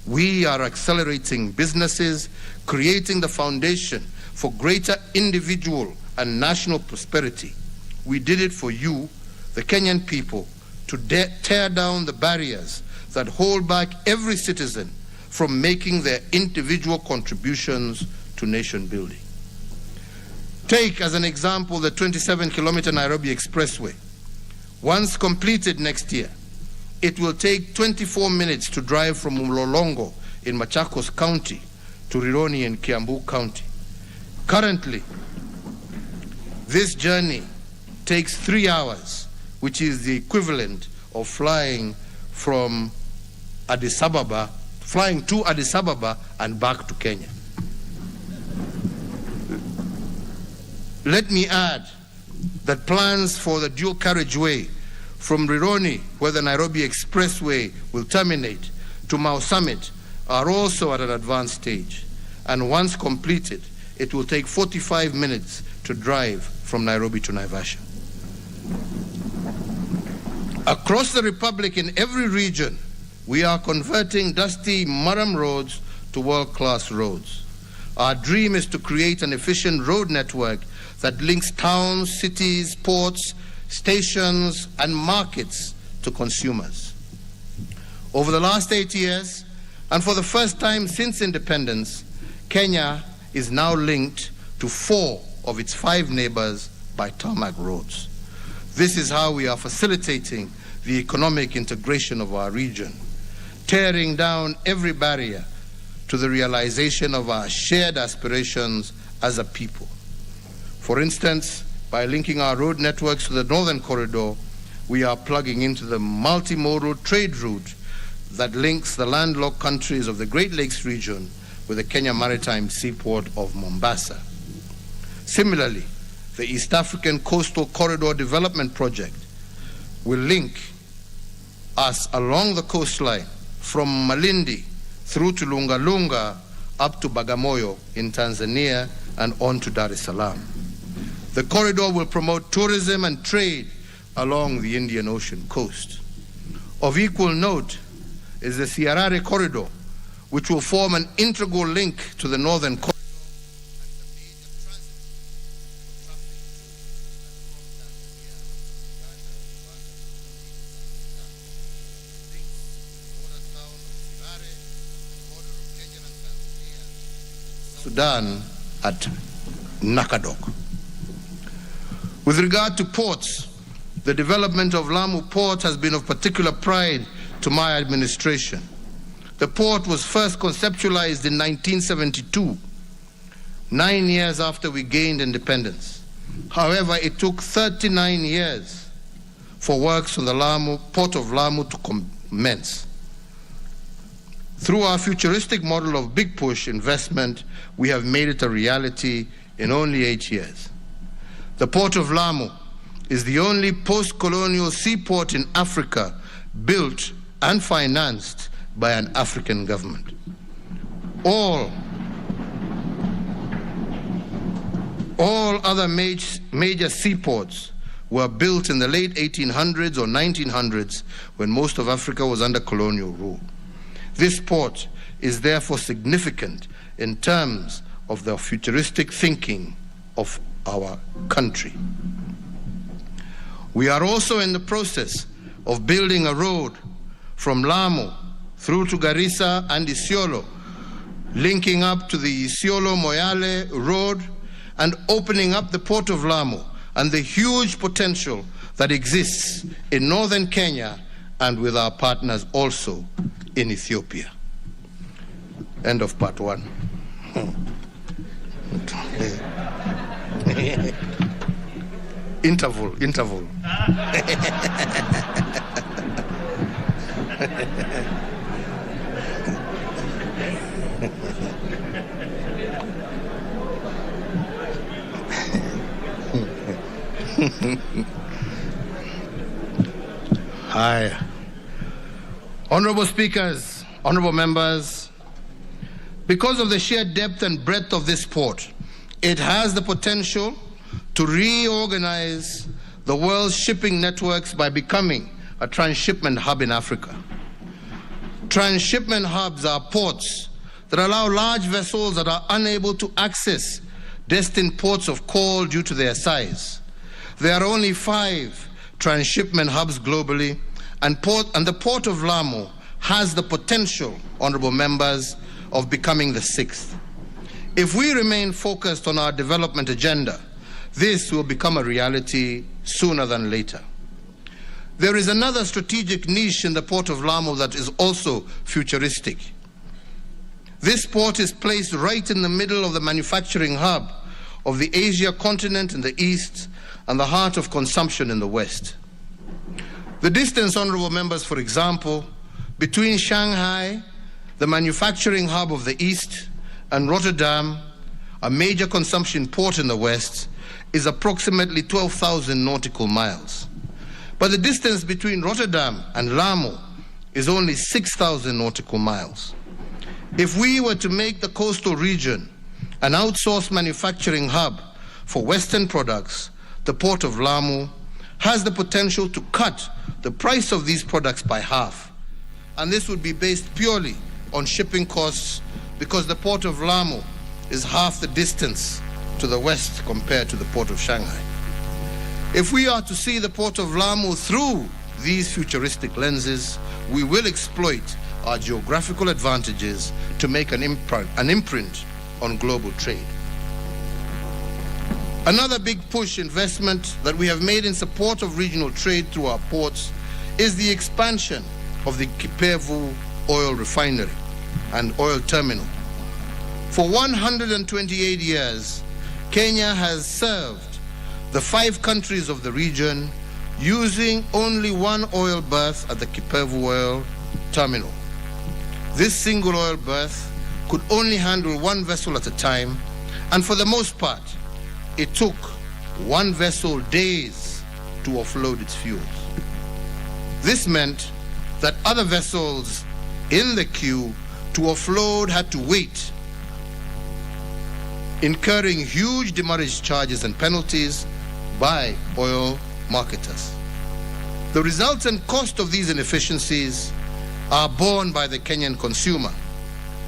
we are accelerating businesses, creating the foundation for greater individual and national prosperity. We did it for you, the Kenyan people, to tear down the barriers that hold back every citizen from making their individual contributions to nation building. Take as an example the 27-kilometer Nairobi Expressway. Once completed next year, it will take 24 minutes to drive from Mlolongo in Machakos County to Rironi in Kiambu County. Currently, this journey takes 3 hours, which is the equivalent of flying from Addis Ababa, flying to Addis Ababa and back to Kenya. Let me add that plans for the dual carriageway from Rironi, where the Nairobi Expressway will terminate, to Mau Summit are also at an advanced stage. And once completed, it will take 45 minutes to drive from Nairobi to Naivasha. Across the Republic, in every region, we are converting dusty Maram roads to world-class roads. Our dream is to create an efficient road network that links towns, cities, ports, stations, and markets to consumers. Over the last 8 years, and for the first time since independence, Kenya is now linked to 4 of its 5 neighbors by tarmac roads. This is how we are facilitating the economic integration of our region, tearing down every barrier to the realization of our shared aspirations as a people. For instance, by linking our road networks to the Northern Corridor, we are plugging into the multimodal trade route that links the landlocked countries of the Great Lakes region with the Kenya maritime seaport of Mombasa. Similarly, the East African Coastal Corridor Development Project will link us along the coastline from Malindi through to Lunga Lunga up to Bagamoyo in Tanzania and on to Dar es Salaam. The corridor will promote tourism and trade along the Indian Ocean coast. Of equal note is the Siarare Corridor, which will form an integral link to the Northern Corridor. Sudan at Nakadok. With regard to ports, the development of Lamu Port has been of particular pride to my administration. The port was first conceptualized in 1972, 9 years after we gained independence. However, it took 39 years for works on the Port of Lamu to commence. Through our futuristic model of big push investment, we have made it a reality in only 8 years. The Port of Lamu is the only post-colonial seaport in Africa built and financed by an African government. All other major seaports were built in the late 1800s or 1900s when most of Africa was under colonial rule. This port is therefore significant in terms of the futuristic thinking of our country. We are also in the process of building a road from Lamu through to Garissa and Isiolo, linking up to the Isiolo-Moyale road and opening up the Port of Lamu and the huge potential that exists in northern Kenya and with our partners also in Ethiopia. End of part 1. Interval. Hi. Honorable speakers, honorable members, because of the sheer depth and breadth of this port, it has the potential to reorganize the world's shipping networks by becoming a transshipment hub in Africa. Transshipment hubs are ports that allow large vessels that are unable to access destined ports of call due to their size. There are only 5 transshipment hubs globally, and the Port of Lamu has the potential, honorable members, of becoming the 6th. If we remain focused on our development agenda, this will become a reality sooner than later. There is another strategic niche in the Port of Lamu that is also futuristic. This port is placed right in the middle of the manufacturing hub of the Asia continent in the east and the heart of consumption in the west. The distance, honorable members, for example, between Shanghai, the manufacturing hub of the east, and Rotterdam, a major consumption port in the west, is approximately 12,000 nautical miles. But the distance between Rotterdam and Lamu is only 6,000 nautical miles. If we were to make the coastal region an outsourced manufacturing hub for Western products, the port of Lamu has the potential to cut the price of these products by half. And this would be based purely on shipping costs, because the port of Lamu is half the distance to the west compared to the port of Shanghai. If we are to see the port of Lamu through these futuristic lenses, we will exploit our geographical advantages to make an imprint on global trade. Another big push investment that we have made in support of regional trade through our ports is the expansion of the Kipevu oil refinery and oil terminal. For 128 years, Kenya has served the 5 countries of the region using only one oil berth at the Kipevu oil terminal. This single oil berth could only handle one vessel at a time, and for the most part, it took one vessel days to offload its fuels. This meant that other vessels in the queue to offload had to wait, incurring huge demurrage charges and penalties by oil marketers. The resultant cost of these inefficiencies are borne by the Kenyan consumer,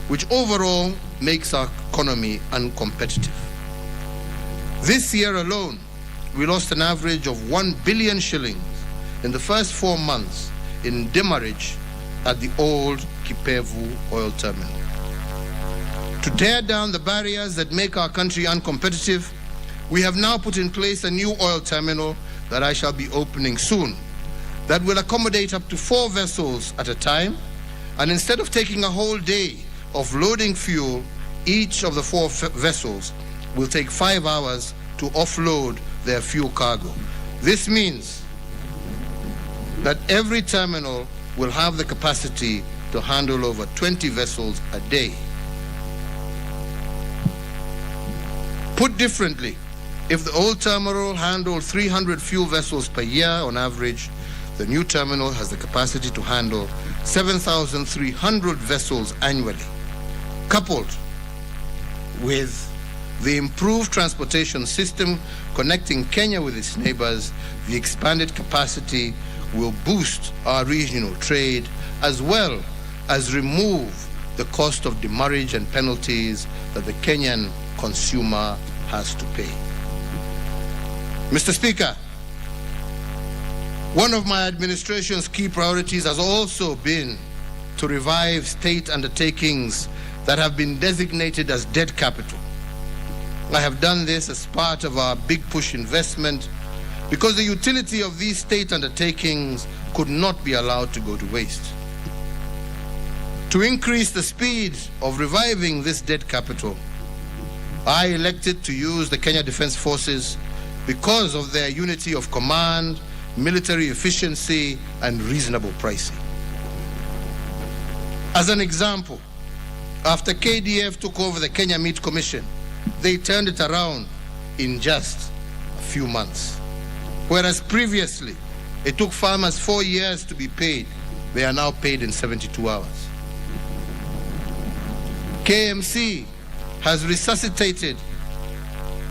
which overall makes our economy uncompetitive. This year alone, we lost an average of 1 billion shillings in the first 4 months in demurrage at the old Kipevu oil terminal. To tear down the barriers that make our country uncompetitive, we have now put in place a new oil terminal that I shall be opening soon, that will accommodate up to 4 vessels at a time, and instead of taking a whole day of loading fuel, each of the 4 vessels will take 5 hours to offload their fuel cargo. This means that every terminal will have the capacity to handle over 20 vessels a day. Put differently, if the old terminal handled 300 fuel vessels per year on average, the new terminal has the capacity to handle 7,300 vessels annually. Coupled with the improved transportation system connecting Kenya with its neighbors, the expanded capacity will boost our regional trade as well as remove the cost of demurrage and penalties that the Kenyan consumer has to pay. Mr. Speaker, one of my administration's key priorities has also been to revive state undertakings that have been designated as dead capital. I have done this as part of our big push investment because the utility of these state undertakings could not be allowed to go to waste. To increase the speed of reviving this dead capital, I elected to use the Kenya Defence Forces because of their unity of command, military efficiency, and reasonable pricing. As an example, after KDF took over the Kenya Meat Commission, they turned it around in just a few months. Whereas previously, it took farmers 4 years to be paid, they are now paid in 72 hours. KMC has resuscitated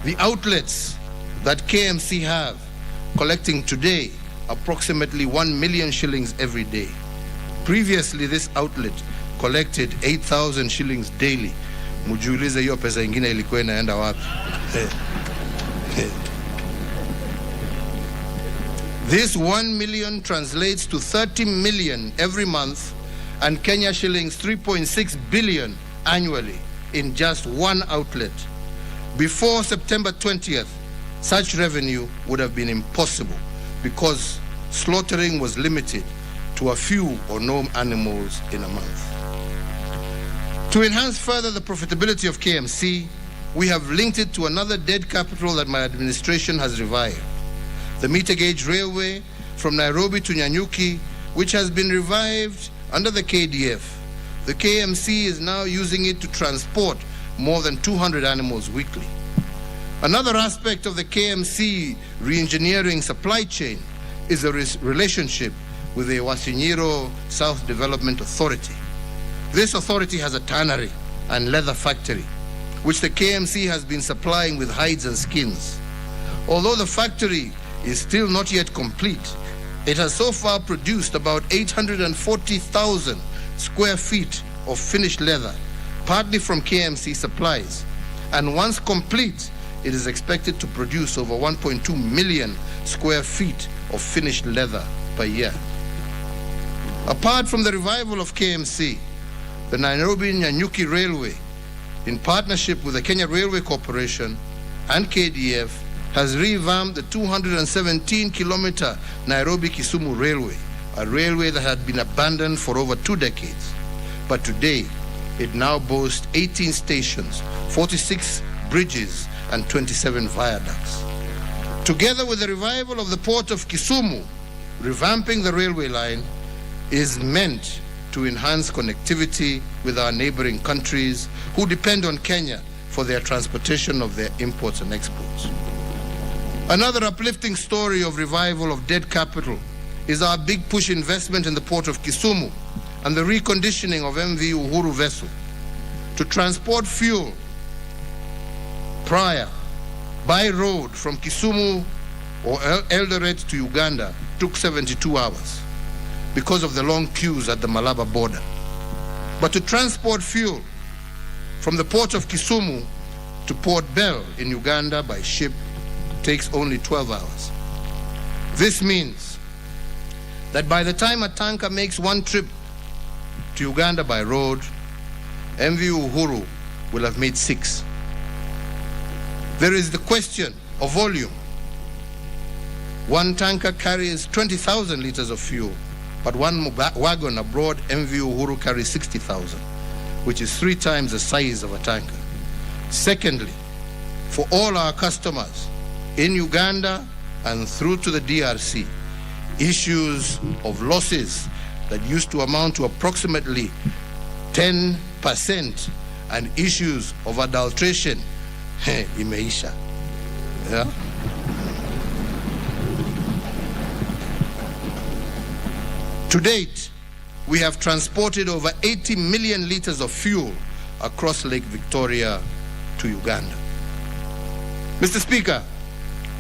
the outlets that KMC have, collecting today approximately 1 million shillings every day. Previously, this outlet collected 8,000 shillings daily. Mujiulize hiyo pesa ingine ilikuwa inaenda wapi? This 1 million translates to 30 million every month and Kenya shillings 3.6 billion annually in just one outlet. Before September 20th, such revenue would have been impossible because slaughtering was limited to a few or no animals in a month. To enhance further the profitability of KMC, we have linked it to another dead capital that my administration has revived, the meter gauge railway from Nairobi to Nyanyuki, which has been revived under the KDF. The KMC is now using it to transport more than 200 animals weekly. Another aspect of the KMC re-engineering supply chain is a relationship with the Uasin South Development Authority. This authority has a tannery and leather factory, which the KMC has been supplying with hides and skins. Although the factory is still not yet complete, it has so far produced about 840,000 square feet of finished leather, partly from KMC supplies. And once complete, it is expected to produce over 1.2 million square feet of finished leather per year. Apart from the revival of KMC, the Nairobi-Nyanyuki Railway, in partnership with the Kenya Railway Corporation and KDF, has revamped the 217-kilometer Nairobi-Kisumu Railway, a railway that had been abandoned for over 2 decades. But today, it now boasts 18 stations, 46 bridges, and 27 viaducts. Together with the revival of the port of Kisumu, revamping the railway line is meant to enhance connectivity with our neighboring countries who depend on Kenya for their transportation of their imports and exports. Another uplifting story of revival of dead capital is our big push investment in the port of Kisumu and the reconditioning of MV Uhuru vessel. To transport fuel prior by road from Kisumu or Eldoret to Uganda took 72 hours because of the long queues at the Malaba border. But to transport fuel from the port of Kisumu to Port Bell in Uganda by ship takes only 12 hours. This means that by the time a tanker makes one trip to Uganda by road, MV Uhuru will have made 6. There is the question of volume. One tanker carries 20,000 liters of fuel, but one wagon aboard MV Uhuru carries 60,000, which is 3 times the size of a tanker. Secondly, for all our customers in Uganda and through to the DRC, issues of losses that used to amount to approximately 10% and issues of adulteration, imeisha. Yeah? To date, we have transported over 80 million liters of fuel across Lake Victoria to Uganda. Mr. Speaker,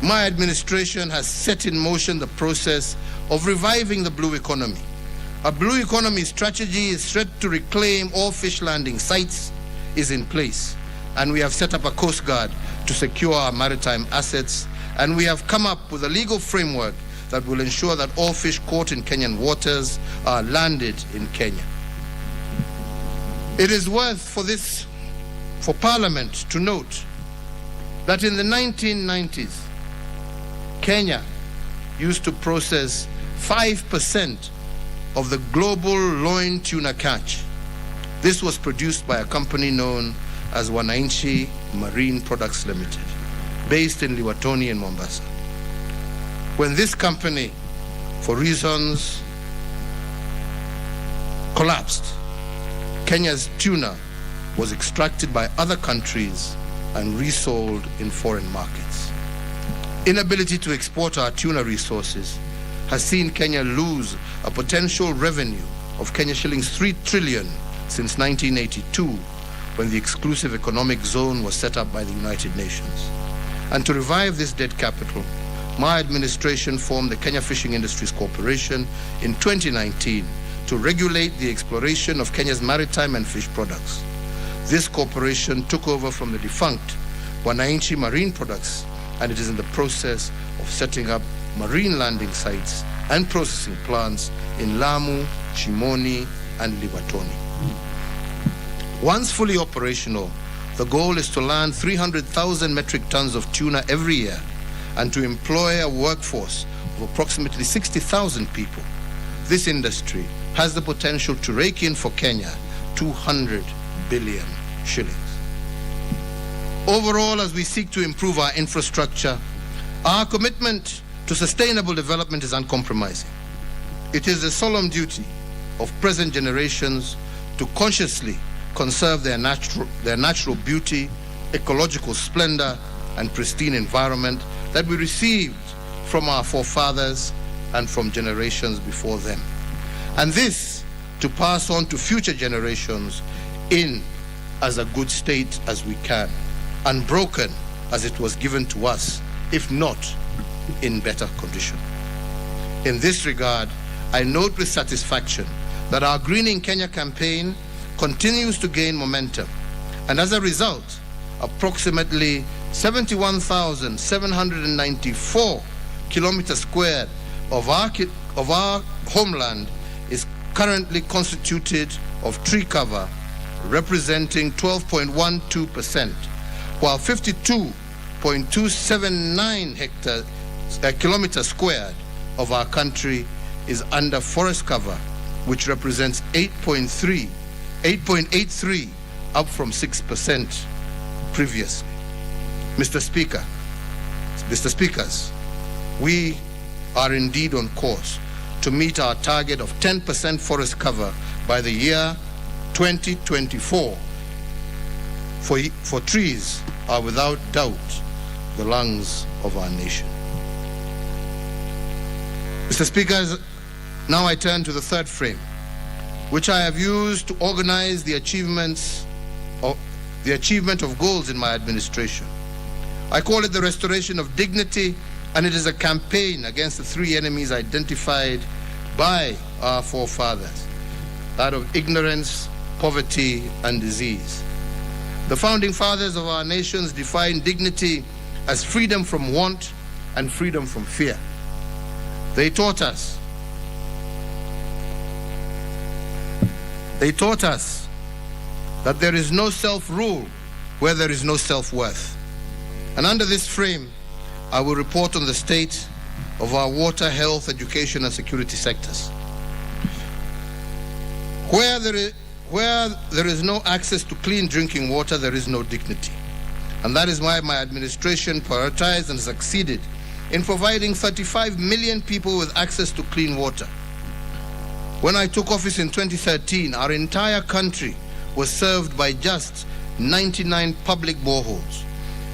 my administration has set in motion the process of reviving the blue economy. A blue economy strategy is set to reclaim all fish landing sites is in place, and we have set up a Coast Guard to secure our maritime assets, and we have come up with a legal framework that will ensure that all fish caught in Kenyan waters are landed in Kenya. It is worth for Parliament to note that in the 1990s, Kenya used to process 5% of the global loin tuna catch. This was produced by a company known as Wananchi Marine Products Limited, based in Liwatoni in Mombasa. When this company, for reasons, collapsed, Kenya's tuna was extracted by other countries and resold in foreign markets. Inability to export our tuna resources has seen Kenya lose a potential revenue of Kenya shillings 3 trillion since 1982, when the exclusive economic zone was set up by the United Nations. And to revive this dead capital, my administration formed the Kenya Fishing Industries Corporation in 2019 to regulate the exploration of Kenya's maritime and fish products. This corporation took over from the defunct Wananchi Marine Products, and it is in the process of setting up marine landing sites and processing plants in Lamu, Shimoni, and Liwatoni. Once fully operational, the goal is to land 300,000 metric tons of tuna every year and to employ a workforce of approximately 60,000 people. This industry has the potential to rake in for Kenya $200 billion shillings. Overall, as we seek to improve our infrastructure, our commitment to sustainable development is uncompromising. It is the solemn duty of present generations to consciously conserve their natural beauty, ecological splendor, and pristine environment that we received from our forefathers and from generations before them. And this to pass on to future generations in as a good state as we can, unbroken as it was given to us, if not in better condition. In this regard, I note with satisfaction that our Greening Kenya campaign continues to gain momentum, and as a result, approximately 71,794 kilometers squared of our homeland is currently constituted of tree cover, representing 12.12%, while 52.279 kilometers squared of our country is under forest cover, which represents 8.83, up from 6% previously. Mr. Speakers, we are indeed on course to meet our target of 10% forest cover by the year 2024. For trees are without doubt the lungs of our nation. Mr. Speaker, now I turn to the third frame, which I have used to organize the achievement of goals in my administration. I call it the restoration of dignity, and it is a campaign against the three enemies identified by our forefathers, that of ignorance, poverty, and disease. The founding fathers of our nations defined dignity as freedom from want and freedom from fear. They taught us that there is no self-rule where there is no self-worth. And under this frame, I will report on the state of our water, health, education, and security sectors. Where there is no access to clean drinking water, there is no dignity. And that is why my administration prioritized and succeeded in providing 35 million people with access to clean water. When I took office in 2013, our entire country was served by just 99 public boreholes.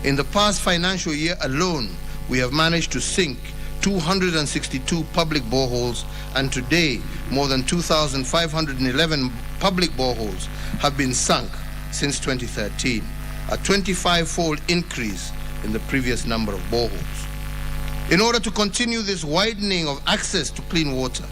In the past financial year alone, we have managed to sink 262 public boreholes, and today more than 2,511 public boreholes have been sunk since 2013, a 25-fold increase in the previous number of boreholes. In order to continue this widening of access to clean water,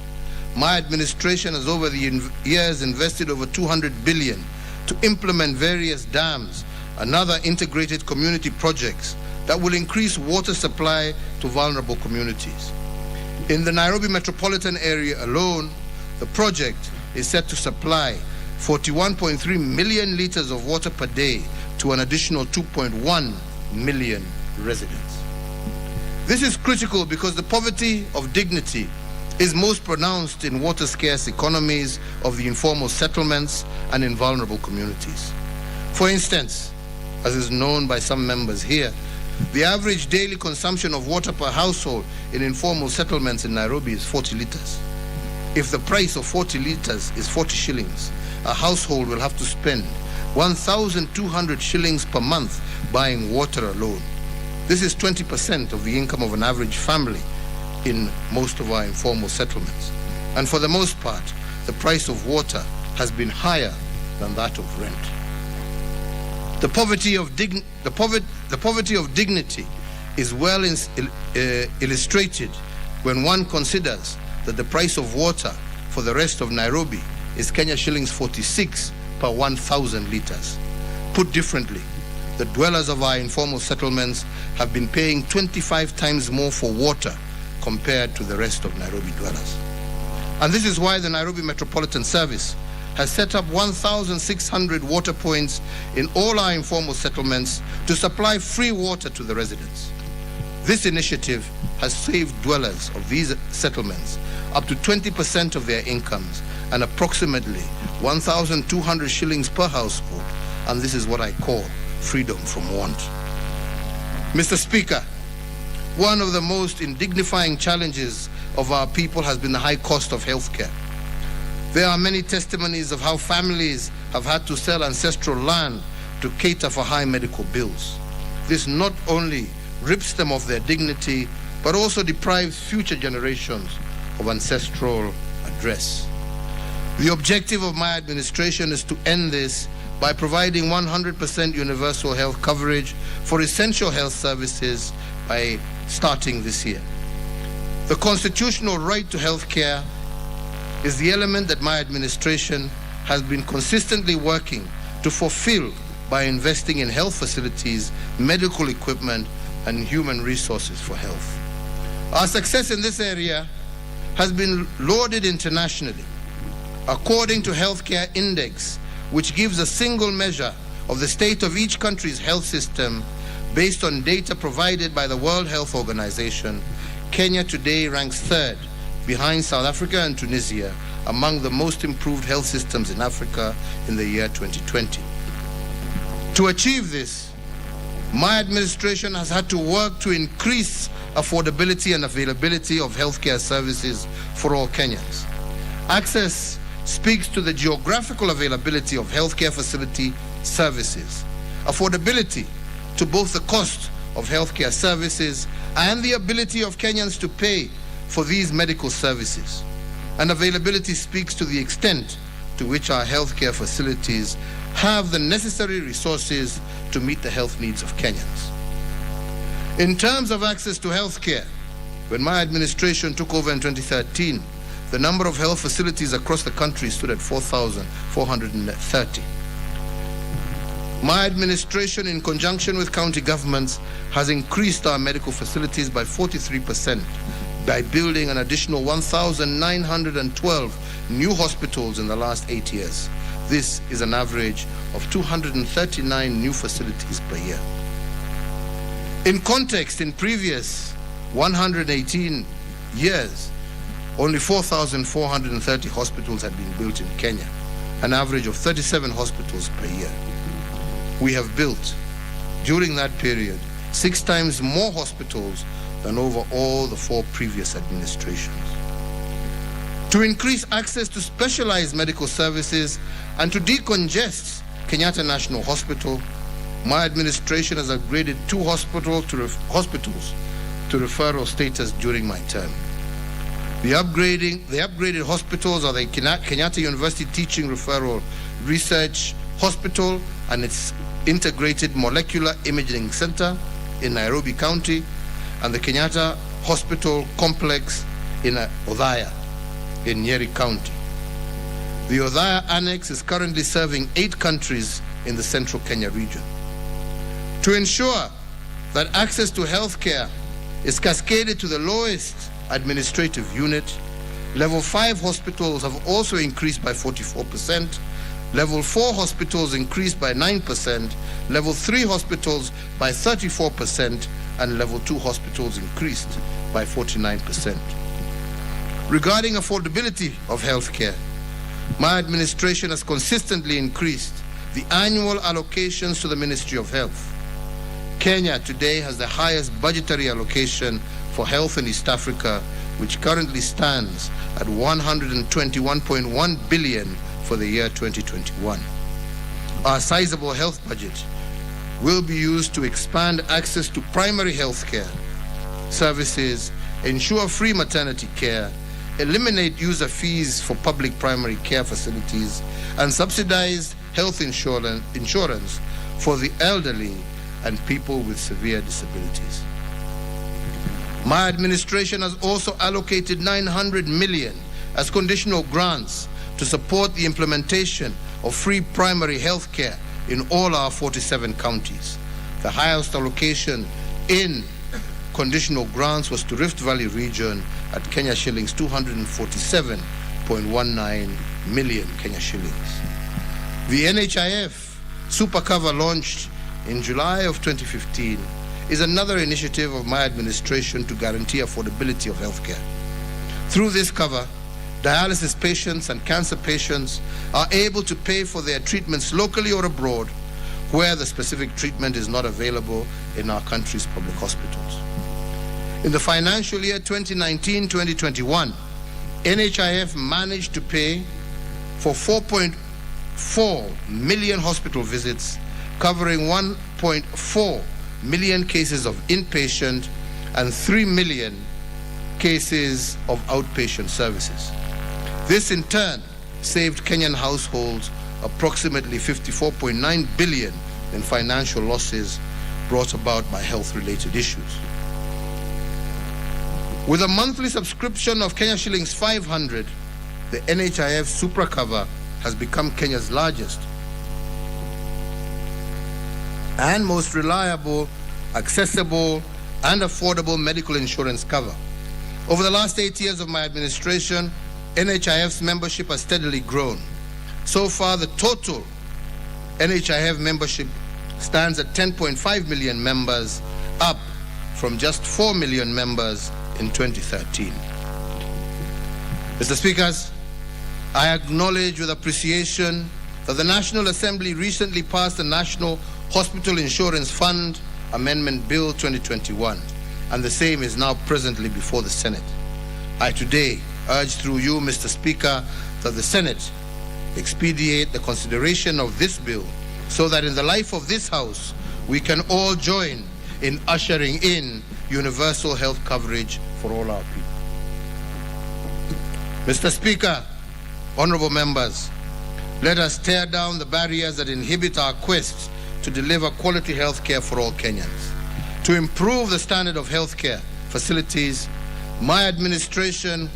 my administration has over the years invested over 200 billion to implement various dams and other integrated community projects that will increase water supply to vulnerable communities. In the Nairobi metropolitan area alone, the project is set to supply 41.3 million liters of water per day to an additional 2.1 million residents. This is critical because the poverty of dignity is most pronounced in water-scarce economies of the informal settlements and in vulnerable communities. For instance, as is known by some members here, the average daily consumption of water per household in informal settlements in Nairobi is 40 liters. If the price of 40 liters is 40 shillings, a household will have to spend 1,200 shillings per month buying water alone. This is 20% of the income of an average family in most of our informal settlements. And for the most part, the price of water has been higher than that of rent. The poverty of dignity is well illustrated when one considers that the price of water for the rest of Nairobi is Kenya shillings 46 per 1,000 liters. Put differently, the dwellers of our informal settlements have been paying 25 times more for water compared to the rest of Nairobi dwellers. And this is why the Nairobi Metropolitan Service has set up 1,600 water points in all our informal settlements to supply free water to the residents. This initiative has saved dwellers of these settlements up to 20% of their incomes and approximately 1,200 shillings per household, and this is what I call freedom from want. Mr. Speaker, one of the most indignifying challenges of our people has been the high cost of healthcare. There are many testimonies of how families have had to sell ancestral land to cater for high medical bills. This not only rips them of their dignity, but also deprives future generations of ancestral address. The objective of my administration is to end this by providing 100% universal health coverage for essential health services by starting this year. The constitutional right to health care is the element that my administration has been consistently working to fulfill by investing in health facilities, medical equipment, and human resources for health. Our success in this area has been lauded internationally. According to Healthcare Index, which gives a single measure of the state of each country's health system based on data provided by the World Health Organization, Kenya today ranks third, behind South Africa and Tunisia, among the most improved health systems in Africa in the year 2020. To achieve this, my administration has had to work to increase affordability and availability of healthcare services for all Kenyans. Access speaks to the geographical availability of healthcare facility services, affordability to both the cost of healthcare services and the ability of Kenyans to pay for these medical services. And availability speaks to the extent to which our healthcare facilities have the necessary resources to meet the health needs of Kenyans. In terms of access to healthcare, when my administration took over in 2013, the number of health facilities across the country stood at 4,430. My administration, in conjunction with county governments, has increased our medical facilities by 43% by building an additional 1,912 new hospitals in the last 8 years. This is an average of 239 new facilities per year. In context, in previous 118 years, only 4,430 hospitals had been built in Kenya, an average of 37 hospitals per year. We have built, during that period, 6 times more hospitals than over all the 4 previous administrations. To increase access to specialized medical services and to decongest Kenyatta National Hospital, my administration has upgraded 2 hospitals to referral status during my term. The upgraded hospitals are the Kenyatta University Teaching Referral Research Hospital and its Integrated Molecular Imaging Center in Nairobi County, and the Kenyatta Hospital Complex in Nzoia in Nyeri County. The Nzoia Annex is currently serving 8 countries in the central Kenya region. To ensure that access to health care is cascaded to the lowest administrative unit, Level 5 hospitals have also increased by 44%, Level 4 hospitals increased by 9%, Level 3 hospitals by 34%, and Level 2 hospitals increased by 49%. Regarding affordability of healthcare, my administration has consistently increased the annual allocations to the Ministry of Health. Kenya today has the highest budgetary allocation for health in East Africa, which currently stands at 121.1 billion for the year 2021. Our sizable health budget will be used to expand access to primary health care services, ensure free maternity care, eliminate user fees for public primary care facilities, and subsidize health insurance for the elderly and people with severe disabilities. My administration has also allocated 900 million as conditional grants to support the implementation of free primary health care in all our 47 counties. The highest allocation in conditional grants was to Rift Valley region at Kenya shillings 247.19 million Kenya shillings. The NHIF Super Cover launched in July of 2015 is another initiative of my administration to guarantee affordability of healthcare. Through this cover, dialysis patients and cancer patients are able to pay for their treatments locally or abroad where the specific treatment is not available in our country's public hospitals. In the financial year 2019-2021, NHIF managed to pay for 4.4 million hospital visits, covering 1.4 million cases of inpatient and 3 million cases of outpatient services. This in turn saved Kenyan households approximately 54.9 billion in financial losses brought about by health-related issues. With a monthly subscription of Kenya shillings 500, the NHIF Supra Cover has become Kenya's largest and most reliable, accessible, and affordable medical insurance cover. Over the last 8 years of my administration, NHIF's membership has steadily grown. So far, the total NHIF membership stands at 10.5 million members, up from just 4 million members in 2013. Mr. Speakers, I acknowledge with appreciation that the National Assembly recently passed the National Hospital Insurance Fund Amendment Bill 2021, and the same is now presently before the Senate. I today urge through you, Mr. Speaker, that the Senate expedite the consideration of this bill so that in the life of this House, we can all join in ushering in universal health coverage for all our people. Mr. Speaker, honorable members, let us tear down the barriers that inhibit our quest to deliver quality health care for all Kenyans. To improve the standard of health care facilities, my administration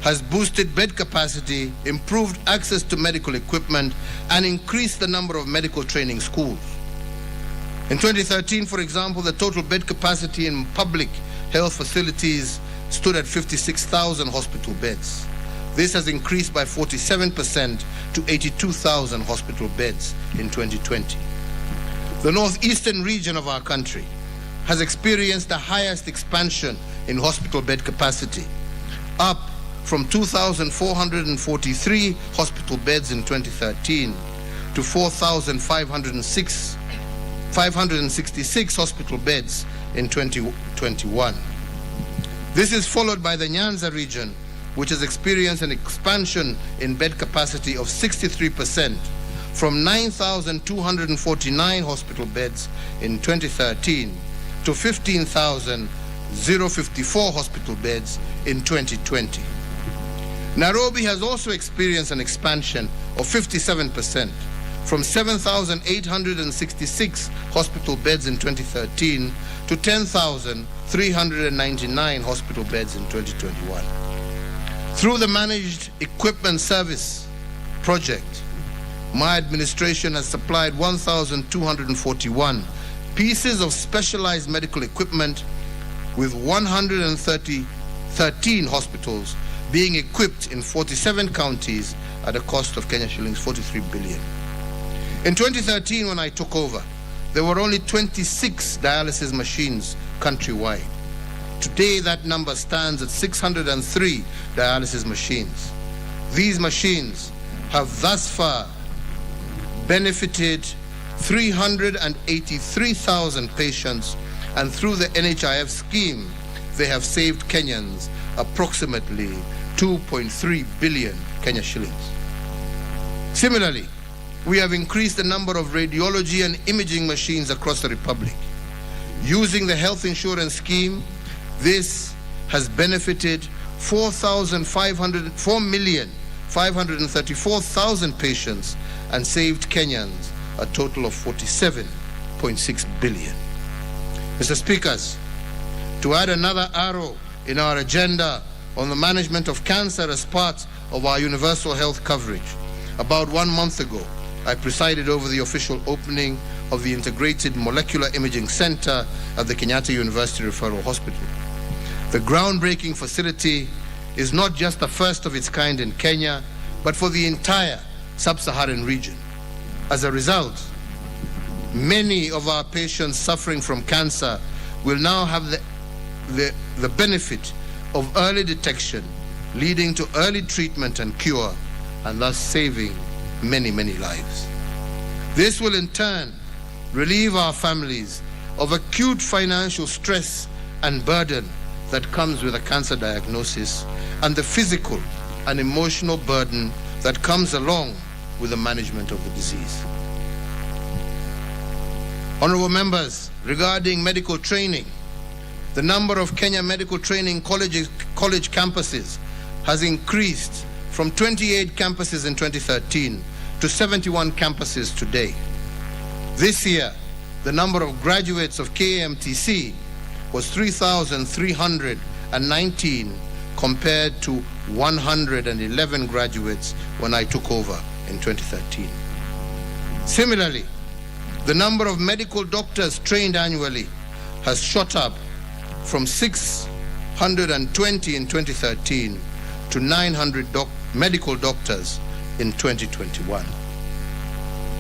has boosted bed capacity, improved access to medical equipment, and increased the number of medical training schools. In 2013, for example, the total bed capacity in public health facilities stood at 56,000 hospital beds. This has increased by 47% to 82,000 hospital beds in 2020. The northeastern region of our country has experienced the highest expansion in hospital bed capacity, up from 2,443 hospital beds in 2013 to 4,566 hospital beds in 2021. This is followed by the Nyanza region, which has experienced an expansion in bed capacity of 63%, from 9,249 hospital beds in 2013 to 15,054 hospital beds in 2020. Nairobi has also experienced an expansion of 57%, from 7,866 hospital beds in 2013 to 10,399 hospital beds in 2021. Through the Managed Equipment Service project, my administration has supplied 1,241 pieces of specialized medical equipment, with 113 hospitals being equipped in 47 counties at a cost of Kenya shillings 43 billion. In 2013, when I took over, there were only 26 dialysis machines countrywide. Today, that number stands at 603 dialysis machines. These machines have thus far benefited 383,000 patients, and through the NHIF scheme, they have saved Kenyans approximately 2.3 billion Kenya shillings. Similarly, we have increased the number of radiology and imaging machines across the Republic. Using the health insurance scheme, this has benefited 4,534,000 patients and saved Kenyans a total of 47.6 billion. Mr. Speakers, to add another arrow in our agenda on the management of cancer as part of our universal health coverage, about 1 month ago, I presided over the official opening of the Integrated Molecular Imaging Center at the Kenyatta University Referral Hospital. The groundbreaking facility is not just the first of its kind in Kenya, but for the entire sub-Saharan region. As a result, many of our patients suffering from cancer will now have the benefit of early detection, leading to early treatment and cure, and thus saving many, many lives. This will in turn relieve our families of acute financial stress and burden that comes with a cancer diagnosis, and the physical and emotional burden that comes along with the management of the disease. Honorable members, regarding medical training, the number of Kenya medical training college campuses has increased from 28 campuses in 2013 to 71 campuses today. This year, the number of graduates of KMTC was 3,319 compared to 111 graduates when I took over in 2013. Similarly, the number of medical doctors trained annually has shot up from 620 in 2013 to 900 medical doctors in 2021.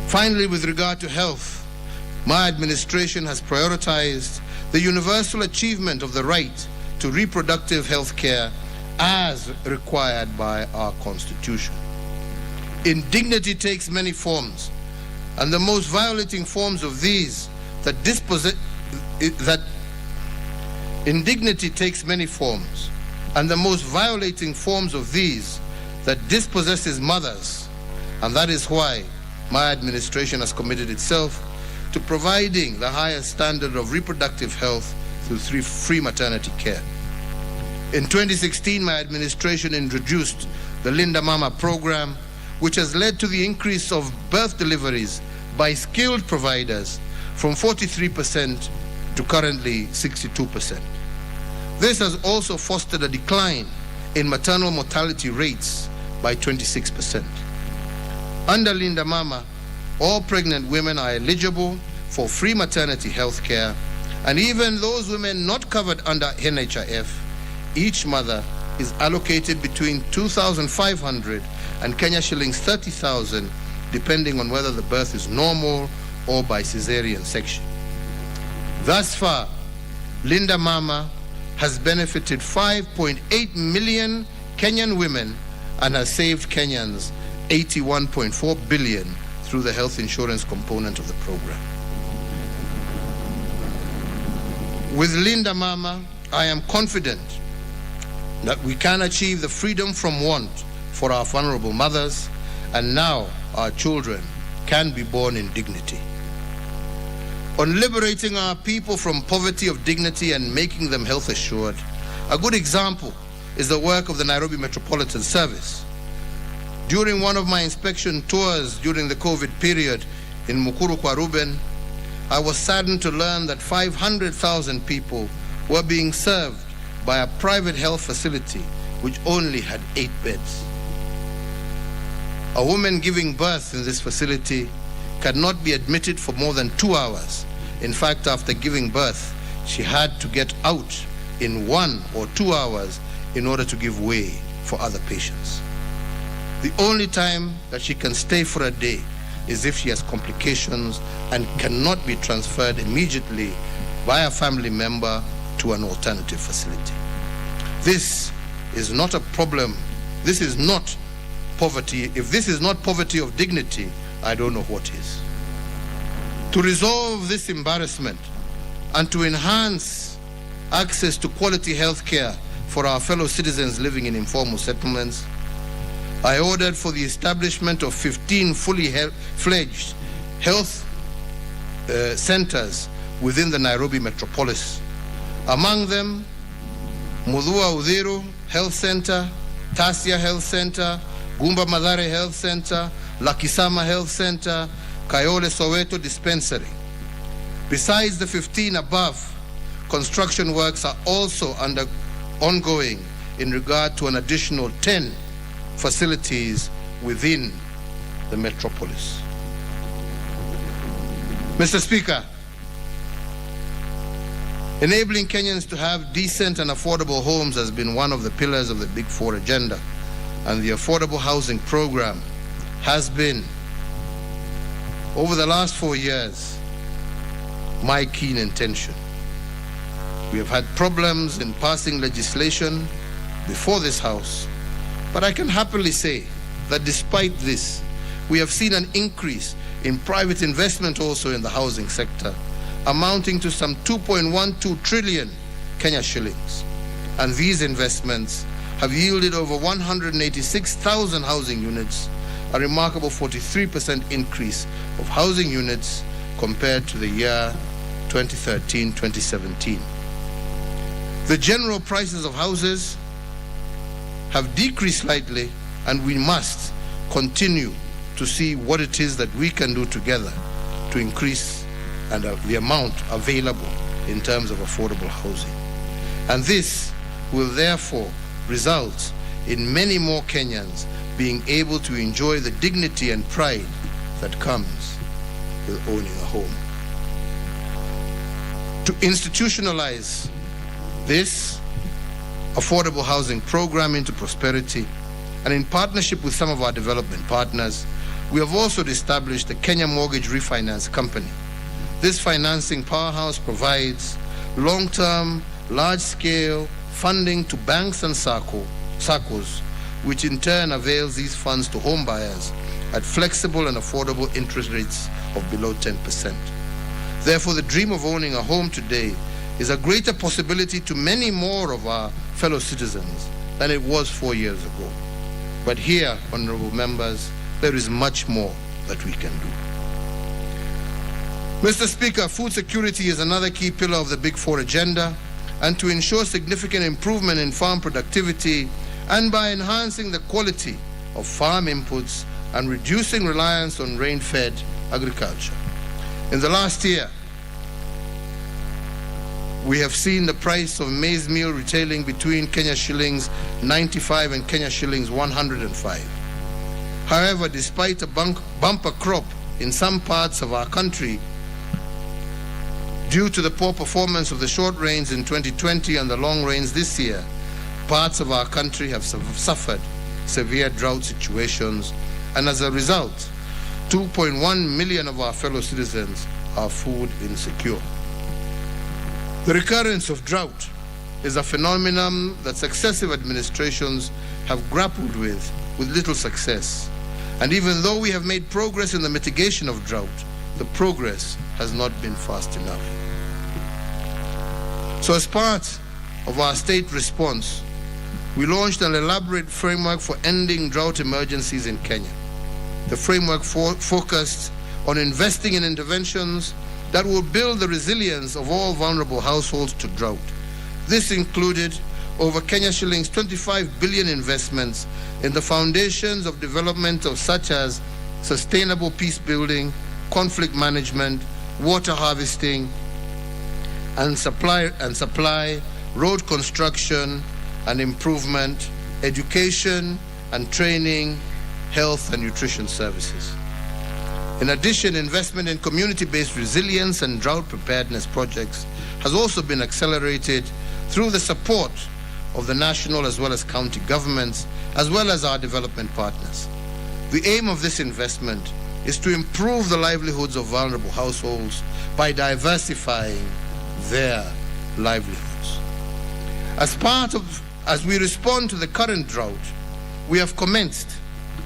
Finally, with regard to health, my administration has prioritized the universal achievement of the right to reproductive health care as required by our Constitution. Indignity takes many forms, and the most violating forms of these indignity takes many forms, and the most violating forms of these that dispossesses mothers, and that is why my administration has committed itself to providing the highest standard of reproductive health through free maternity care. In 2016, my administration introduced the Linda Mama program, which has led to the increase of birth deliveries by skilled providers from 43% to currently 62%. This has also fostered a decline in maternal mortality rates by 26%. Under Linda Mama, all pregnant women are eligible for free maternity health care, and even those women not covered under NHIF, each mother is allocated between 2,500 and Kenya shillings 30,000, depending on whether the birth is normal or by cesarean section. Thus far, Linda Mama has benefited 5.8 million Kenyan women and has saved Kenyans 81.4 billion through the health insurance component of the program. With Linda Mama, I am confident that we can achieve the freedom from want for our vulnerable mothers, and now our children can be born in dignity. On liberating our people from poverty of dignity and making them health assured, a good example is the work of the Nairobi Metropolitan Service. During one of my inspection tours during the COVID period in Mukuru kwa Ruben, I was saddened to learn that 500,000 people were being served by a private health facility which only had 8 beds. A woman giving birth in this facility cannot be admitted for more than 2 hours. In fact, after giving birth, she had to get out in 1 or 2 hours in order to give way for other patients. The only time that she can stay for a day is if she has complications and cannot be transferred immediately by a family member to an alternative facility. This is not a problem. This is not poverty. If this is not poverty of dignity, I don't know what is. To resolve this embarrassment and to enhance access to quality health care for our fellow citizens living in informal settlements, I ordered for the establishment of 15 fully fledged health centers within the Nairobi metropolis. Among them, Mudhua Udhiru Health Center, Tasia Health Center, Gumba Madhare Health Center, Lakisama Health Center, Kayole Soweto Dispensary. Besides the 15 above, construction works are also ongoing in regard to an additional 10 facilities within the metropolis. Mr. Speaker, enabling Kenyans to have decent and affordable homes has been one of the pillars of the Big Four agenda, and the affordable housing program has been, over the last 4 years, my keen intention. We have had problems in passing legislation before this House But I can happily say that despite this, we have seen an increase in private investment also in the housing sector, amounting to some 2.12 trillion Kenya shillings. And these investments have yielded over 186,000 housing units, a remarkable 43% increase of housing units compared to the year 2013-2017. The general prices of houses have decreased slightly, and we must continue to see what it is that we can do together to increase the amount available in terms of affordable housing. And this will therefore result in many more Kenyans being able to enjoy the dignity and pride that comes with owning a home. To institutionalize this affordable housing program into prosperity, and in partnership with some of our development partners, we have also established the Kenya Mortgage Refinance Company. This financing powerhouse provides long-term, large-scale funding to banks and SACCOs, which in turn avails these funds to home buyers at flexible and affordable interest rates of below 10%. Therefore, the dream of owning a home today is a greater possibility to many more of our fellow citizens than it was 4 years ago. But here, honorable members, there is much more that we can do. Mr. Speaker, food security is another key pillar of the Big Four agenda, and to ensure significant improvement in farm productivity and by enhancing the quality of farm inputs and reducing reliance on rain-fed agriculture. In the last year, we have seen the price of maize meal retailing between Kenya shillings 95 and Kenya shillings 105. However, despite a bumper crop in some parts of our country, due to the poor performance of the short rains in 2020 and the long rains this year, parts of our country have suffered severe drought situations, and as a result, 2.1 million of our fellow citizens are food insecure. The recurrence of drought is a phenomenon that successive administrations have grappled with little success. And even though we have made progress in the mitigation of drought, the progress has not been fast enough. So as part of our state response, we launched an elaborate framework for ending drought emergencies in Kenya. The framework focused on investing in interventions that will build the resilience of all vulnerable households to drought. This included over Kenya shillings 25 billion investments in the foundations of development of such as sustainable peace building, conflict management, water harvesting, and supply, road construction and improvement, education and training, health and nutrition services. In addition, investment in community-based resilience and drought preparedness projects has also been accelerated through the support of the national as well as county governments, as well as our development partners. The aim of this investment is to improve the livelihoods of vulnerable households by diversifying their livelihoods. As we respond to the current drought, we have commenced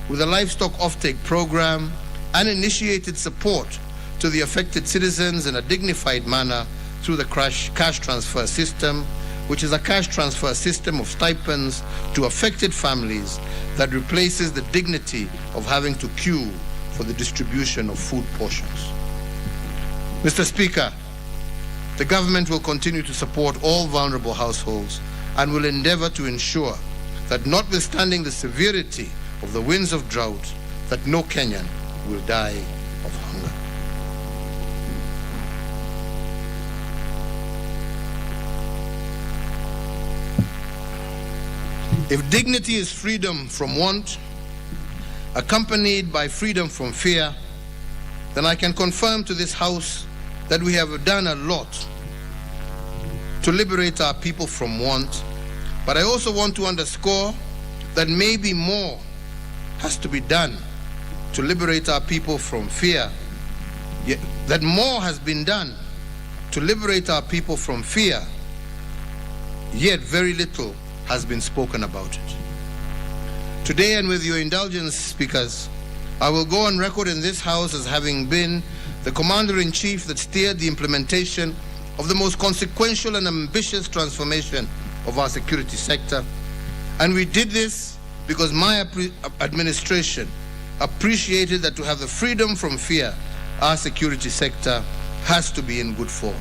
with a livestock offtake program and initiated support to the affected citizens in a dignified manner through the cash transfer system, which is a cash transfer system of stipends to affected families that replaces the dignity of having to queue for the distribution of food portions. Mr. Speaker, the government will continue to support all vulnerable households and will endeavor to ensure that notwithstanding the severity of the winds of drought, that no Kenyan will die of hunger. If dignity is freedom from want, accompanied by freedom from fear, then I can confirm to this House that we have done a lot to liberate our people from want, but I also want to underscore that maybe more has to be done to liberate our people from fear, yet that more has been done to liberate our people from fear, yet very little has been spoken about it. Today, and with your indulgence, speakers, I will go on record in this House as having been the Commander-in-Chief that steered the implementation of the most consequential and ambitious transformation of our security sector. And we did this because my administration appreciated that to have the freedom from fear, our security sector has to be in good form.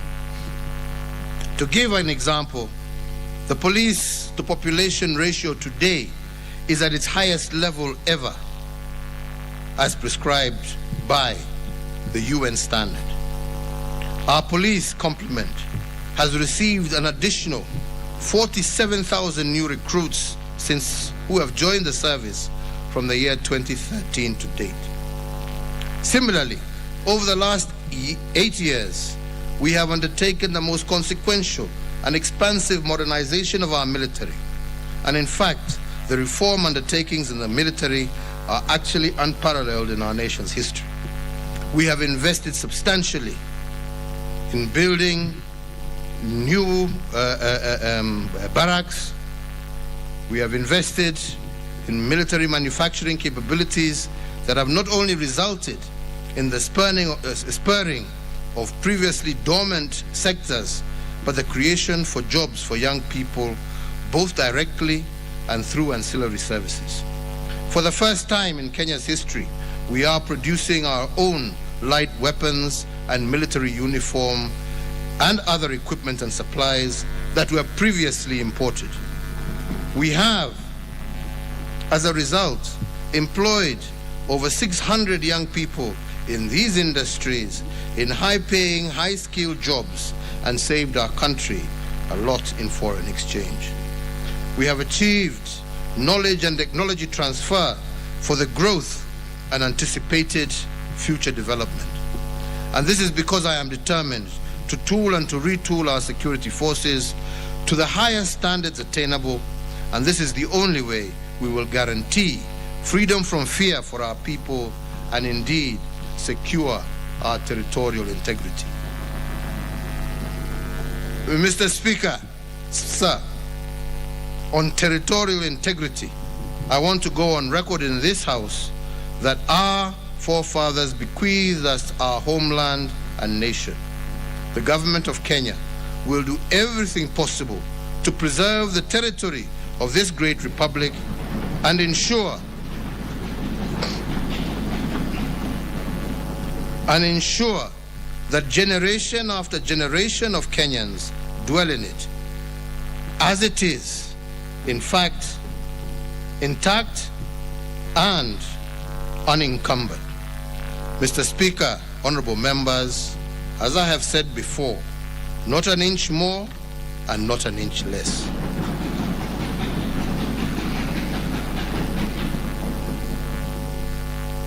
To give an example, the police to population ratio today is at its highest level ever, as prescribed by the UN standard. Our police complement has received an additional 47,000 new recruits who have joined the service from the year 2013 to date. Similarly, over the last 8 years, we have undertaken the most consequential and expansive modernization of our military. And in fact, the reform undertakings in the military are actually unparalleled in our nation's history. We have invested substantially in building new barracks. We have invested in military manufacturing capabilities that have not only resulted in the spurring of previously dormant sectors, but the creation for jobs for young people, both directly and through ancillary services. For the first time in Kenya's history, we are producing our own light weapons and military uniform and other equipment and supplies that were previously imported. We have, as a result, employed over 600 young people in these industries in high-paying, high-skilled jobs and saved our country a lot in foreign exchange. We have achieved knowledge and technology transfer for the growth and anticipated future development. And this is because I am determined to tool and to retool our security forces to the highest standards attainable, and this is the only way we will guarantee freedom from fear for our people and indeed secure our territorial integrity. Mr. Speaker, sir, on territorial integrity, I want to go on record in this House that our forefathers bequeathed us our homeland and nation. The government of Kenya will do everything possible to preserve the territory of this great republic and ensure that generation after generation of Kenyans dwell in it as it is, in fact, intact and unencumbered. Mr. Speaker, honorable members, as I have said before, not an inch more and not an inch less.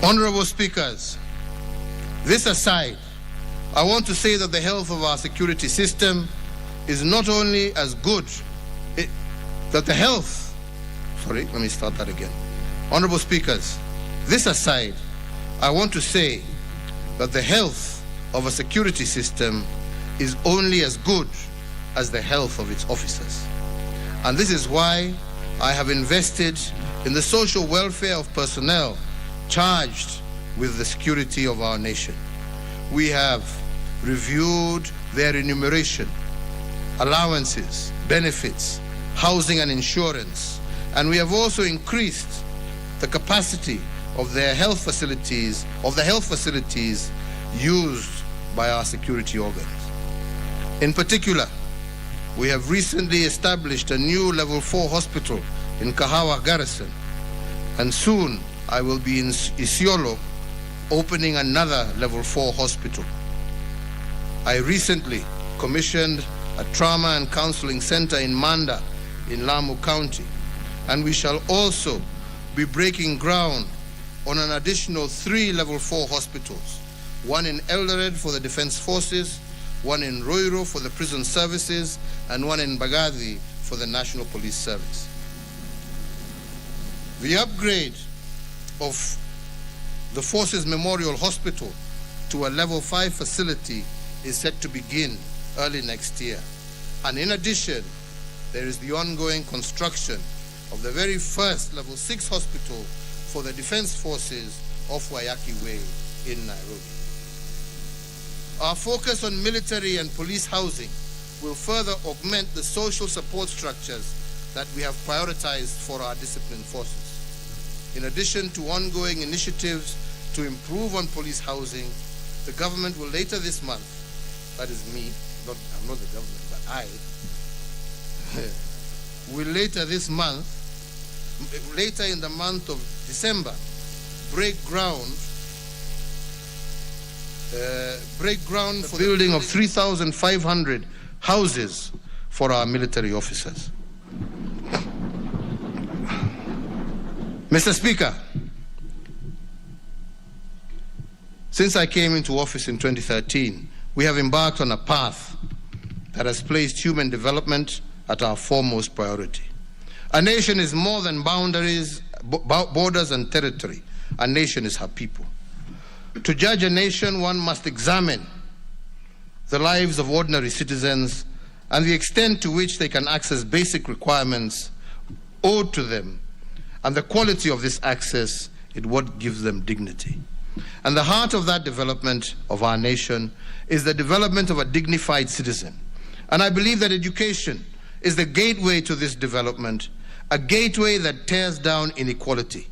Honorable speakers, this aside, I want to say that the health of our security system is not only as good, Honorable speakers, this aside, I want to say that the health of a security system is only as good as the health of its officers. And this is why I have invested in the social welfare of personnel charged with the security of our nation. We have reviewed their remuneration, allowances, benefits, housing and insurance, and we have also increased the capacity of their health facilities, used by our security organs. In particular, we have recently established a new level 4 hospital in Kahawa Garrison, and soon I will be in Isiolo opening another level 4 hospital. I recently commissioned a trauma and counseling center in Manda in Lamu County, and we shall also be breaking ground on an additional 3 level 4 hospitals, one in Eldoret for the Defense Forces, one in Roiro for the Prison Services, and one in Bagadi for the National Police Service. The upgrade of the Forces Memorial Hospital to a level 5 facility is set to begin early next year. And in addition, there is the ongoing construction of the very first Level 6 hospital for the Defense Forces off Waiyaki Way in Nairobi. Our focus on military and police housing will further augment the social support structures that we have prioritized for our disciplined forces. In addition to ongoing initiatives to improve on police housing, the government will later this month, that is me, I'm not the government, but I, will later this month, later in the month of December, break ground for the building of 3,500 houses for our military officers. Mr. Speaker, since I came into office in 2013, we have embarked on a path that has placed human development at our foremost priority. A nation is more than boundaries, borders and territory. A nation is her people. To judge a nation, one must examine the lives of ordinary citizens and the extent to which they can access basic requirements owed to them, and the quality of this access is what gives them dignity. And the heart of that development of our nation is the development of a dignified citizen. And I believe that education is the gateway to this development, a gateway that tears down inequality.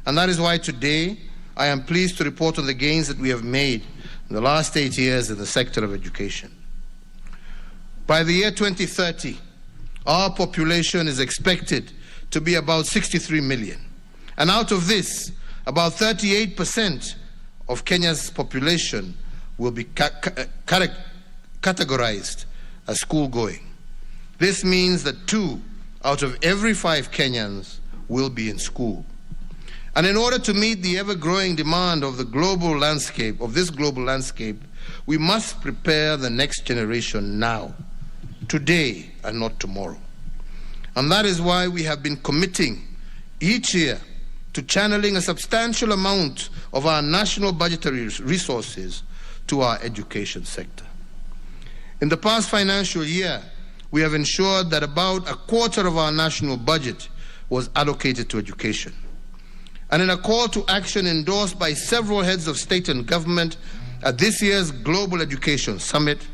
And that is why today I am pleased to report on the gains that we have made in the last 8 years in the sector of education. By the year 2030, our population is expected to be about 63 million. And out of this, about 38% of Kenya's population will be categorized as school-going. This means that 2 out of every 5 Kenyans will be in school. And in order to meet the ever-growing demand of the global landscape, we must prepare the next generation now, today and not tomorrow. And that is why we have been committing each year to channeling a substantial amount of our national budgetary resources to our education sector. In the past financial year, we have ensured that about a quarter of our national budget was allocated to education. And in a call to action endorsed by several heads of state and government at this year's Global Education Summit,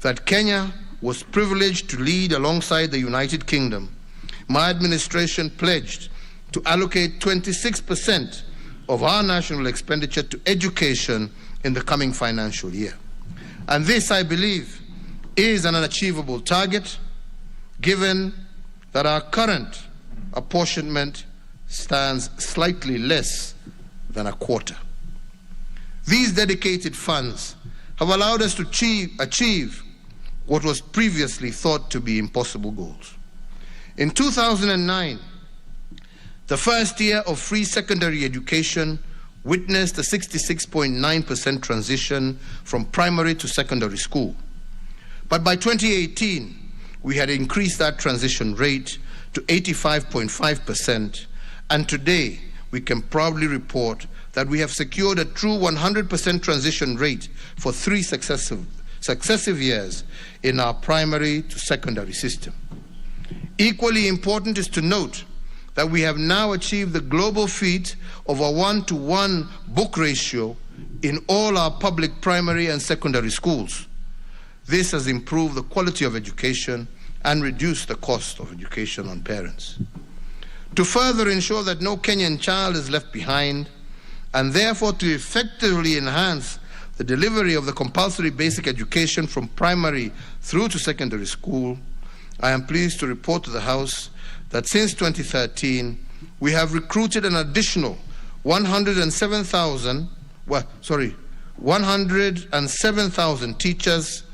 that Kenya was privileged to lead alongside the United Kingdom, my administration pledged to allocate 26% of our national expenditure to education in the coming financial year. And this, I believe, is an unachievable target, given that our current apportionment stands slightly less than a quarter. These dedicated funds have allowed us to achieve what was previously thought to be impossible goals. In 2009, the first year of free secondary education witnessed a 66.9% transition from primary to secondary school. But by 2018, we had increased that transition rate to 85.5%, and today we can proudly report that we have secured a true 100% transition rate for 3 successive years in our primary to secondary system. Equally important is to note that we have now achieved the global feat of a 1-to-1 book ratio in all our public primary and secondary schools. This has improved the quality of education and reduced the cost of education on parents. To further ensure that no Kenyan child is left behind, and therefore to effectively enhance the delivery of the compulsory basic education from primary through to secondary school, I am pleased to report to the House that since 2013, we have recruited an additional 107,000 teachers,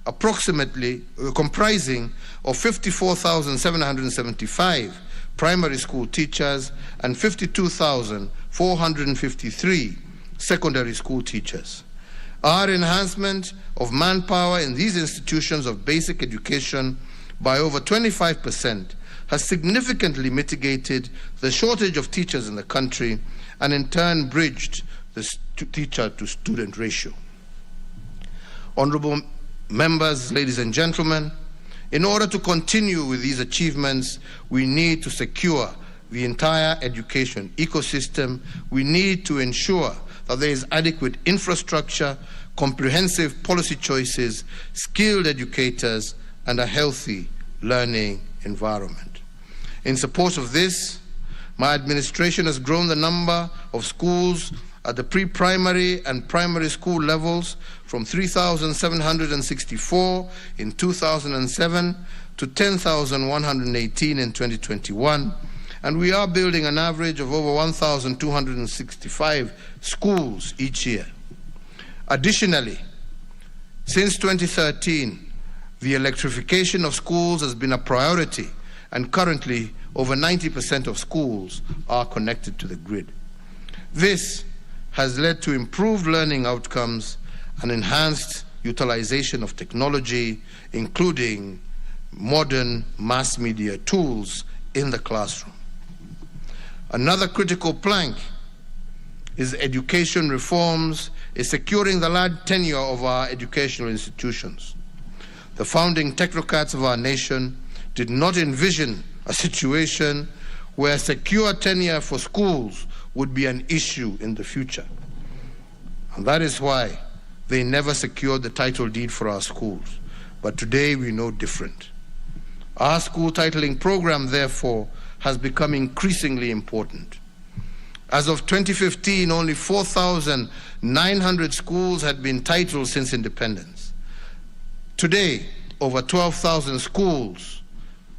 approximately comprising of 54,775 primary school teachers and 52,453 secondary school teachers. Our enhancement of manpower in these institutions of basic education by over 25% has significantly mitigated the shortage of teachers in the country and in turn bridged the teacher-to-student ratio. Honorable members, ladies and gentlemen, In order to continue with these achievements, we need to secure the entire education ecosystem. We need to ensure that there is adequate infrastructure, comprehensive policy choices, skilled educators, and a healthy learning environment. In support of this, my administration has grown the number of schools at the pre-primary and primary school levels from 3,764 in 2007 to 10,118 in 2021, and we are building an average of over 1,265 schools each year. Additionally, since 2013, the electrification of schools has been a priority, and currently over 90% of schools are connected to the grid. This has led to improved learning outcomes and enhanced utilization of technology, including modern mass media tools in the classroom. Another critical plank is education reforms, is securing the large tenure of our educational institutions. The founding technocrats of our nation did not envision a situation where secure tenure for schools would be an issue in the future. And that is why they never secured the title deed for our schools. But today we know different. Our school titling program, therefore, has become increasingly important. As of 2015, only 4,900 schools had been titled since independence. Today, over 12,000 schools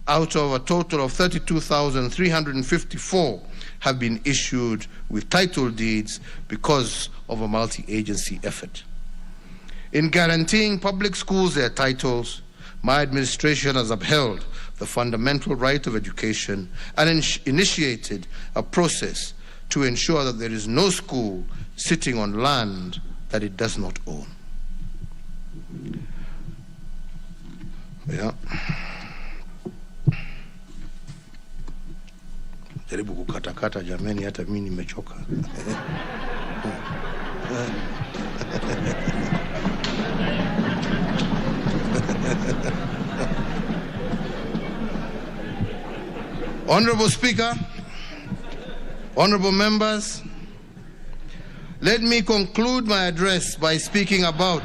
out of a total of 32,354 have been issued with title deeds because of a multi-agency effort. In guaranteeing public schools their titles, my administration has upheld the fundamental right of education and initiated a process to ensure that there is no school sitting on land that it does not own. Yeah. Jaribu kukatakata jameni, hata mimi nimechoka. Honorable Speaker, honorable members, let me conclude my address by speaking about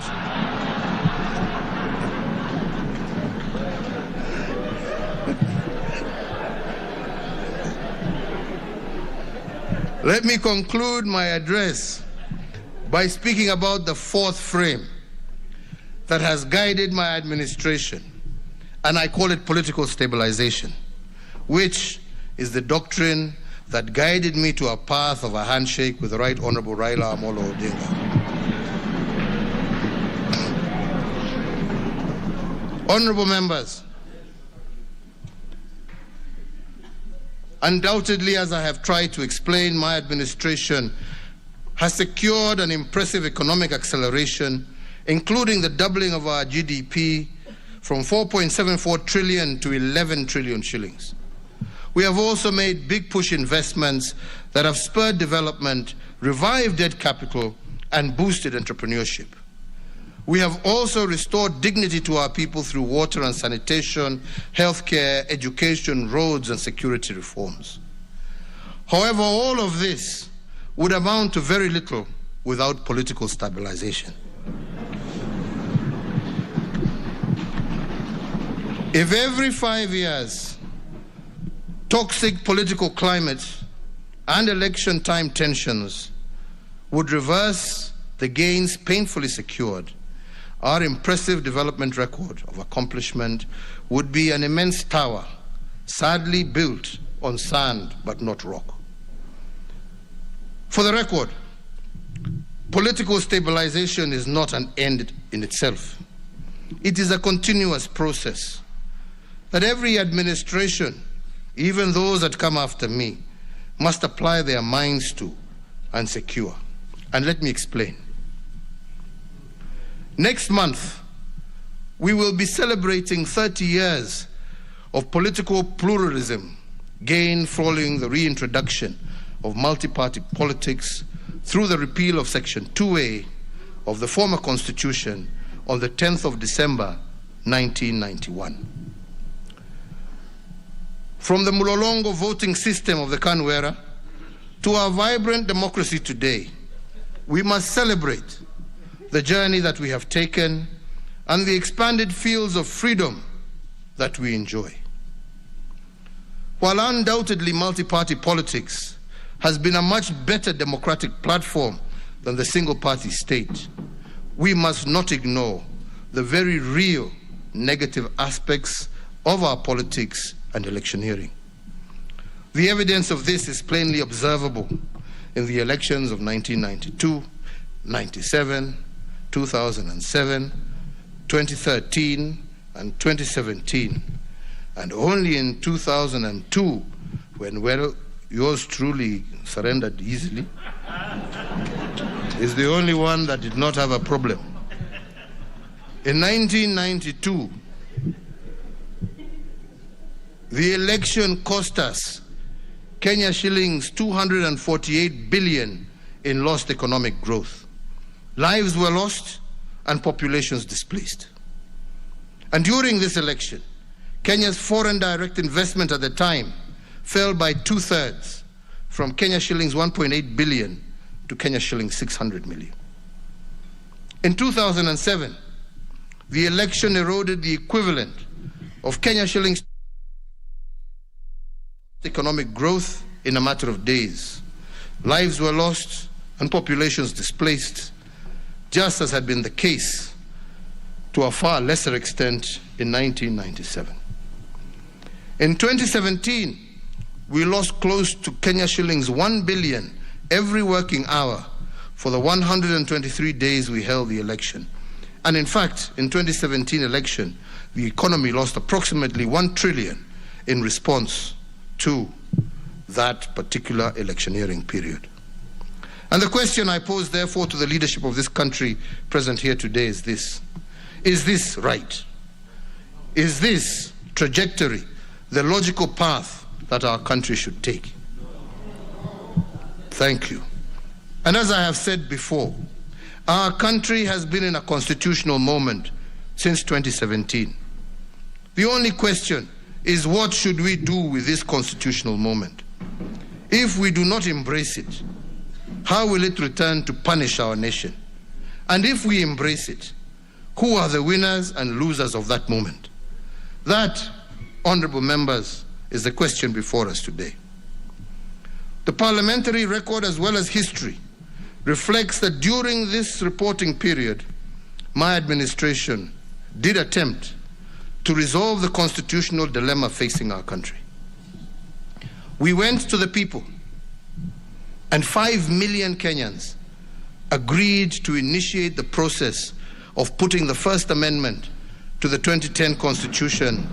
the fourth frame that has guided my administration, and I call it political stabilization, which is the doctrine that guided me to a path of a handshake with the Right Honorable Raila Amolo Odinga. Honorable members, undoubtedly, as I have tried to explain, my administration has secured an impressive economic acceleration, including the doubling of our GDP from 4.74 trillion to 11 trillion shillings. We have also made big push investments that have spurred development, revived debt capital, and boosted entrepreneurship. We have also restored dignity to our people through water and sanitation, healthcare, education, roads, and security reforms. However, all of this would amount to very little without political stabilization. If every 5 years, toxic political climate and election time tensions would reverse the gains painfully secured, our impressive development record of accomplishment would be an immense tower, sadly built on sand but not rock. For the record, political stabilization is not an end in itself. It is a continuous process that every administration, even those that come after me, must apply their minds to and secure. And let me explain. Next month, we will be celebrating 30 years of political pluralism gained following the reintroduction of multi-party politics through the repeal of Section 2A of the former Constitution on the 10th of December, 1991. From the Mulolongo voting system of the KANU era to our vibrant democracy today, we must celebrate the journey that we have taken and the expanded fields of freedom that we enjoy. While undoubtedly multi-party politics has been a much better democratic platform than the single-party state, we must not ignore the very real negative aspects of our politics and electioneering. The evidence of this is plainly observable in the elections of 1992, 97, 2007, 2013, and 2017. And only in 2002, when, well, yours truly surrendered easily, is the only one that did not have a problem. In 1992, the election cost us Kenya shillings 248 billion in lost economic growth. Lives were lost and populations displaced. And during this election, Kenya's foreign direct investment at the time fell by 2/3 from Kenya shillings 1.8 billion to Kenya shillings 600 million. In 2007, the election eroded the equivalent of Kenya shillings economic growth in a matter of days. Lives were lost and populations displaced, just as had been the case to a far lesser extent in 1997. In 2017, we lost close to Kenya shillings 1 billion every working hour for the 123 days we held the election. And in fact, in 2017 election, the economy lost approximately 1 trillion in response to that particular electioneering period. And the question I pose, therefore, to the leadership of this country present here today is this: is this right? Is this trajectory the logical path that our country should take? Thank you. And as I have said before, our country has been in a constitutional moment since 2017. The only question is, what should we do with this constitutional moment? If we do not embrace it, how will it return to punish our nation? And if we embrace it, who are the winners and losers of that moment? That, honorable members, is the question before us today. The parliamentary record, as well as history, reflects that during this reporting period, my administration did attempt to resolve the constitutional dilemma facing our country. We went to the people, and 5 million Kenyans agreed to initiate the process of putting the First Amendment to the 2010 Constitution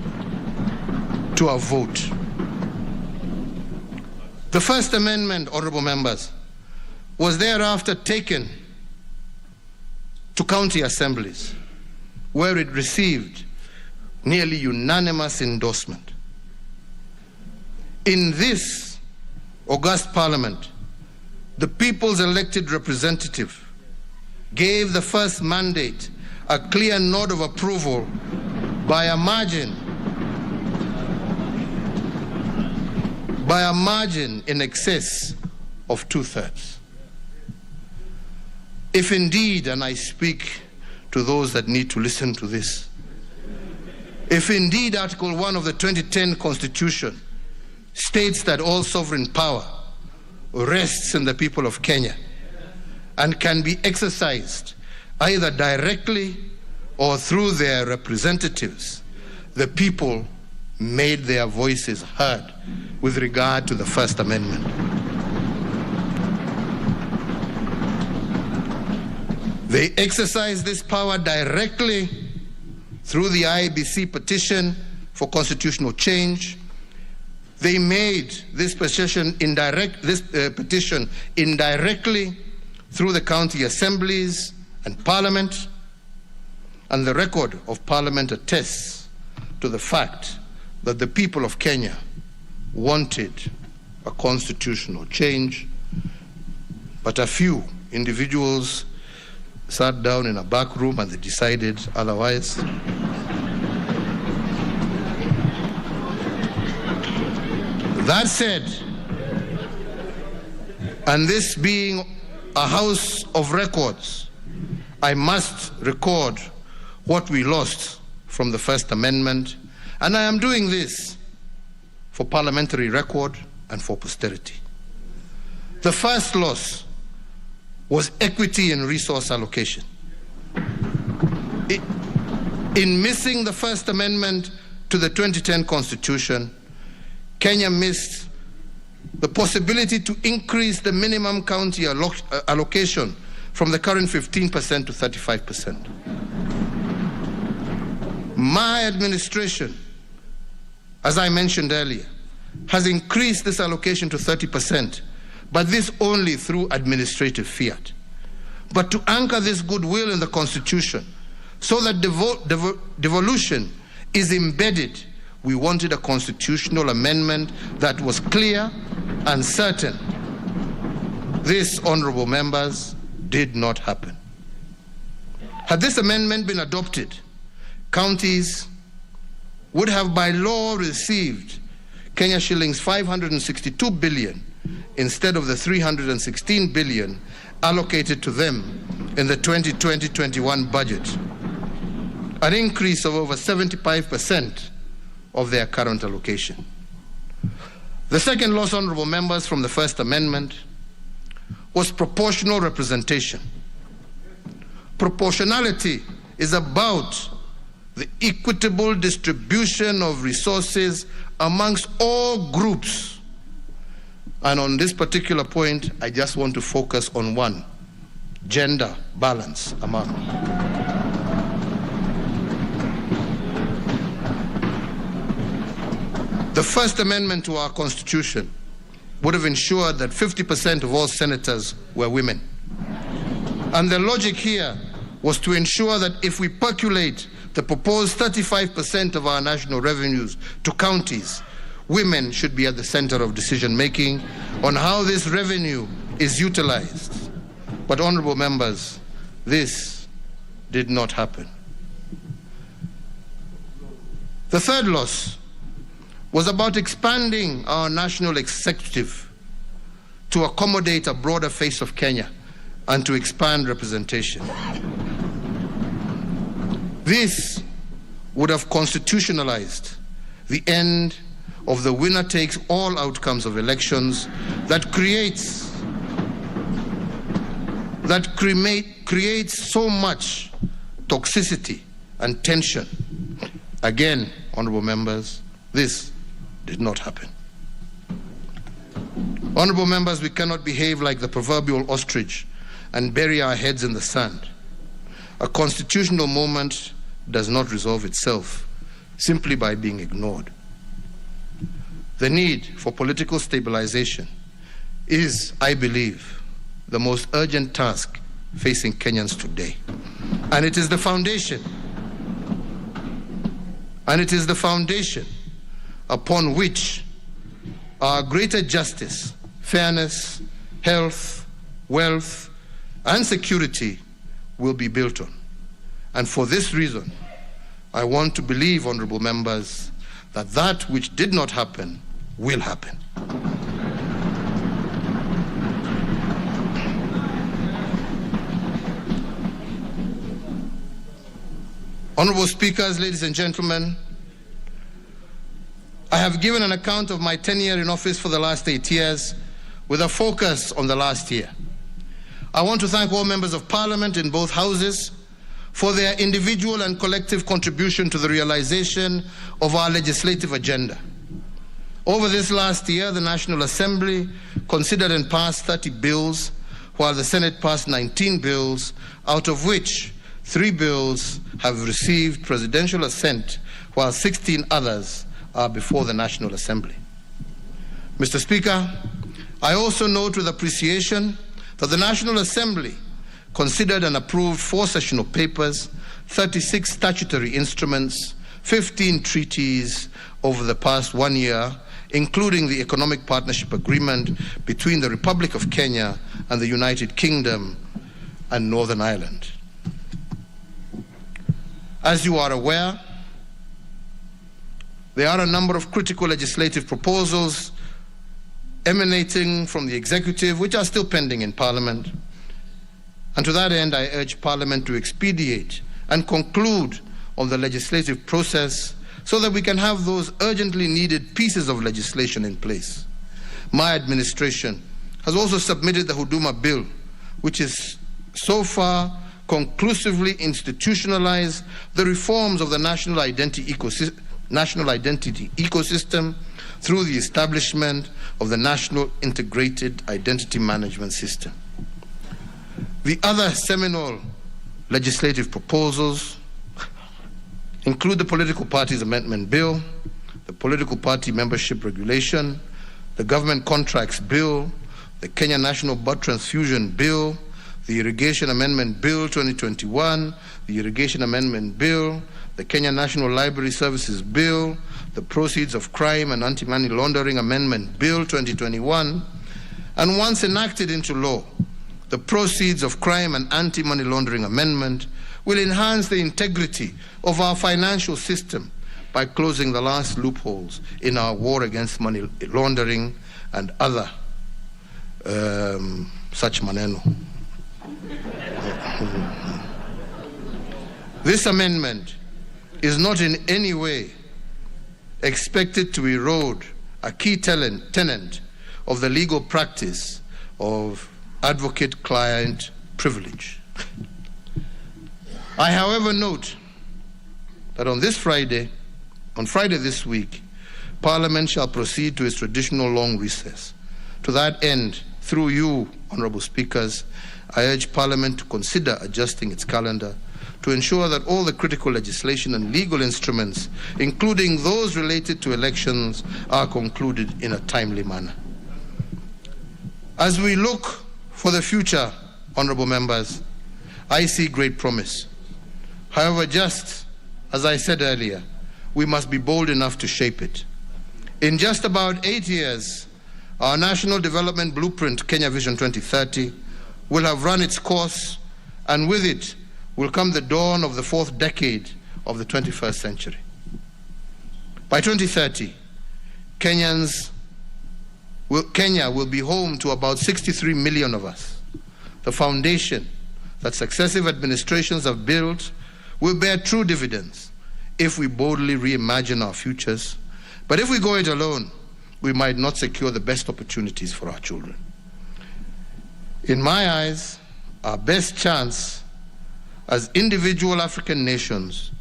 to a vote. The First Amendment, honorable members, was thereafter taken to county assemblies, where it received nearly unanimous endorsement. In this august parliament, the people's elected representative gave the first mandate a clear nod of approval by a margin in excess of 2/3. If indeed, and I speak to those that need to listen to this, if indeed Article 1 of the 2010 Constitution states that all sovereign power rests in the people of Kenya and can be exercised either directly or through their representatives, the people made their voices heard with regard to the First Amendment. They exercised this power directly through the IEBC petition for constitutional change. They made this petition indirectly through the county assemblies and parliament, and the record of parliament attests to the fact that the people of Kenya wanted a constitutional change, but a few individuals sat down in a back room and they decided otherwise. That said, and this being a house of records, I must record what we lost from the First Amendment, and I am doing this for parliamentary record and for posterity. The first loss was equity in resource allocation. In missing the First Amendment to the 2010 Constitution, Kenya missed the possibility to increase the minimum county allocation from the current 15% to 35%. My administration, as I mentioned earlier, has increased this allocation to 30%, but this only through administrative fiat. But to anchor this goodwill in the Constitution so that devolution is embedded, we wanted a constitutional amendment that was clear and certain. This, honorable members, did not happen. Had this amendment been adopted, counties would have by law received Kenya shillings 562 billion instead of the 316 billion allocated to them in the 2020-21 budget, an increase of over 75% of their current allocation. The second loss, honorable members, from the First Amendment was proportional representation. Proportionality is about the equitable distribution of resources amongst all groups. And on this particular point, I just want to focus on one: gender balance among. The First Amendment to our Constitution would have ensured that 50% of all senators were women. And the logic here was to ensure that if we percolate the proposed 35% of our national revenues to counties, women should be at the center of decision-making on how this revenue is utilized. But, honorable members, this did not happen. The third loss was about expanding our national executive to accommodate a broader face of Kenya and to expand representation. This would have constitutionalized the end of the winner-takes-all outcomes of elections that creates so much toxicity and tension. Again, honorable members, this did not happen. Honorable members, we cannot behave like the proverbial ostrich and bury our heads in the sand. A constitutional moment does not resolve itself simply by being ignored. The need for political stabilization is, I believe, the most urgent task facing Kenyans today. And it is the foundation. Upon which our greater justice, fairness, health, wealth, and security will be built on. And for this reason, I want to believe, honorable members, that that which did not happen will happen. Honorable speakers, ladies and gentlemen, I have given an account of my tenure in office for the last 8 years with a focus on the last year. I want to thank all members of Parliament in both houses for their individual and collective contribution to the realization of our legislative agenda. Over this last year, the National Assembly considered and passed 30 bills, while the Senate passed 19 bills, out of which 3 bills have received presidential assent, while 16 others are before the National Assembly. Mr. Speaker, I also note with appreciation that the National Assembly considered and approved 4 sessional papers, 36 statutory instruments, 15 treaties over the past 1 year, including the Economic Partnership Agreement between the Republic of Kenya and the United Kingdom and Northern Ireland. As you are aware, there are a number of critical legislative proposals emanating from the executive, which are still pending in Parliament. And to that end, I urge Parliament to expedite and conclude on the legislative process so that we can have those urgently needed pieces of legislation in place. My administration has also submitted the Huduma Bill, which is so far conclusively institutionalized the reforms of the national identity ecosystem through the establishment of the National Integrated Identity Management System. The other seminal legislative proposals include the Political Parties Amendment Bill, the Political Party Membership Regulation, the Government Contracts Bill, the Kenya National Blood Transfusion Bill, the Irrigation Amendment Bill 2021, the Irrigation Amendment Bill, the Kenya National Library Services Bill, the Proceeds of Crime and Anti-Money Laundering Amendment Bill 2021, and once enacted into law, the Proceeds of Crime and Anti-Money Laundering Amendment will enhance the integrity of our financial system by closing the last loopholes in our war against money laundering and other such maneno. This amendment is not in any way expected to erode a key tenet of the legal practice of advocate-client privilege. I, however, note that on Friday this week, Parliament shall proceed to its traditional long recess. To that end, through you, Honourable Speakers, I urge Parliament to consider adjusting its calendar to ensure that all the critical legislation and legal instruments, including those related to elections, are concluded in a timely manner. As we look for the future, Honourable Members, I see great promise. However, just as I said earlier, we must be bold enough to shape it. In just about 8 years, our National Development Blueprint, Kenya Vision 2030, will have run its course, and with it will come the dawn of the fourth decade of the 21st century. By 2030, Kenya will be home to about 63 million of us. The foundation that successive administrations have built will bear true dividends if we boldly reimagine our futures. But if we go it alone, we might not secure the best opportunities for our children. In my eyes, our best chance as individual African nations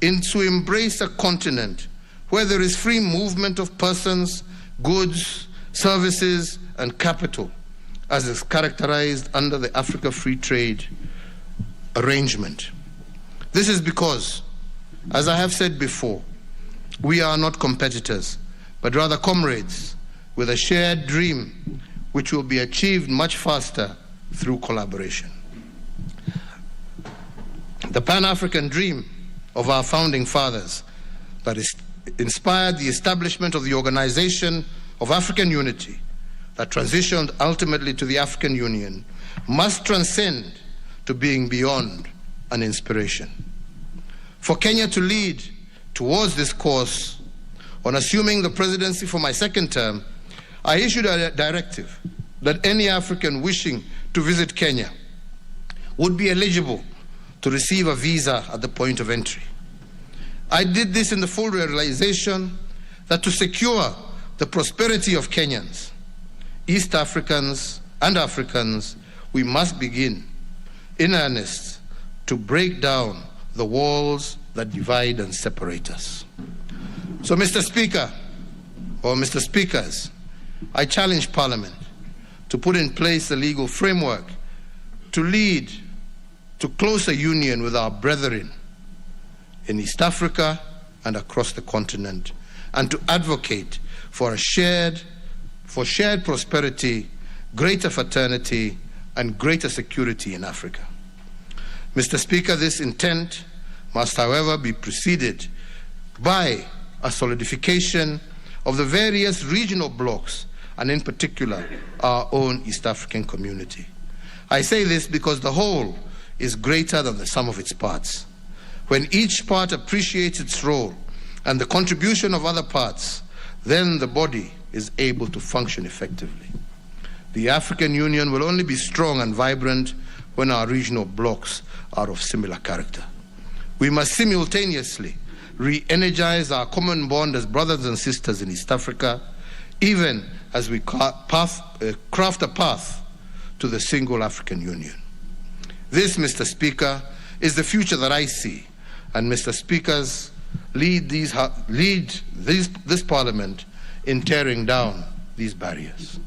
is to embrace a continent where there is free movement of persons, goods, services, and capital, as is characterized under the Africa Free Trade Arrangement. This is because, as I have said before, we are not competitors, but rather comrades with a shared dream which will be achieved much faster through collaboration. The Pan-African dream of our founding fathers that inspired the establishment of the Organization of African Unity that transitioned ultimately to the African Union must transcend to being beyond an inspiration. For Kenya to lead towards this course, on assuming the presidency for my second term, I issued a directive that any African wishing to visit Kenya would be eligible to receive a visa at the point of entry. I did this in the full realization that to secure the prosperity of Kenyans, East Africans, and Africans, we must begin in earnest to break down the walls that divide and separate us. So, Mr. Speaker, or Mr. Speakers, I challenge Parliament to put in place a legal framework to lead to closer union with our brethren in East Africa and across the continent, and to advocate for shared prosperity, greater fraternity, and greater security in Africa. Mr. Speaker, this intent must, however, be preceded by a solidification of the various regional blocs, and in particular, our own East African community. I say this because the whole is greater than the sum of its parts. When each part appreciates its role and the contribution of other parts, then the body is able to function effectively. The African Union will only be strong and vibrant when our regional blocs are of similar character. We must simultaneously re-energize our common bond as brothers and sisters in East Africa, even as we craft a path to the single African Union. This, Mr. Speaker, is the future that I see, and Mr. Speakers lead this Parliament in tearing down these barriers.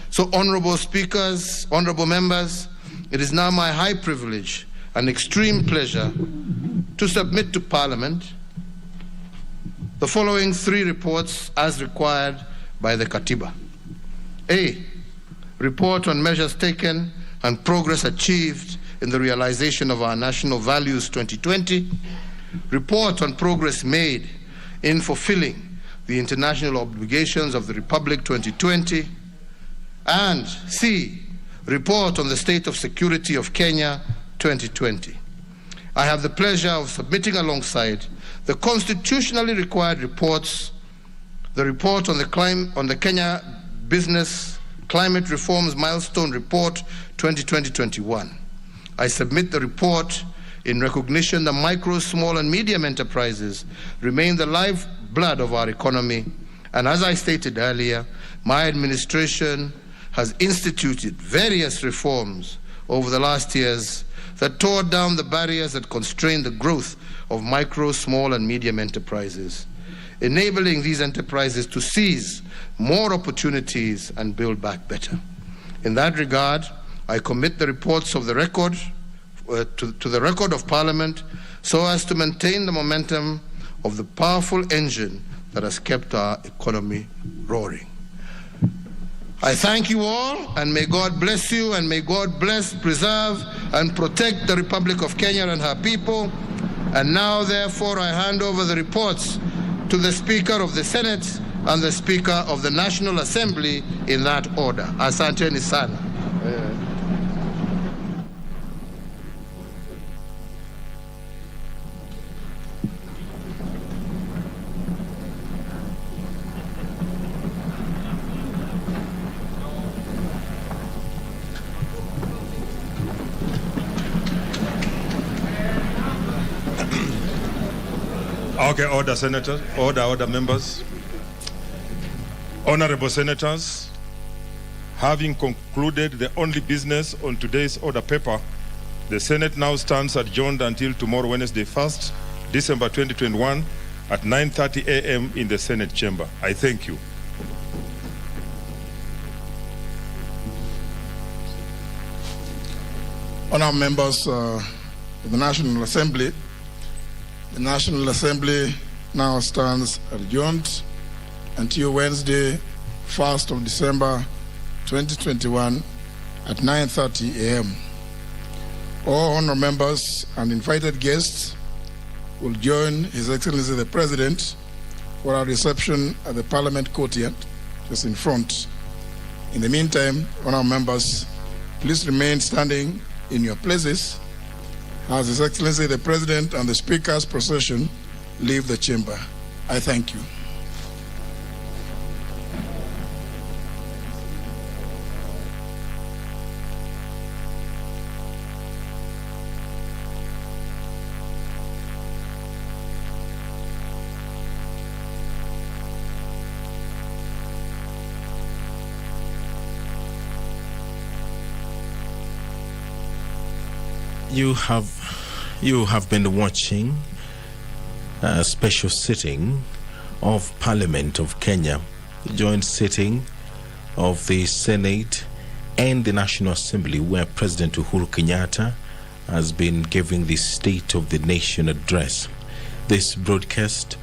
So, honourable speakers, honourable members, it is now my high privilege and extreme pleasure to submit to Parliament the following 3 reports as required by the Katiba. A, report on measures taken and progress achieved in the realization of our national values 2020, report on progress made in fulfilling the international obligations of the Republic 2020, and C, report on the state of security of Kenya 2020. I have the pleasure of submitting alongside the constitutionally required reports, the report on the Kenya Business Climate Reforms Milestone Report 2020-21. I submit the report in recognition that micro, small and medium enterprises remain the lifeblood of our economy, and as I stated earlier, my administration has instituted various reforms over the last years that tore down the barriers that constrain the growth of micro, small and medium enterprises, enabling these enterprises to seize more opportunities and build back better. In that regard, I commit the reports of the record to the record of Parliament so as to maintain the momentum of the powerful engine that has kept our economy roaring. I thank you all, and may God bless you, and may God bless, preserve, and protect the Republic of Kenya and her people. And now, therefore, I hand over the reports to the Speaker of the Senate and the Speaker of the National Assembly in that order. Asanteni sana. Okay, order, Senators. Order, members. Honorable Senators, having concluded the only business on today's order paper, the Senate now stands adjourned until tomorrow, Wednesday, 1st December 2021 at 9:30 a.m. in the Senate chamber. I thank you. Honourable members of the National Assembly, the National Assembly now stands adjourned until Wednesday, 1st of December 2021 at 9:30 a.m. All honourable members and invited guests will join His Excellency the President for our reception at the Parliament courtyard, just in front. In the meantime, honourable members, please remain standing in your places as His Excellency the President and the Speaker's procession leave the chamber. I thank you. You have been watching a special sitting of Parliament of Kenya, the joint sitting of the Senate and the National Assembly, where President Uhuru Kenyatta has been giving the State of the Nation address. This broadcast